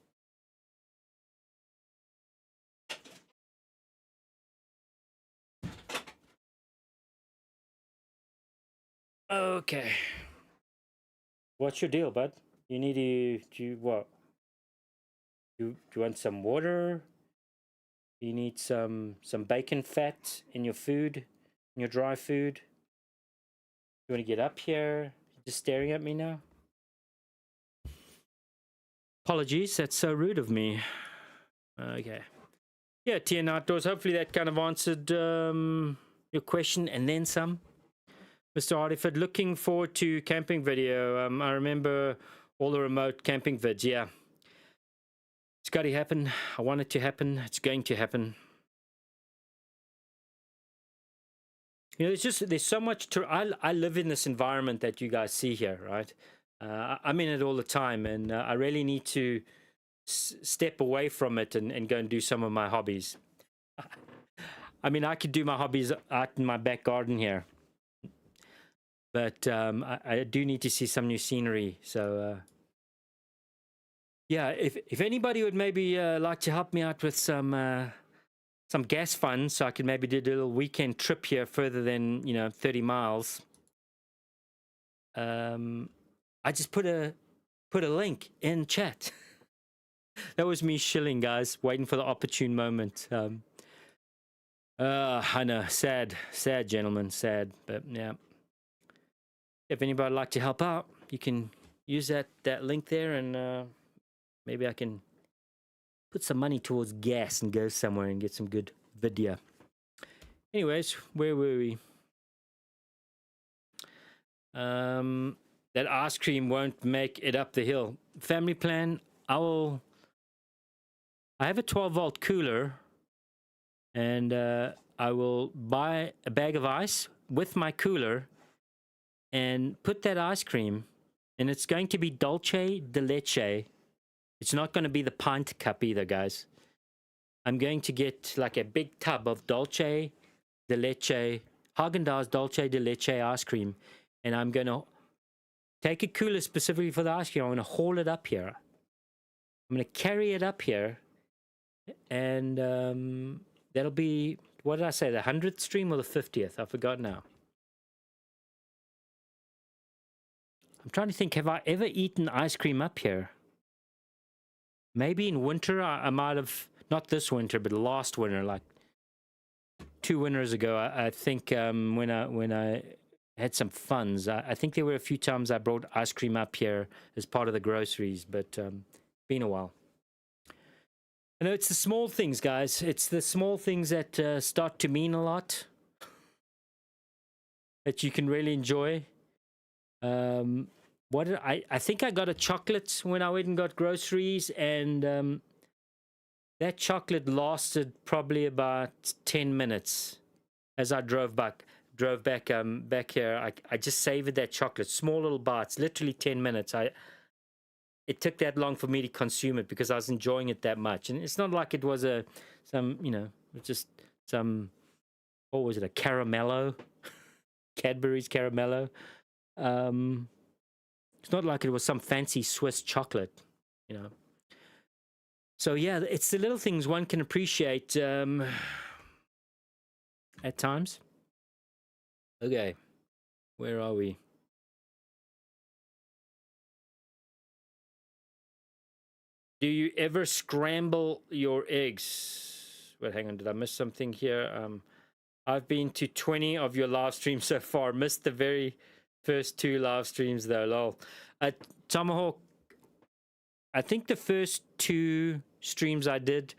Okay. What's your deal, bud? You need to what? You want some water? You need some bacon fat in your food, in your dry food. You want to get up here? You're just staring at me now? Apologies, that's so rude of me. Okay. Yeah, TN Outdoors, hopefully that kind of answered your question and then some. Mr. Hardyford, looking forward to camping video. I remember All the remote camping vids, yeah. It's got to happen. I want it to happen. It's going to happen. You know, there's so much to. I live in this environment that you guys see here, right? I'm in it all the time, and I really need to step away from it and go and do some of my hobbies. I mean, I could do my hobbies out in my back garden here, but I do need to see some new scenery. So yeah, if anybody would maybe like to help me out with some gas funds, so I could maybe do a little weekend trip here further than 30 miles. I just put a link in chat. That was me shilling, guys, waiting for the opportune moment. I know, sad, gentlemen, sad, but yeah. If anybody would like to help out, you can use that link there, and maybe I can put some money towards gas and go somewhere and get some good video. Anyways, where were we? That ice cream won't make it up the hill. Family plan, I have a 12-volt cooler, and I will buy a bag of ice with my cooler and put that ice cream, and it's going to be dulce de leche. It's not going to be the pint cup either, guys. I'm going to get like a big tub of dulce de leche, Haagen-Dazs dulce de leche ice cream, and I'm going to take a cooler specifically for the ice cream. I'm going to haul it up here. I'm going to carry it up here, and that'll be, what did I say, the 100th stream or the 50th? I forgot now. I'm trying to think, have I ever eaten ice cream up here? Maybe in winter, I might have, not this winter, but last winter, like 2 winters ago. I think when I had some funds, I think there were a few times I brought ice cream up here as part of the groceries, but been a while. I know it's the small things, guys. It's the small things that start to mean a lot, that you can really enjoy. What did I think I got a chocolate when I went and got groceries, and that chocolate lasted probably about 10 minutes as I drove back here. I just savored that chocolate, small little bites, literally 10 minutes. It took that long for me to consume it because I was enjoying it that much. And it's not like it was just some, what was it, a caramello, Cadbury's caramello. It's not like it was some fancy Swiss chocolate, So yeah, it's the little things one can appreciate at times. Okay, where are we? Do you ever scramble your eggs? Well, hang on, did I miss something here? I've been to 20 of your live streams so far. Missed the very first 2 live streams though, lol. Tomahawk, I think the first 2 streams I did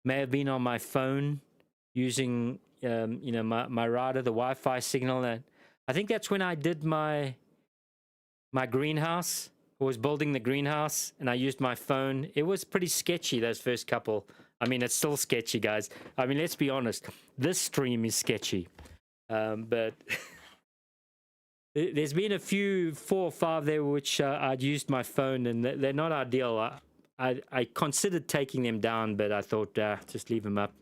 may have been on my phone using, my router, the Wi-Fi signal. And I think that's when I did my greenhouse. I was building the greenhouse, and I used my phone. It was pretty sketchy, those first couple. I mean, it's still sketchy, guys. I mean, let's be honest. This stream is sketchy. But there's been a few, 4 or 5 there, which I'd used my phone, and they're not ideal. I considered taking them down, but I thought, just leave them up.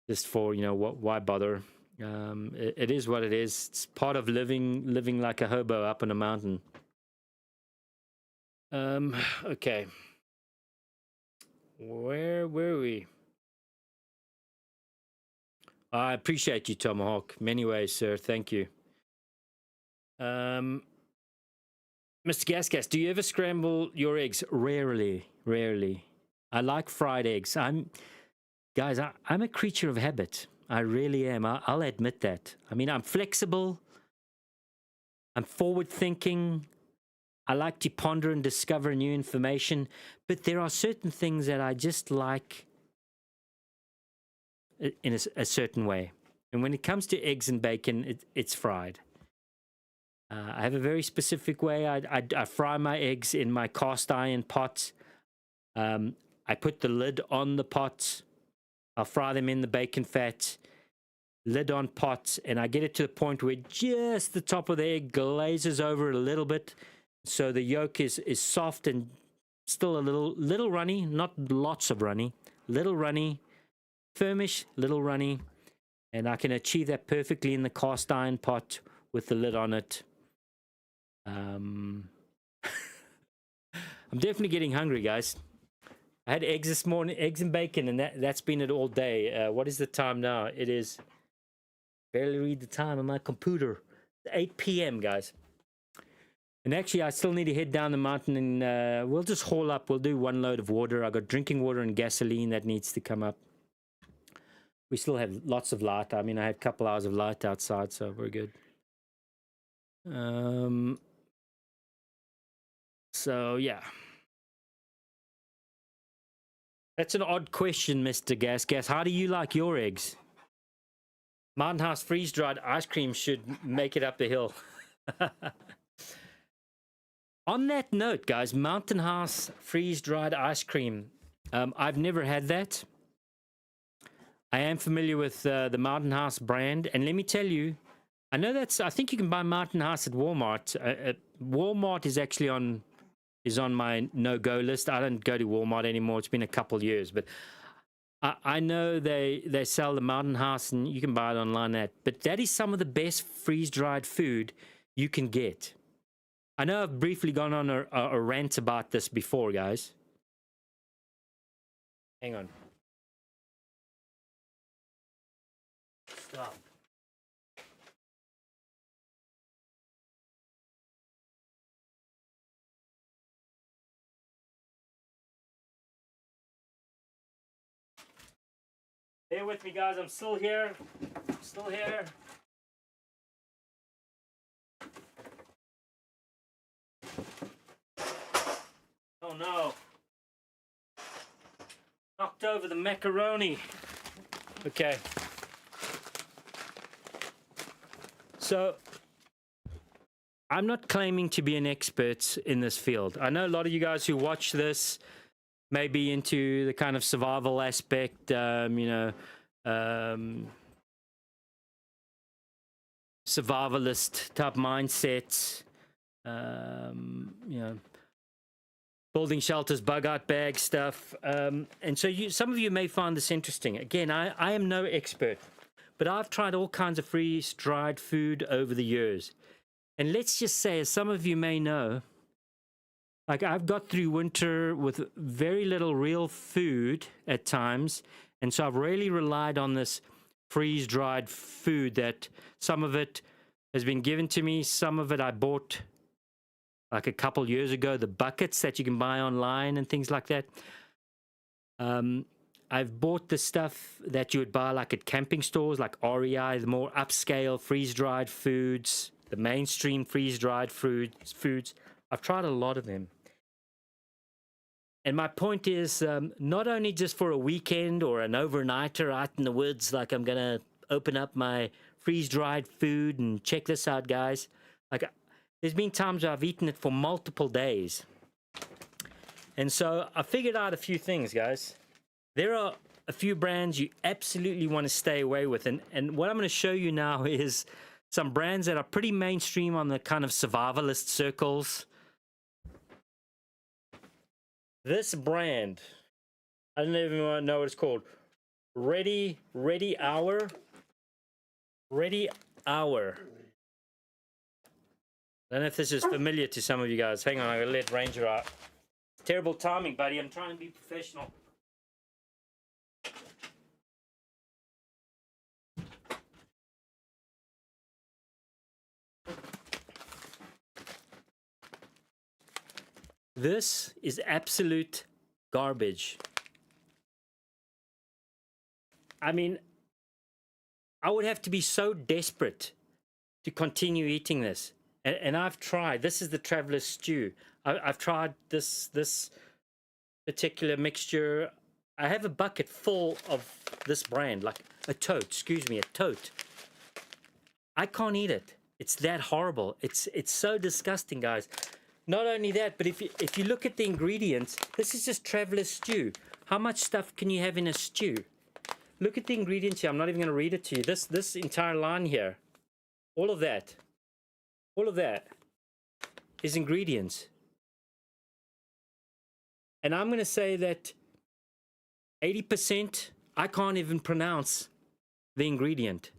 Just for, why bother? It is what it is. It's part of living like a hobo up on a mountain. Okay. Where were we? I appreciate you, Tomahawk. Many ways, sir. Thank you. Mr. Gasgas, do you ever scramble your eggs? Rarely. I like fried eggs. I'm a creature of habit. I really am. I'll admit that. I mean, I'm flexible. I'm forward-thinking. I like to ponder and discover new information. But there are certain things that I just like in a certain way. And when it comes to eggs and bacon, it's fried. I have a very specific way. I fry my eggs in my cast iron pot. I put the lid on the pot. I'll fry them in the bacon fat, lid on pot, and I get it to the point where just the top of the egg glazes over a little bit, so the yolk is soft and still a little runny, not lots of runny, little runny, firmish, little runny, and I can achieve that perfectly in the cast iron pot with the lid on it. I'm definitely getting hungry, guys. I had eggs this morning, eggs and bacon, and that's been it all day. What is the time now? It is, barely read the time on my computer. 8 p.m., guys. And actually, I still need to head down the mountain, and we'll just haul up. We'll do one load of water. I got drinking water and gasoline that needs to come up. We still have lots of light. I mean, I had a couple hours of light outside, so we're good. So, yeah. That's an odd question, Mr. Gas. How do you like your eggs? Mountain House freeze-dried ice cream should make it up the hill. On that note, guys, Mountain House freeze-dried ice cream. I've never had that. I am familiar with the Mountain House brand, and let me tell you, I know I think you can buy Mountain House at Walmart. Walmart is actually on my no-go list. I don't go to Walmart anymore. It's been a couple years, but I know they sell the Mountain House, and you can buy it online. But that is some of the best freeze-dried food you can get. I know I've briefly gone on a rant about this before, guys. Hang on. Stop. Bear with me, guys. I'm still here. Still here. Oh no. Knocked over the macaroni. Okay. So, I'm not claiming to be an expert in this field. I know a lot of you guys who watch this may be into the kind of survival aspect, survivalist type mindsets, building shelters, bug out bag stuff. And so some of you may find this interesting. Again, I am no expert, but I've tried all kinds of freeze-dried food over the years. And let's just say, as some of you may know, like I've got through winter with very little real food at times. And so I've really relied on this freeze-dried food that some of it has been given to me. Some of it I bought like a couple years ago, the buckets that you can buy online and things like that. I've bought the stuff that you would buy like at camping stores, like REI, the more upscale freeze-dried foods, the mainstream freeze-dried foods. I've tried a lot of them. And my point is, not only just for a weekend or an overnighter out in the woods, like I'm going to open up my freeze-dried food and check this out, guys. Like, there's been times where I've eaten it for multiple days. And so I figured out a few things, guys. There are a few brands you absolutely want to stay away with. And what I'm going to show you now is some brands that are pretty mainstream on the kind of survivalist circles. This brand, I don't even want to know what it's called. Ready Hour. Ready Hour. I don't know if this is familiar to some of you guys. Hang on, I'm going to let Ranger out. Terrible timing, buddy. I'm trying to be professional. This is absolute garbage. I mean, I would have to be so desperate to continue eating this. And I've tried. This is the Traveler's Stew. I've tried this particular mixture. I have a bucket full of this brand, like a tote. Excuse me, a tote. I can't eat it. It's that horrible. It's so disgusting, guys. Not only that, but if you look at the ingredients, this is just traveler's stew. How much stuff can you have in a stew? Look at the ingredients here. I'm not even going to read it to you. This entire line here, all of that is ingredients. And I'm going to say that 80%, I can't even pronounce the ingredient.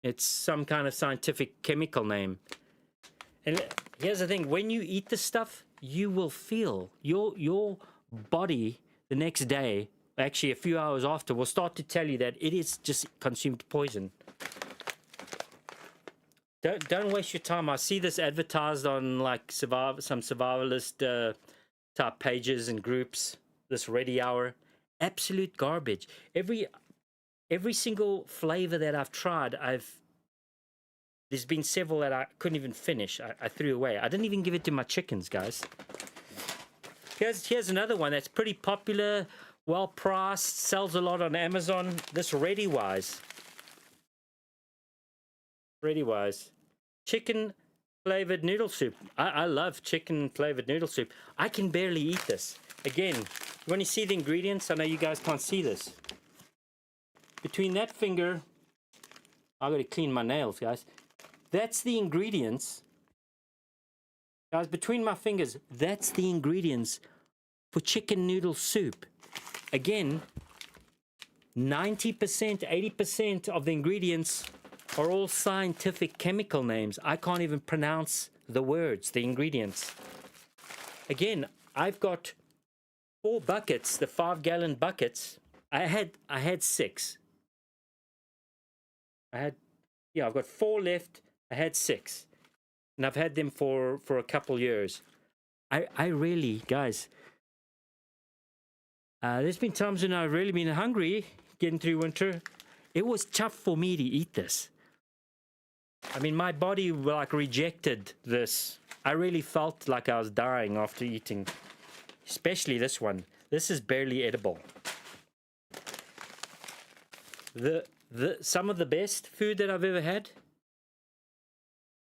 It's some kind of scientific chemical name. And here's the thing, when you eat this stuff, you will feel your body the next day, actually a few hours after, will start to tell you that it is just consumed poison. Don't waste your time. I see this advertised on like some survivalist type pages and groups, this ready hour. Absolute garbage. Every single flavor that I've tried, there's been several that I couldn't even finish. I threw away. I didn't even give it to my chickens, guys. Here's another one that's pretty popular, well priced, sells a lot on Amazon. This Ready Wise. Chicken flavored noodle soup. I love chicken flavored noodle soup. I can barely eat this. Again, when you see the ingredients, I know you guys can't see this. Between that finger, I gotta clean my nails, guys. That's the ingredients. Guys, between my fingers, that's the ingredients for chicken noodle soup. Again, 90%, 80% of the ingredients are all scientific chemical names. I can't even pronounce the words, the ingredients. Again, I've got 4 buckets, the 5-gallon buckets. I had 6. I've got 4 left. I had 6, and I've had them for a couple years. I really, guys, there's been times when I've really been hungry getting through winter. It was tough for me to eat this. I mean, my body like rejected this. I really felt like I was dying after eating, especially this one. This is barely edible. Some of the best food that I've ever had,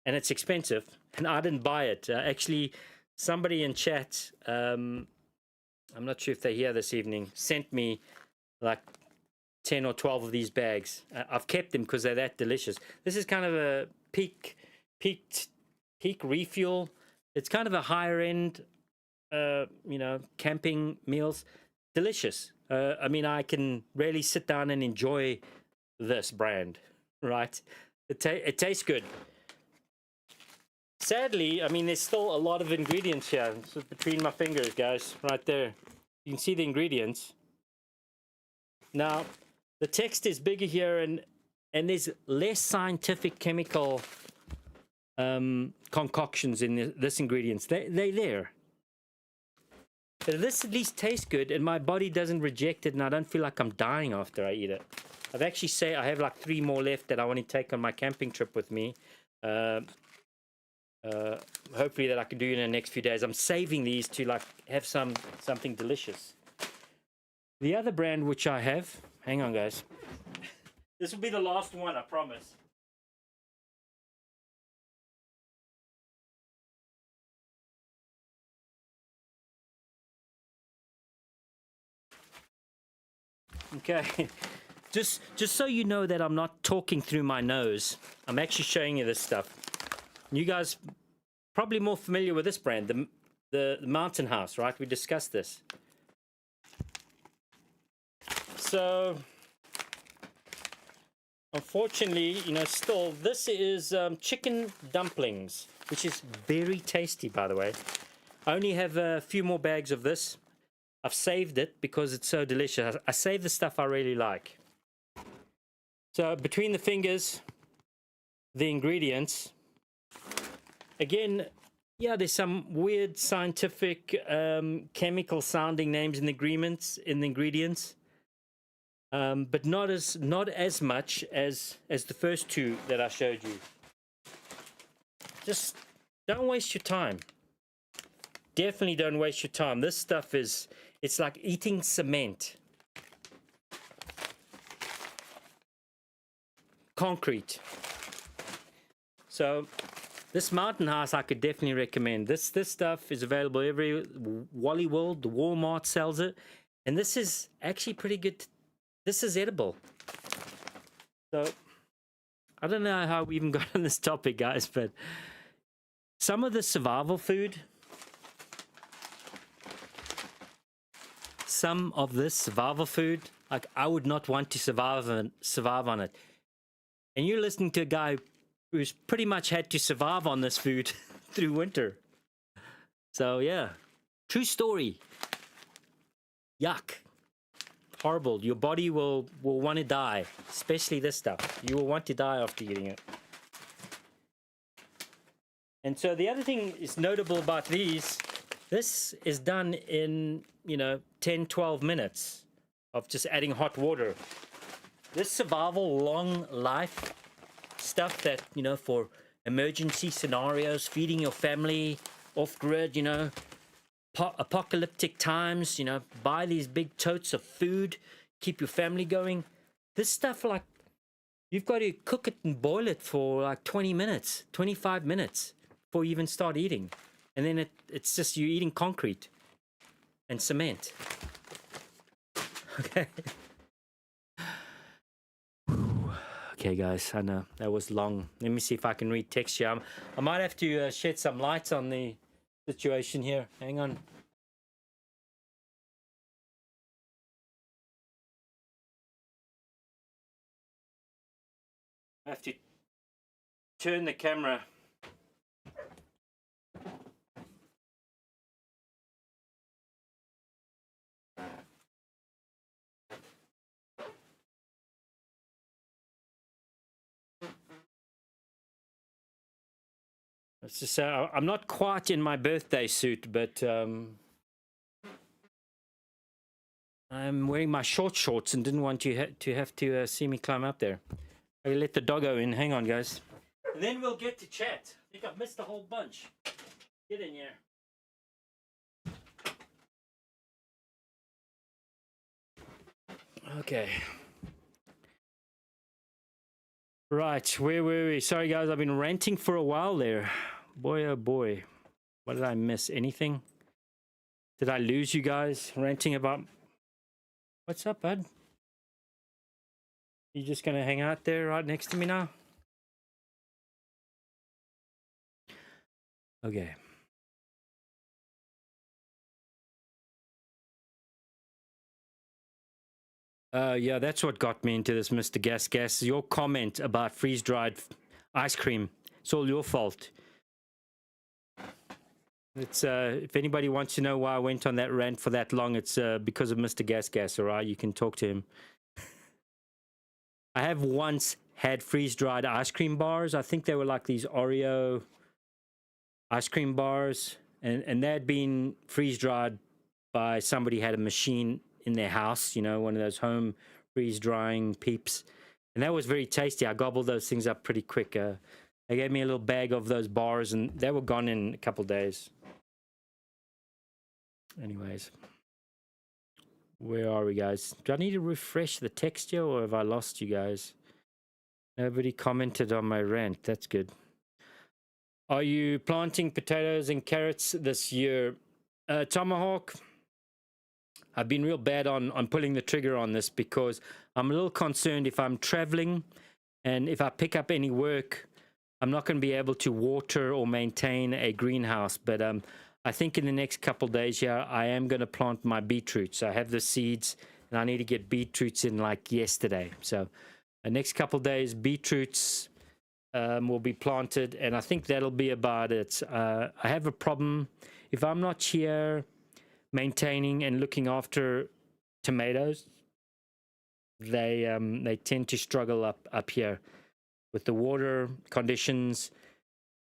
and it's expensive, and I didn't buy it. Actually, somebody in chat, I'm not sure if they're here this evening, sent me like 10 or 12 of these bags. I've kept them because they're that delicious. This is kind of a peak refuel. It's kind of a higher end, camping meals. Delicious. I mean, I can really sit down and enjoy this brand, right? It tastes good. Sadly, I mean, there's still a lot of ingredients here. So between my fingers, guys, right there. You can see the ingredients. Now, the text is bigger here, and there's less scientific chemical concoctions in this ingredients. They're there. But this at least tastes good, and my body doesn't reject it, and I don't feel like I'm dying after I eat it. I've actually said I have like 3 more left that I want to take on my camping trip with me. Hopefully that I can do in the next few days. I'm saving these to like have something delicious. The other brand which I have, hang on guys, this will be the last one, I promise. Okay, just so you know that I'm not talking through my nose, I'm actually showing you this stuff. You guys probably more familiar with this brand, the Mountain House, right? We discussed this. So, unfortunately, still, this is chicken dumplings, which is very tasty, by the way. I only have a few more bags of this. I've saved it because it's so delicious. I save the stuff I really like. So, between the fingers, the ingredients. Again, yeah, there's some weird scientific chemical sounding names in the ingredients. But not as much as the first 2 that I showed you. Just don't waste your time. Definitely don't waste your time. This stuff it's like eating cement. Concrete. So this Mountain House I could definitely recommend. This stuff is available every Wally World, the Walmart sells it, and this is actually pretty good. This is edible. So I don't know how we even got on this topic, guys, but some of the survival food, some of this survival food, like I would not want to survive on it. And you're listening to a guy who's pretty much had to survive on this food through winter. So yeah, true story. Yuck. Horrible. Your body will want to die, especially this stuff. You will want to die after eating it. And so the other thing is notable about these, this is done in, 10, 12 minutes of just adding hot water. This survival long life stuff that, for emergency scenarios, feeding your family off grid, apocalyptic times, buy these big totes of food, keep your family going. This stuff, like, you've got to cook it and boil it for like 20 minutes, 25 minutes before you even start eating. And then it's just you're eating concrete and cement. Okay. Okay, guys, I know that was long. Let me see if I can read text here. I might have to shed some light on the situation here. Hang on. I have to turn the camera. It's just, I'm not quite in my birthday suit, but I'm wearing my shorts and didn't want you to have to see me climb up there. I let the doggo in. Hang on, guys. And then we'll get to chat. I think I've missed a whole bunch. Get in here. Okay. Right, where were we? Sorry, guys, I've been ranting for a while there. Boy, oh boy. What did I miss? Anything? Did I lose you guys ranting about... What's up, bud? You just gonna hang out there right next to me now? Okay. Yeah, that's what got me into this, Mr. Gas. Your comment about freeze-dried ice cream. It's all your fault. It's if anybody wants to know why I went on that rant for that long, it's because of Mr. Gas, all right? You can talk to him. I have once had freeze-dried ice cream bars. I think they were like these Oreo ice cream bars, and they had been freeze-dried by somebody who had a machine in their house, one of those home freeze-drying peeps. And that was very tasty. I gobbled those things up pretty quick. They gave me a little bag of those bars, and they were gone in a couple days. Anyways, where are we, guys? Do I need to refresh the texture, or have I lost you guys? Nobody commented on my rant. That's good. Are you planting potatoes and carrots this year? Tomahawk, I've been real bad on pulling the trigger on this because I'm a little concerned if I'm traveling and if I pick up any work, I'm not going to be able to water or maintain a greenhouse. But I think in the next couple of days here, I am going to plant my beetroots. I have the seeds and I need to get beetroots in like yesterday. So the next couple of days, beetroots will be planted, and I think that'll be about it. I have a problem if I'm not here maintaining and looking after tomatoes. They tend to struggle up here with the water conditions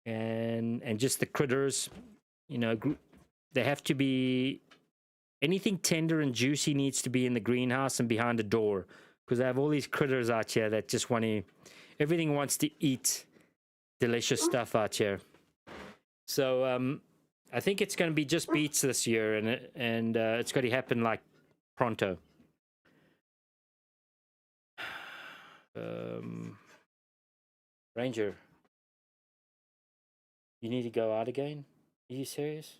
and just the critters. They have to be, anything tender and juicy needs to be in the greenhouse and behind the door, because I have all these critters out here that just want to, everything wants to eat delicious stuff out here. So I think it's going to be just beets this year, and it's going to happen like pronto. Ranger, You need to go out again? Are you serious?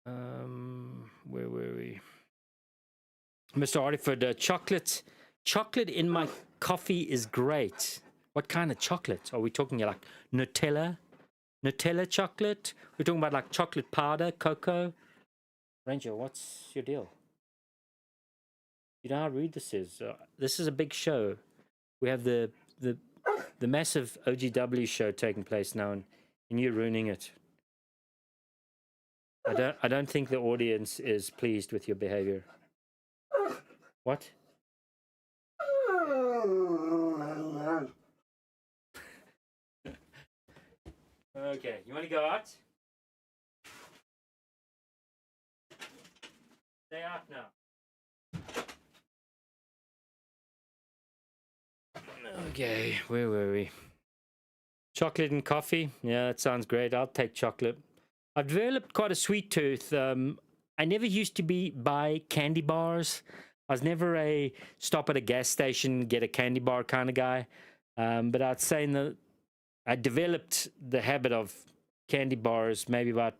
Where were we? Mr. Artiford, chocolate in my coffee is great. What kind of chocolate? Are we talking like Nutella? Nutella chocolate? We're talking about like chocolate powder, cocoa? Ranger, what's your deal? You know how rude this is. This is a big show. We have the massive OGW show taking place now, and you're ruining it. I don't think the audience is pleased with your behavior. What? Okay, you want to go out? Stay out now. Okay, where were we? Chocolate and coffee. Yeah, that sounds great. I'll take chocolate. I've developed quite a sweet tooth. I never used to buy candy bars. I was never a stop at a gas station, get a candy bar kind of guy. But I'd say I developed the habit of candy bars maybe about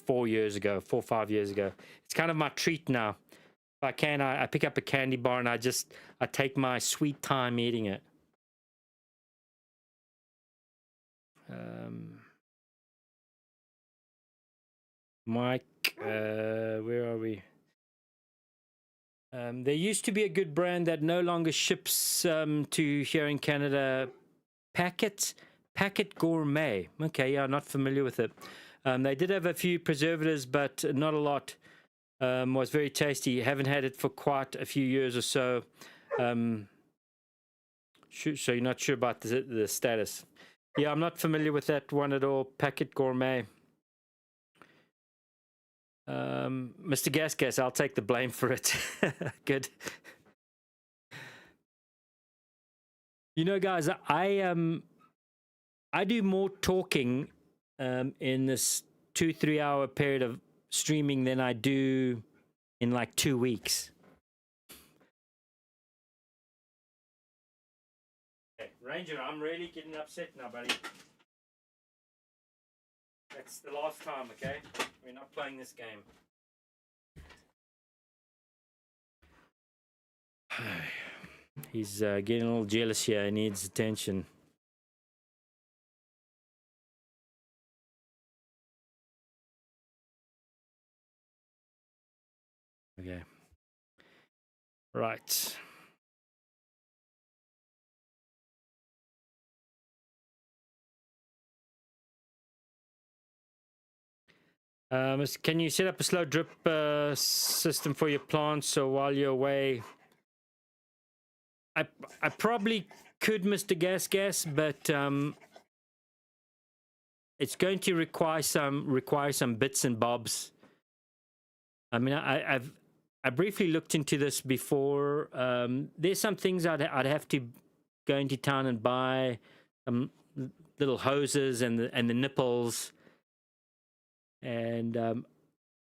4 or 5 years ago. It's kind of my treat now. If I can, I pick up a candy bar and I take my sweet time eating it. Mike, where are we? There used to be a good brand that no longer ships to here in Canada. Packet Gourmet. Okay, yeah, not familiar with it. They did have a few preservatives, but not a lot. Was very tasty. Haven't had it for quite a few years or so. So you're not sure about the status. Yeah, I'm not familiar with that one at all. Packet Gourmet. Mr. Gas, I'll take the blame for it. Good. You know, guys, I do more talking in this 2-3 hour period of streaming than I do in like 2 weeks. Okay, Ranger, I'm really getting upset now, buddy. That's the last time, okay? We're not playing this game. He's getting a little jealous here. He needs attention. Okay. Right. Can you set up a slow drip system for your plants so while you're away? I probably could, Mr. Gas, but it's going to require some bits and bobs. I mean, I briefly looked into this before. There's some things I'd have to go into town and buy, some little hoses and the nipples, and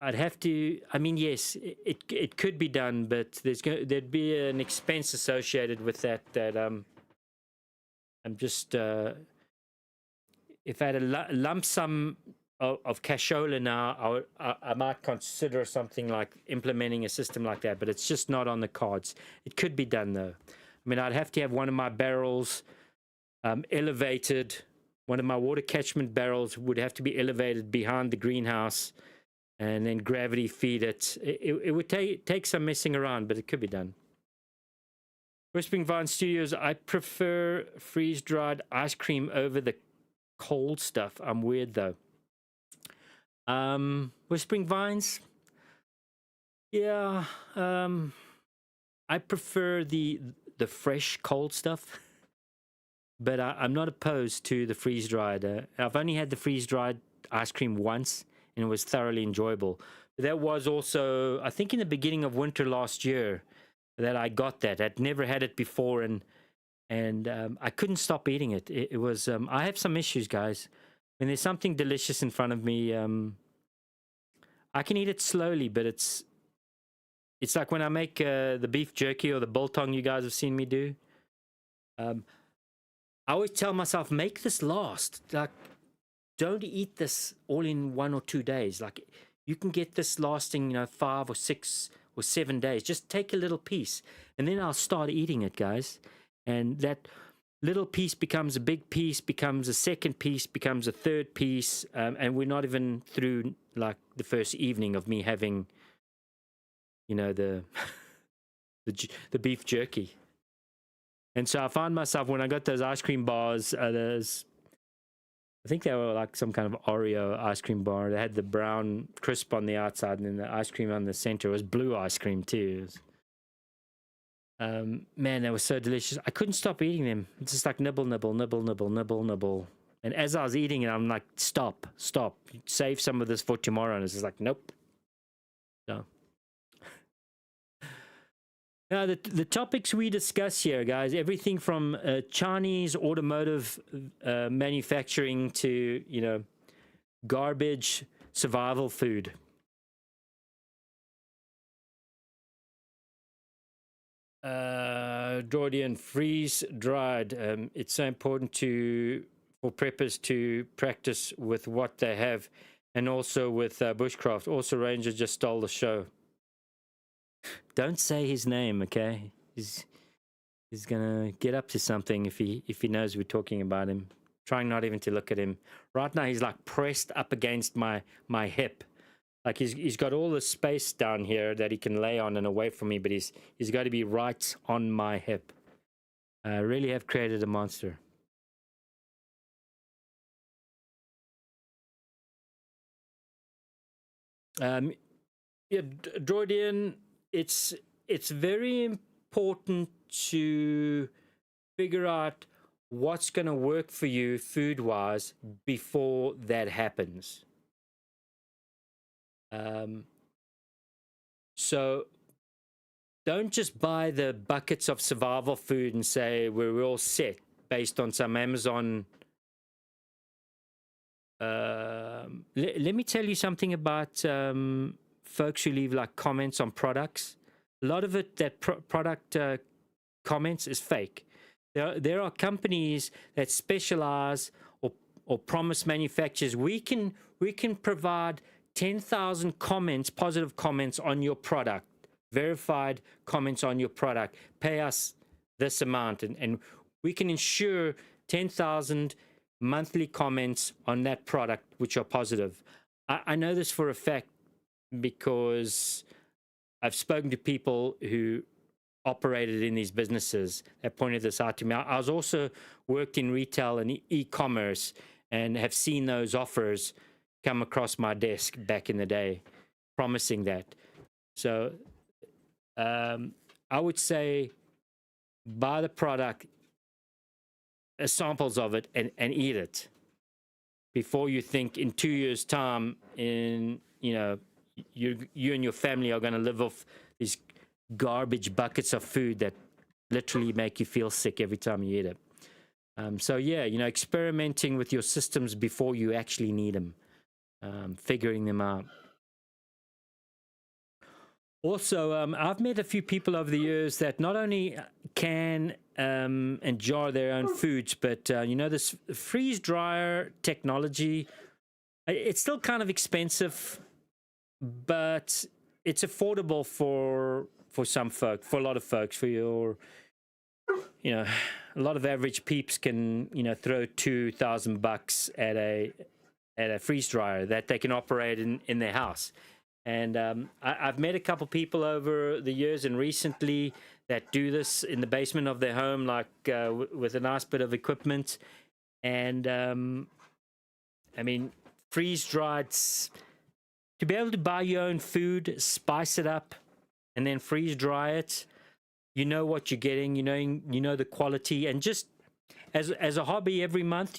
I'd have to. I mean, yes, it could be done, but there'd be an expense associated with that. I'm just if I had a lump sum of cashola now, I might consider something like implementing a system like that, but it's just not on the cards. It could be done though. I mean, I'd have to have one of my barrels elevated. One of my water catchment barrels would have to be elevated behind the greenhouse, and then gravity feed it. It would take some messing around, but it could be done. Whispering Vine Studios, I prefer freeze-dried ice cream over the cold stuff. I'm weird though. Whispering Vines, yeah. I prefer the fresh cold stuff, but I'm not opposed to the freeze-dried. I've only had the freeze-dried ice cream once, and it was thoroughly enjoyable. That was also, I think, in the beginning of winter last year that I got that. I'd never had it before, and I couldn't stop eating it. It was I have some issues, guys. When there's something delicious in front of me, I can eat it slowly, but it's like when I make the beef jerky or the biltong you guys have seen me do. I always tell myself, make this last. Like, don't eat this all in 1 or 2 days. Like, you can get this lasting, 5 or 6 or 7 days. Just take a little piece, and then I'll start eating it, guys. And that little piece becomes a big piece, becomes a second piece, becomes a third piece, and we're not even through like the first evening of me having, the the beef jerky. And so I found myself when I got those ice cream bars, I think they were like some kind of Oreo ice cream bar. They had the brown crisp on the outside, and then the ice cream on the center was blue ice cream too. Man, they were so delicious. I couldn't stop eating them. It's just like nibble, nibble, nibble, nibble, nibble, nibble. And as I was eating it, I'm like, stop. Save some of this for tomorrow. And it's just like, nope. No. Now, the topics we discuss here, guys, everything from Chinese automotive manufacturing to, garbage survival food. Jordan, freeze dried. It's so important for preppers to practice with what they have, and also with bushcraft. Also, Ranger just stole the show. Don't say his name, okay? He's gonna get up to something if he knows we're talking about him. Trying not even to look at him. Right now, he's like pressed up against my hip. Like he's got all the space down here that he can lay on and away from me, but he's got to be right on my hip. I really have created a monster. Yeah, Droidian, it's very important to figure out what's going to work for you food-wise before that happens. So don't just buy the buckets of survival food and say we're all set based on some Amazon. Let me tell you something about folks who leave like comments on products. A lot of it, that product comments, is fake. There are companies that specialize or promise manufacturers, we can provide 10,000 comments, positive comments on your product, verified comments on your product. Pay us this amount, and we can ensure 10,000 monthly comments on that product which are positive. I know this for a fact because I've spoken to people who operated in these businesses that pointed this out to me. I was also worked in retail and e-commerce and have seen those offers come across my desk back in the day promising that. So I would say buy the product, samples of it, and eat it before you think in 2 years' time you and your family are going to live off these garbage buckets of food that literally make you feel sick every time you eat it. So yeah, experimenting with your systems before you actually need them, figuring them out. Also, I've met a few people over the years that not only can and jar their own foods, but this freeze dryer technology, it's still kind of expensive, but it's affordable for some folk, for a lot of folks. For your, a lot of average peeps can throw $2,000 at a freeze dryer that they can operate in their house. And I've met a couple people over the years and recently that do this in the basement of their home, like with a nice bit of equipment. And I mean, freeze dried, to be able to buy your own food, spice it up, and then freeze dry it. You know what you're getting. You know the quality, and just as a hobby, every month,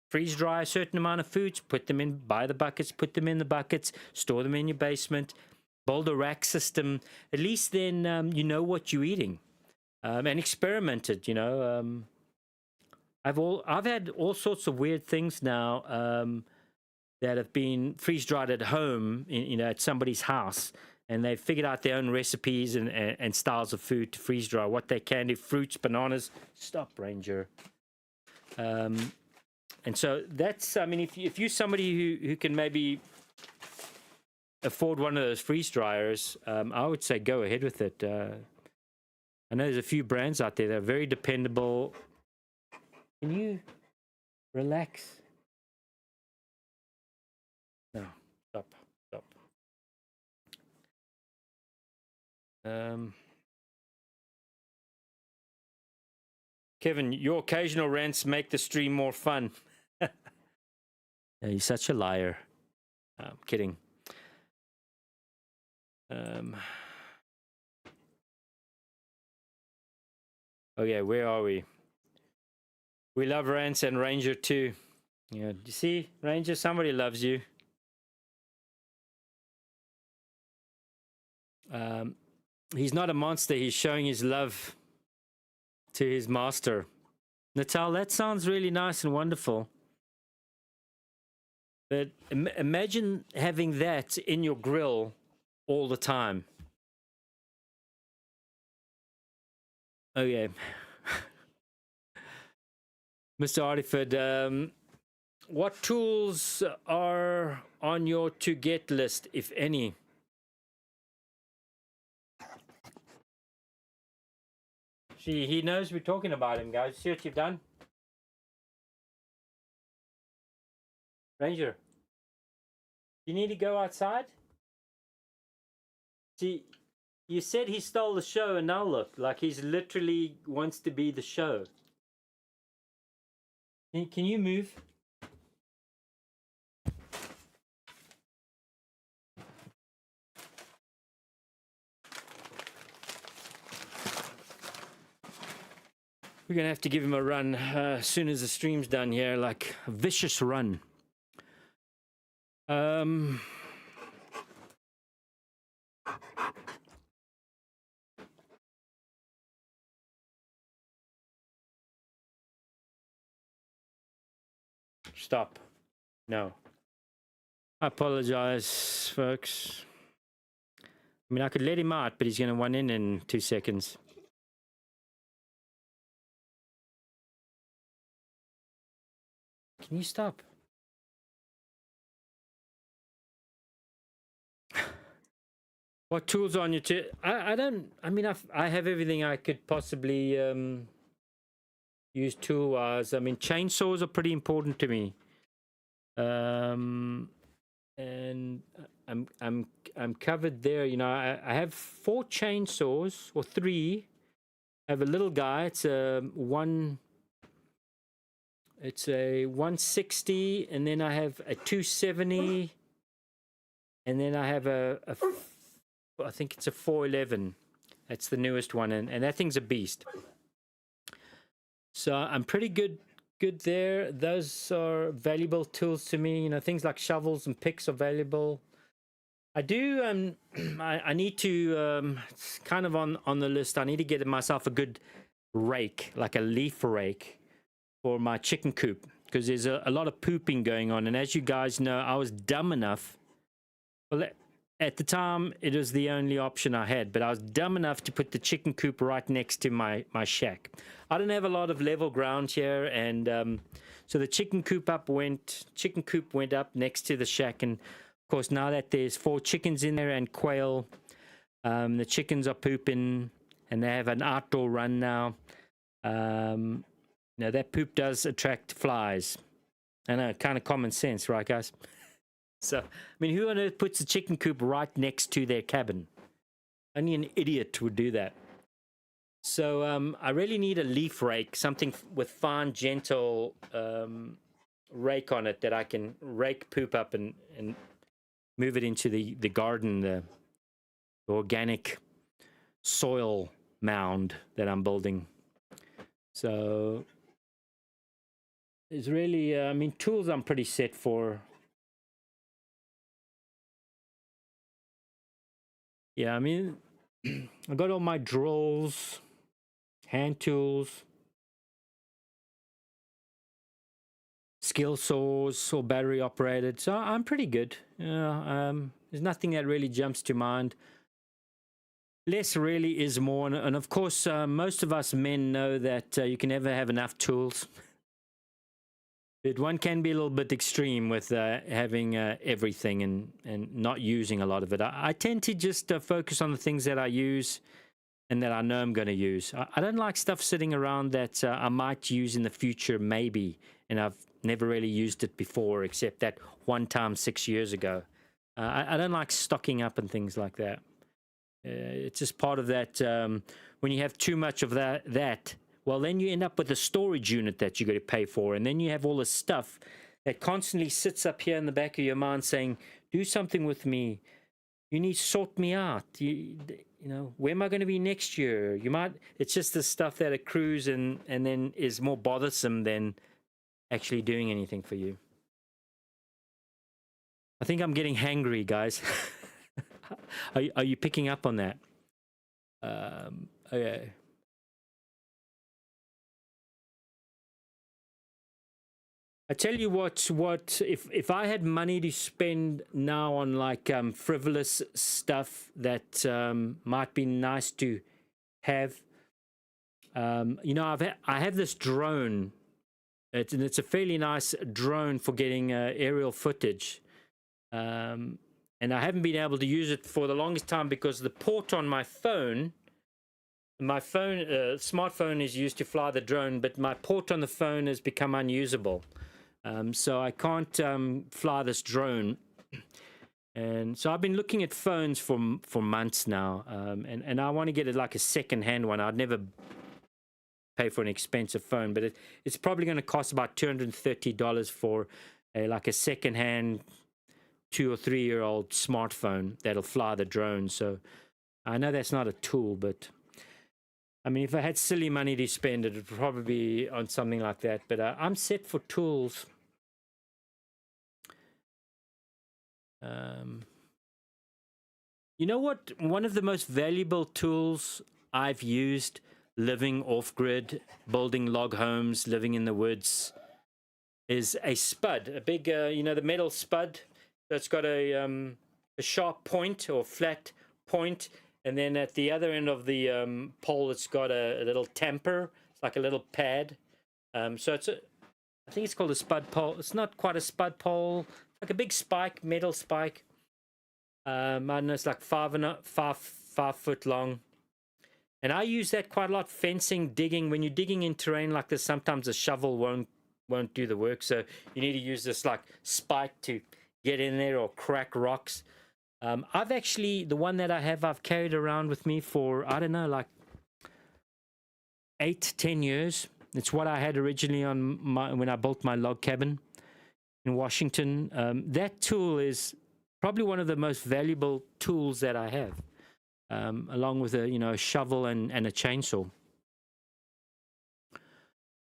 freeze dry a certain amount of foods, put them in, buy the buckets, put them in the buckets, store them in your basement, build a rack system. At least then you know what you're eating, and experiment it. I've had all sorts of weird things now that have been freeze dried at home, at somebody's house, and they've figured out their own recipes and styles of food to freeze dry, what they can do, fruits, bananas. Stop, Ranger. And so that's, I mean, if you're somebody who can maybe afford one of those freeze dryers, I would say go ahead with it. I know there's a few brands out there that are very dependable. Can you relax? No, stop. Kevin, your occasional rants make the stream more fun. You're such a liar. I'm kidding. Oh yeah, where are we? We love rants and Ranger too. Yeah, you see, Ranger, somebody loves you. He's not a monster. He's showing his love to his master. Natal, that sounds really nice and wonderful. But imagine having that in your grill all the time. Oh, yeah. Mr. Artiford, what tools are on your to-get list, if any? See, he knows we're talking about him, guys. See what you've done? Ranger, you need to go outside? See, you said he stole the show, and now look, like he's literally wants to be the show. Can you move? We're going to have to give him a run as soon as the stream's done here, like a vicious run. Stop. No. I apologize, folks. I mean, I could let him out, but he's going to one in 2 seconds. Can you stop? What tools on your I don't, I mean, I have everything I could possibly use tool-wise. I mean, chainsaws are pretty important to me. And I'm covered there. You know, I have 4 chainsaws, or 3. I have a little guy. It's a 160, and then I have a 270, and then I have I think it's a 411. That's the newest one, and that thing's a beast. So I'm pretty good there. Those are valuable tools to me. You know, things like shovels and picks are valuable. I do I need to it's kind of on the list. I need to get myself a good rake, like a leaf rake, for my chicken coop, because there's a lot of pooping going on. And as you guys know, I was dumb enough, well, at the time it was the only option I had, but I was dumb enough to put the chicken coop right next to my shack. I don't have a lot of level ground here, and so the chicken coop went up next to the shack. And of course, now that there's 4 chickens in there and quail, the chickens are pooping, and they have an outdoor run now. Now that poop does attract flies. I know, kind of common sense, right, guys? So, I mean, who on earth puts a chicken coop right next to their cabin? Only an idiot would do that. So, I really need a leaf rake, something with fine, gentle rake on it that I can rake poop up and move it into the garden, the organic soil mound that I'm building. So, it's really, I mean, tools I'm pretty set for. Yeah, I mean, I got all my drills, hand tools, skill saws, or battery operated. So I'm pretty good. There's nothing that really jumps to mind. Less really is more. And of course, most of us men know that you can never have enough tools. But one can be a little bit extreme with having everything and not using a lot of it. I tend to just focus on the things that I use and that I know I'm going to use. I don't like stuff sitting around that I might use in the future, maybe, and I've never really used it before, except that one time 6 years ago. I don't like stocking up and things like that. It's just part of that. When you have too much of that, well, then you end up with a storage unit that you got to pay for, and then you have all this stuff that constantly sits up here in the back of your mind saying, "Do something with me. You need to sort me out. You know, where am I going to be next year? You might." It's just the stuff that accrues and then is more bothersome than actually doing anything for you. I think I'm getting hangry, guys. Are you picking up on that? Okay. I tell you what, if I had money to spend now on like frivolous stuff that might be nice to have, you know, I have this drone. It's a fairly nice drone for getting aerial footage, and I haven't been able to use it for the longest time because the port on my phone, smartphone is used to fly the drone, but my port on the phone has become unusable. So I can't fly this drone, and so I've been looking at phones for months now, and I want to get it like a second-hand one. I'd never pay for an expensive phone, but it's probably going to cost about $230 for like a second-hand 2 or 3 year old smartphone that'll fly the drone. So I know that's not a tool, but I mean, if I had silly money to spend, it would probably be on something like that. But I'm set for tools. You know what? One of the most valuable tools I've used living off-grid, building log homes, living in the woods, is a spud, a big, you know, the metal spud that's got a sharp point or flat point, and then at the other end of the pole, it's got a little tamper. It's like a little pad. So I think it's called a spud pole. It's not quite a spud pole. It's like a big spike, metal spike. I don't know, it's like 5 foot long. And I use that quite a lot, fencing, digging. When you're digging in terrain like this, sometimes a shovel won't do the work. So you need to use this like spike to get in there or crack rocks. I've actually, the one that I've carried around with me for, I don't know, like 8-10 years. It's what I had originally when I built my log cabin in Washington. That tool is probably one of the most valuable tools that I have, along with a shovel and a chainsaw.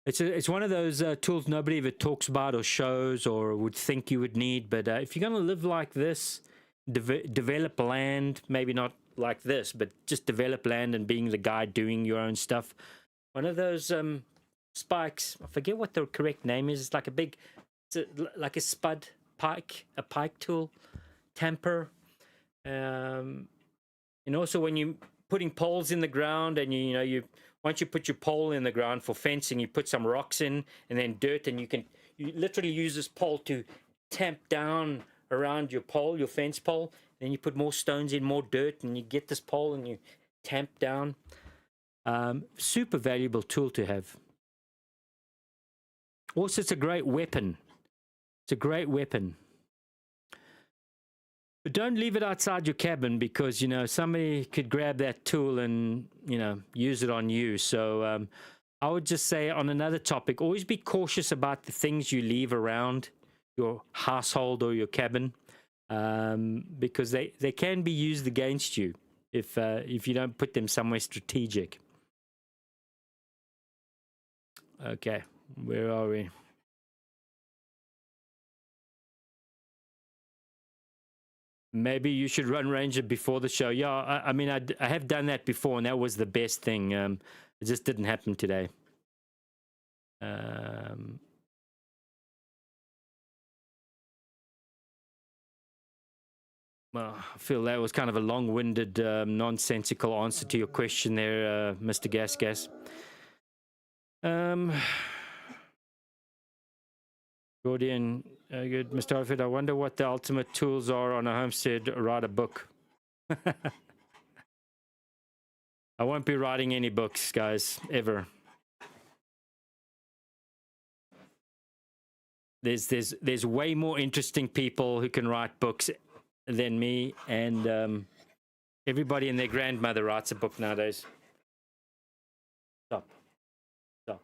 It's one of those tools nobody ever talks about or shows or would think you would need. But if you're going to live like this, develop land, maybe not like this, but just develop land and being the guy doing your own stuff. One of those spikes, I forget what the correct name is. It's like like a spud pike, a pike tool, tamper. And also when you're putting poles in the ground and you once you put your pole in the ground for fencing, you put some rocks in and then dirt, and you literally use this pole to tamp down around your pole, your fence pole. Then you put more stones in, more dirt, and you get this pole and you tamp down. Super valuable tool to have. Also, it's a great weapon. It's a great weapon. But don't leave it outside your cabin, because, somebody could grab that tool and, use it on you. So I would just say, on another topic, always be cautious about the things you leave around your household or your cabin, because they can be used against you if you don't put them somewhere strategic. Okay, where are we? Maybe you should run Ranger before the show. Yeah, I mean, I have done that before, and that was the best thing. It just didn't happen today. Well, I feel that was kind of a long-winded, nonsensical answer to your question there, Mr. Gas. Gordian, good. Mr. Alfred, I wonder what the ultimate tools are on a homestead. Write a book. I won't be writing any books, guys, ever. There's way more interesting people who can write books than me, and everybody and their grandmother writes a book nowadays. Stop. Stop.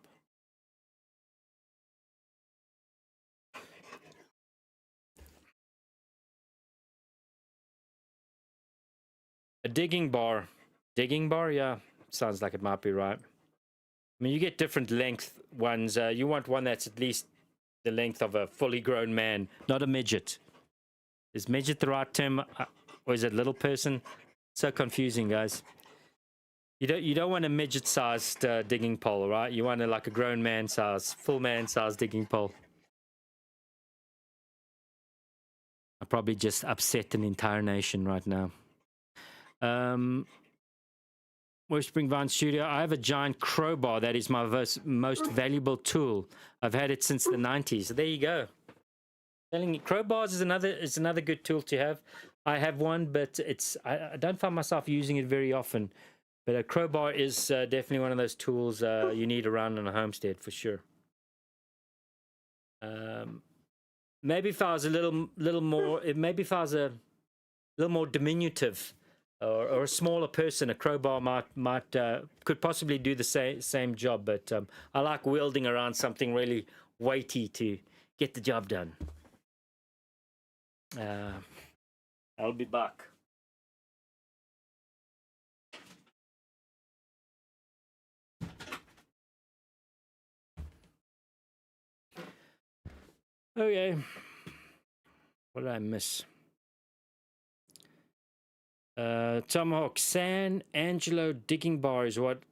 A digging bar. Digging bar? Yeah, sounds like it might be right. I mean, you get different length ones. You want one that's at least the length of a fully grown man, not a midget. Is midget the right term, or is it little person? So confusing, guys. You don't want a midget-sized digging pole, right? You want like a grown man size, full man size digging pole. I probably just upset an entire nation right now. West Spring Vine Studio. I have a giant crowbar that is my most valuable tool. I've had it since the 90s. So there you go. Telling you, crowbars is another good tool to have. I have one, but I don't find myself using it very often. But a crowbar is definitely one of those tools you need around on a homestead for sure. Maybe if I was a little more, maybe if I was a little more diminutive or a smaller person, a crowbar might could possibly do the same job. But I like wielding around something really weighty to get the job done. I'll be back. Okay. What did I miss? Tomahawk San Angelo digging bar is what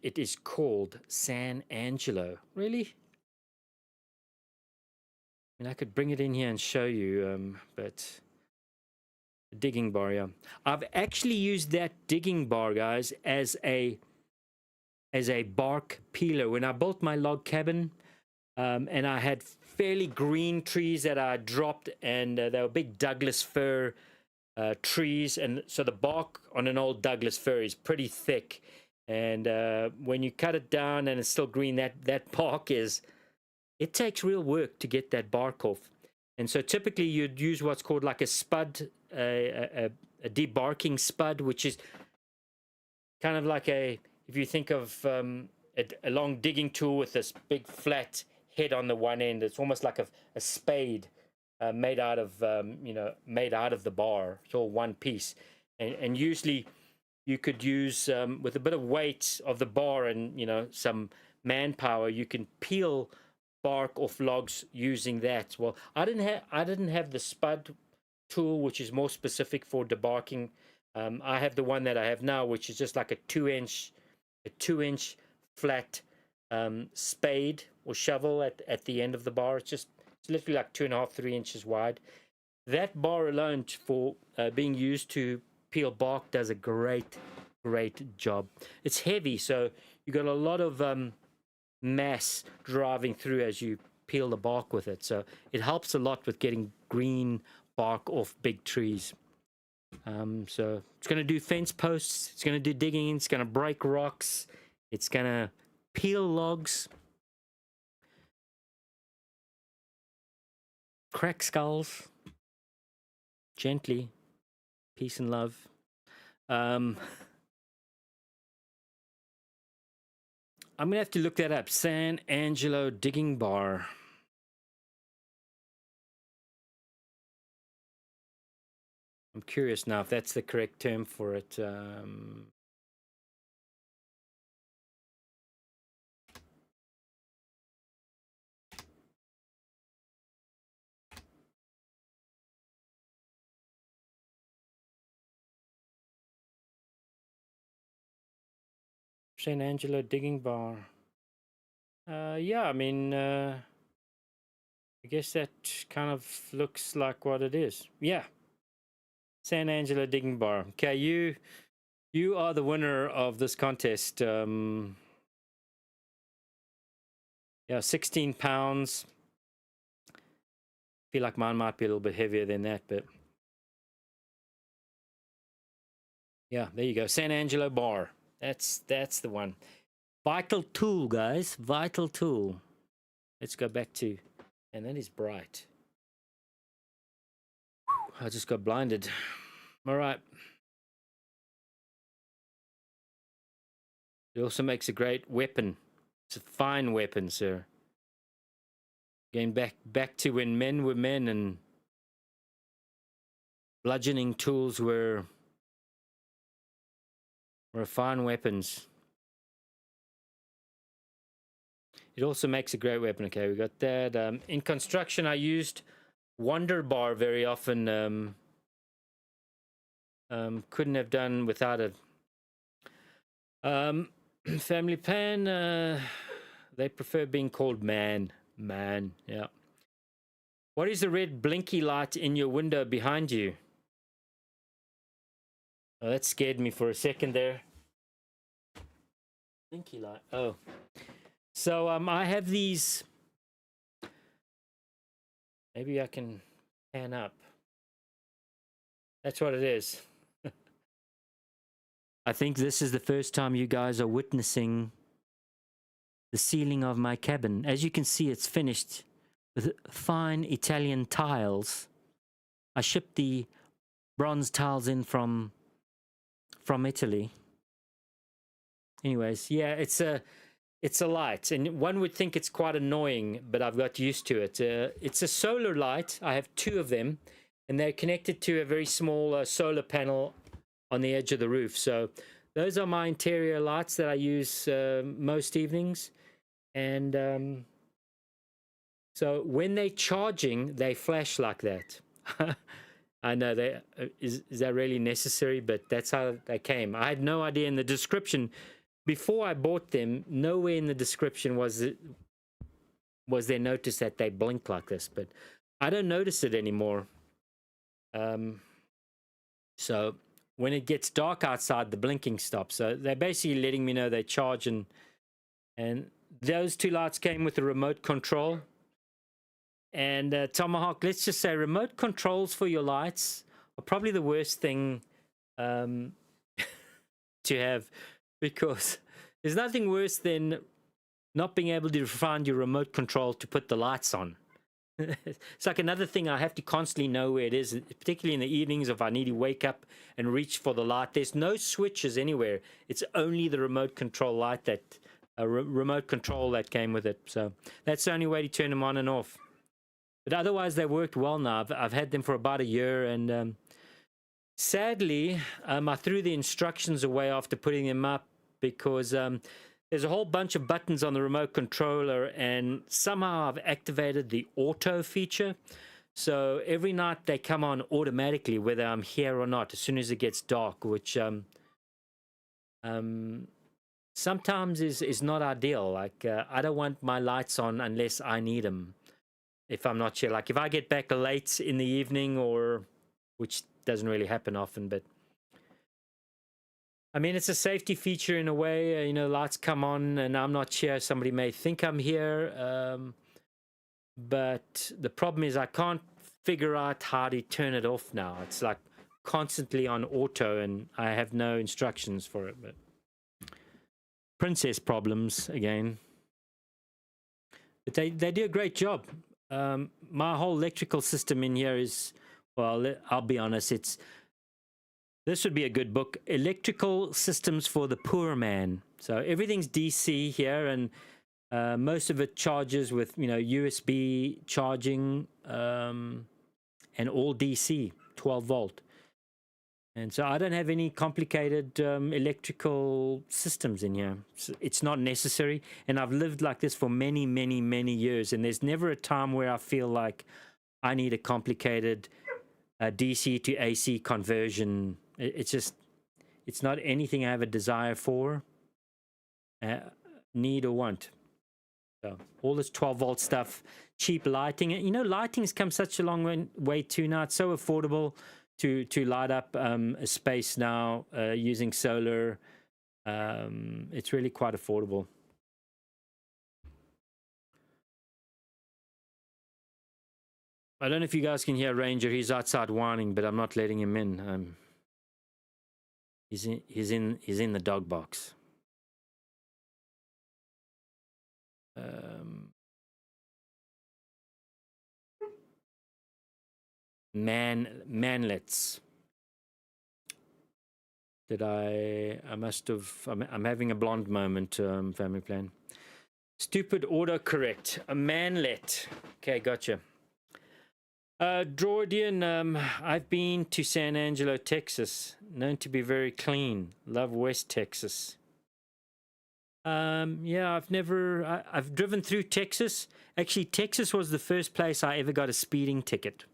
it is called. San Angelo. Really? I mean, I could bring it in here and show you, but digging bar, yeah. I've actually used that digging bar, guys, as a bark peeler when I built my log cabin, and I had fairly green trees that I dropped, and they were big Douglas fir trees, and so the bark on an old Douglas fir is pretty thick, and when you cut it down and it's still green, that bark it takes real work to get that bark off. And so typically you'd use what's called like a spud, a debarking spud, which is kind of like if you think of a long digging tool with this big flat head on the one end. It's almost like a spade made out of the bar. It's all one piece, and usually you could use with a bit of weight of the bar and some manpower, you can peel bark off logs using that. Well, I didn't have the spud tool, which is more specific for debarking. I have the one that I have now, which is just like a 2-inch flat spade or shovel at the end of the bar. It's literally like 2.5-3 inches wide. That bar alone for being used to peel bark does a great job. It's heavy, so you got a lot of mass driving through as you peel the bark with it, so it helps a lot with getting green bark off big trees. So it's going to do fence posts, it's going to do digging, it's going to break rocks, it's going to peel logs, crack skulls gently, peace and love. I'm gonna have to look that up. San Angelo digging bar. I'm curious now if that's the correct term for it. San Angelo digging bar. Yeah, I mean, I guess that kind of looks like what it is. Yeah, San Angelo digging bar. Okay, you are the winner of this contest. Yeah, 16 pounds. feel like mine might be a little bit heavier than that, but yeah, there you go. San Angelo bar. That's the one. Vital tool, guys. Vital tool. Let's go back to, and that is bright. I just got blinded. All right. It also makes a great weapon. It's a fine weapon, sir. Going back to when men were men and bludgeoning tools were fine weapons. It also makes a great weapon. Okay, we got that. In construction, I used Wonder Bar very often. Couldn't have done without it. Family Pan, they prefer being called man. Man, yeah. What is the red blinky light in your window behind you? Oh, that scared me for a second there. Blinky light. Oh. So I have these. Maybe I can pan up. That's what it is. I think this is the first time you guys are witnessing the ceiling of my cabin. As you can see, it's finished with fine Italian tiles. I shipped the bronze tiles in from Italy. Anyways, yeah, it's a light, and one would think it's quite annoying, but I've got used to it. It's a solar light. I have two of them, and they're connected to a very small solar panel on the edge of the roof. So those are my interior lights that I use most evenings. And so when they're charging, they flash like that. I know that is that really necessary, but that's how they came. I had no idea in the description before I bought them. Nowhere in the description was there notice that they blink like this, but I don't notice it anymore. So when it gets dark outside, the blinking stops. So they're basically letting me know they charge, and those two lights came with a remote control. And Tomahawk, let's just say remote controls for your lights are probably the worst thing to have, because there's nothing worse than not being able to find your remote control to put the lights on. It's like another thing I have to constantly know where it is, particularly in the evenings if I need to wake up and reach for the light. There's no switches anywhere. It's only the remote control light that remote control that came with it. So that's the only way to turn them on and off. But otherwise, they worked well now. I've had them for about a year, and sadly, I threw the instructions away after putting them up because there's a whole bunch of buttons on the remote controller, and somehow I've activated the auto feature. So every night they come on automatically, whether I'm here or not, as soon as it gets dark, which sometimes is not ideal. Like I don't want my lights on unless I need them. If I'm not sure, like if I get back late in the evening, or which doesn't really happen often, but I mean, it's a safety feature in a way. You know, lights come on and I'm not sure. Somebody may think I'm here, but the problem is I can't figure out how to turn it off now. It's like constantly on auto, and I have no instructions for it. But princess problems again. But they do a great job. My whole electrical system in here is, well, I'll be honest, this would be a good book, Electrical Systems for the Poor Man. So everything's DC here, and most of it charges with, you know, USB charging, and all DC, 12 volt. And so I don't have any complicated electrical systems in here. It's not necessary. And I've lived like this for many, many, many years. And there's never a time where I feel like I need a complicated DC to AC conversion. It's just, it's not anything I have a desire for, need or want. So all this 12 volt stuff, cheap lighting. You know, lighting's come such a long way too now. It's so affordable to light up a space now using solar. It's really quite affordable. I don't know if you guys can hear Ranger. He's outside whining, but I'm not letting him in. He's in the dog box. Manlets. I must have. I'm having a blonde moment. Family plan. Stupid autocorrect. A manlet. Okay, gotcha. Droidian, I've been to San Angelo, Texas. Known to be very clean. Love West Texas. Yeah, I've driven through Texas. Actually, Texas was the first place I ever got a speeding ticket.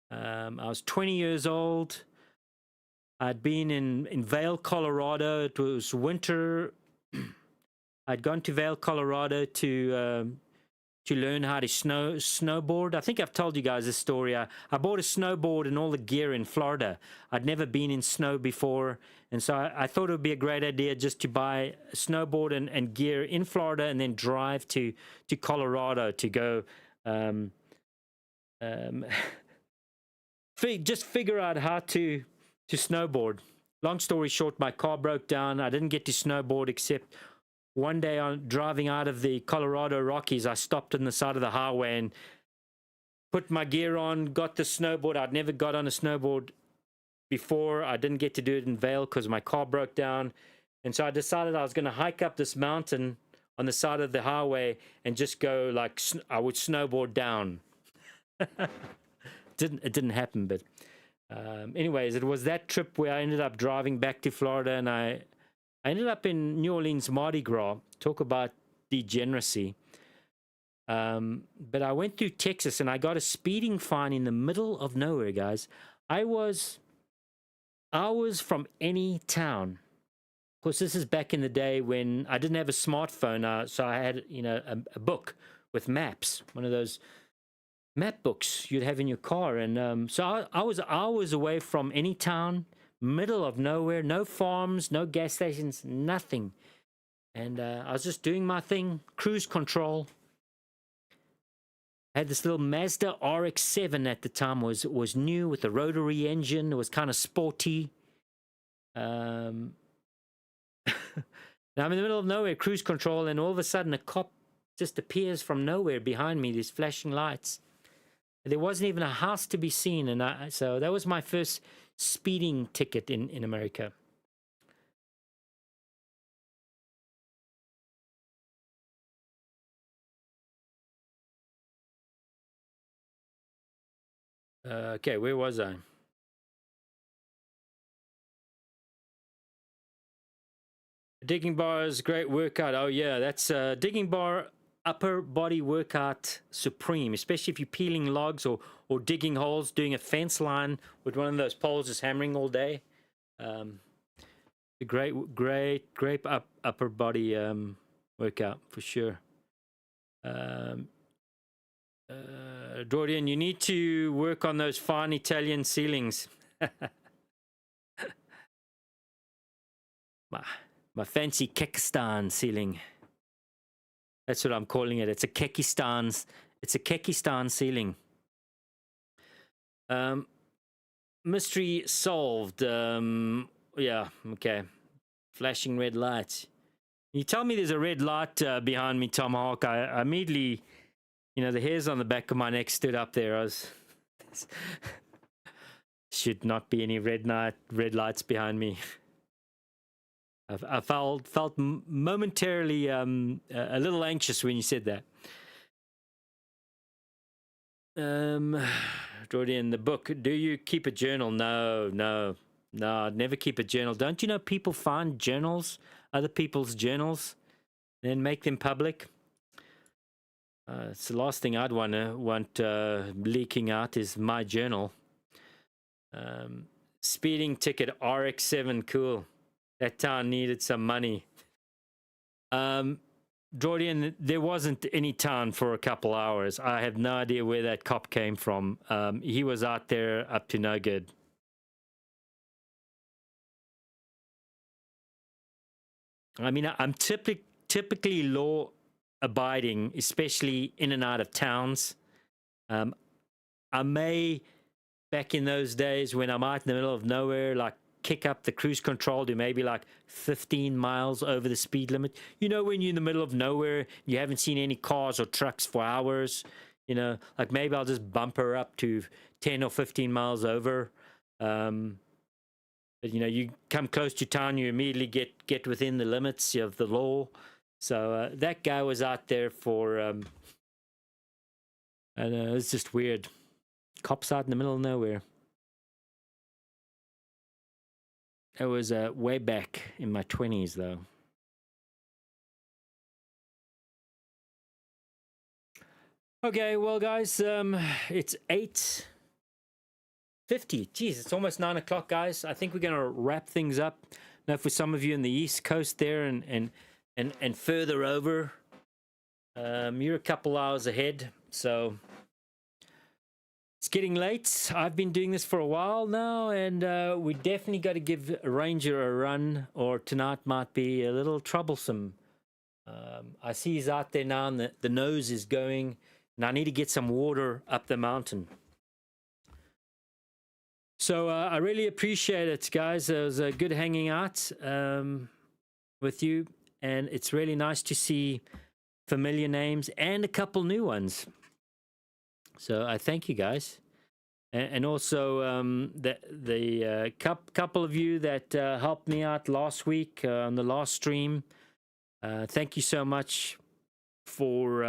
I was 20 years old. I'd been in Vail, Colorado. It was winter. I'd gone to Vail, Colorado to learn how to snowboard. I think I've told you guys this story. I bought a snowboard and all the gear in Florida. I'd never been in snow before, and so I thought it would be a great idea just to buy a snowboard and gear in Florida and then drive to Colorado to go just figure out how to snowboard. Long story short, my car broke down. I didn't get to snowboard except one day on driving out of the Colorado Rockies. I stopped on the side of the highway and put my gear on, got the snowboard. I'd never got on a snowboard before. I didn't get to do it in Vail because my car broke down. And so I decided I was going to hike up this mountain on the side of the highway and just go like I would snowboard down. It didn't happen, but anyways, it was that trip where I ended up driving back to Florida, and I ended up in New Orleans Mardi Gras. Talk about degeneracy. But I went through Texas and I got a speeding fine in the middle of nowhere, guys. I was hours from any town. Of course, this is back in the day when I didn't have a smartphone, so I had a book with maps, one of those map books you'd have in your car, and so I was hours away from any town, middle of nowhere, no farms, no gas stations, nothing, and I was just doing my thing, cruise control. I had this little Mazda RX-7 at the time. Was new with a rotary engine. It was kind of sporty. Now I'm in the middle of nowhere, cruise control, and all of a sudden a cop just appears from nowhere behind me, these flashing lights. There wasn't even a house to be seen, and so that was my first speeding ticket in America. Okay, where was I? Digging bar is a great workout. Oh yeah, that's digging bar, upper body workout supreme, especially if you're peeling logs or digging holes, doing a fence line with one of those poles just hammering all day. A great upper body workout for sure. Dorian, you need to work on those fine Italian ceilings. my fancy Kekistan ceiling. That's what I'm calling it. It's a Kekistan ceiling. Mystery solved. Yeah, okay. Flashing red lights. You tell me there's a red light behind me, Tomahawk. I immediately, the hairs on the back of my neck stood up there. Should not be any red lights behind me. I felt momentarily a little anxious when you said that. Jordy, in the book, do you keep a journal? No, I'd never keep a journal. Don't you know people find journals, other people's journals, then make them public? It's the last thing I'd want leaking out is my journal. Speeding ticket RX-7, cool. That town needed some money. Jordan, there wasn't any town for a couple hours. I have no idea where that cop came from. He was out there up to no good. I mean, I'm typically law abiding, especially in and out of towns. I may, back in those days when I'm out in the middle of nowhere, like kick up the cruise control to maybe like 15 miles over the speed limit. You know, when you're in the middle of nowhere, you haven't seen any cars or trucks for hours, you know, like maybe I'll just bump her up to 10 or 15 miles over. But, you know, you come close to town, you immediately get within the limits of the law. So that guy was out there for, I don't know, it's just weird. Cops out in the middle of nowhere. That was way back in my 20s, though. Okay, well, guys, it's 8:50. Jeez, it's almost 9 o'clock, guys. I think we're going to wrap things up. Now, for some of you in the East Coast there and further over, you're a couple hours ahead, so it's getting late. I've been doing this for a while now, and we definitely got to give Ranger a run, or tonight might be a little troublesome. I see he's out there now, and the nose is going, and I need to get some water up the mountain. So I really appreciate it, guys. It was good hanging out with you, and it's really nice to see familiar names and a couple new ones. So I thank you, guys, and also the couple of you that helped me out last week on the last stream. Thank you so much for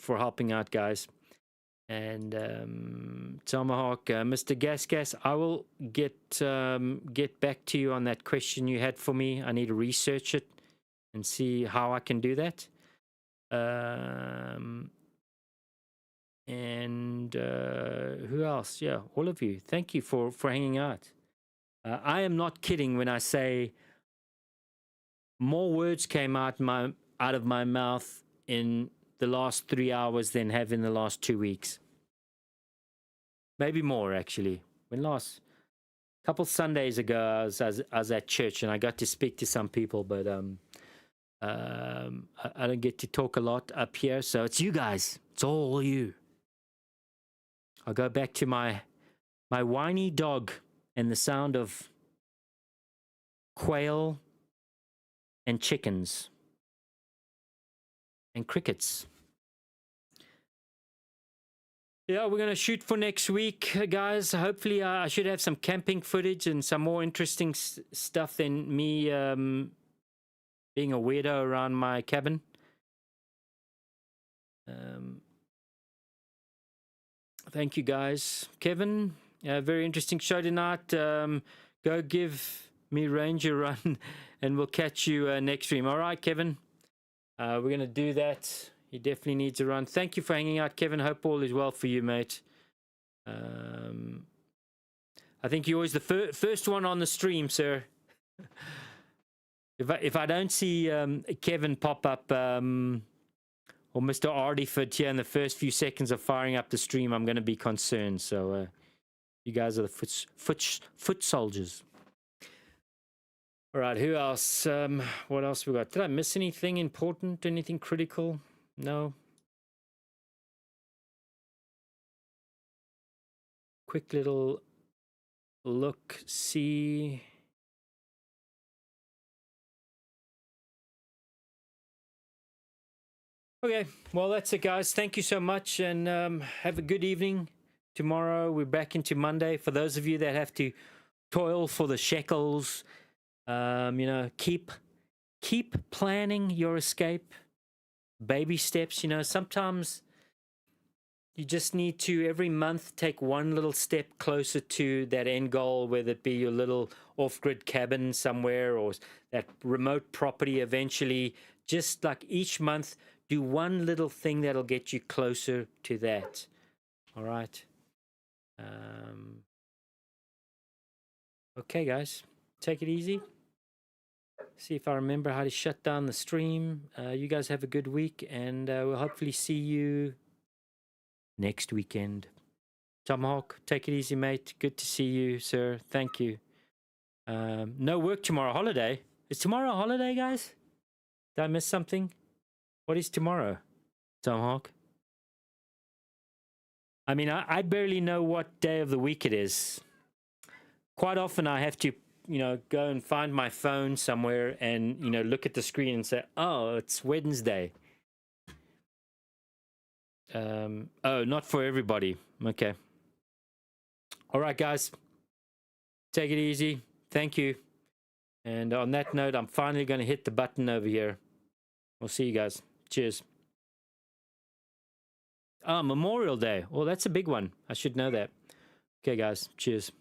helping out, guys. And Tomahawk, Mr. Gas, I will get back to you on that question you had for me. I need to research it and see how I can do that. And who else? Yeah, all of you. Thank you for hanging out. I am not kidding when I say more words came out of my mouth in the last 3 hours than have in the last 2 weeks. Maybe more, actually. When last couple Sundays ago, I was at church and I got to speak to some people, but I don't get to talk a lot up here. So it's you guys. It's all you. I'll go back to my whiny dog and the sound of quail and chickens and crickets. Yeah, we're going to shoot for next week, guys. Hopefully, I should have some camping footage and some more interesting stuff than me being a weirdo around my cabin. Thank you, guys. Kevin, very interesting show tonight. Go give me Ranger a run, and we'll catch you next stream. All right, Kevin? We're going to do that. He definitely needs a run. Thank you for hanging out, Kevin. Hope all is well for you, mate. I think you're always the first one on the stream, sir. If I don't see Kevin pop up or Mr. Ardiford here in the first few seconds of firing up the stream, I'm going to be concerned. So you guys are the foot soldiers. All right, who else? What else we got? Did I miss anything important? Anything critical? No. Quick little look, see. Okay, well, that's it, guys. Thank you so much, and have a good evening. Tomorrow, we're back into Monday. For those of you that have to toil for the shekels, you know, keep planning your escape. Baby steps, you know, sometimes you just need to every month take one little step closer to that end goal, whether it be your little off-grid cabin somewhere or that remote property eventually. Just like each month, do one little thing that'll get you closer to that. All right. Okay, guys, take it easy. See if I remember how to shut down the stream. You guys have a good week, and we'll hopefully see you next weekend. Tomahawk, take it easy, mate. Good to see you, sir. Thank you. No work tomorrow. Holiday. Is tomorrow a holiday, guys? Did I miss something? What is tomorrow, Tomahawk? I mean, I barely know what day of the week it is. Quite often I have to, go and find my phone somewhere and, look at the screen and say, oh, it's Wednesday. Oh, not for everybody. Okay. All right, guys. Take it easy. Thank you. And on that note, I'm finally going to hit the button over here. We'll see you guys. Cheers. Oh, Memorial Day. Well, that's a big one. I should know that. Okay, guys. Cheers.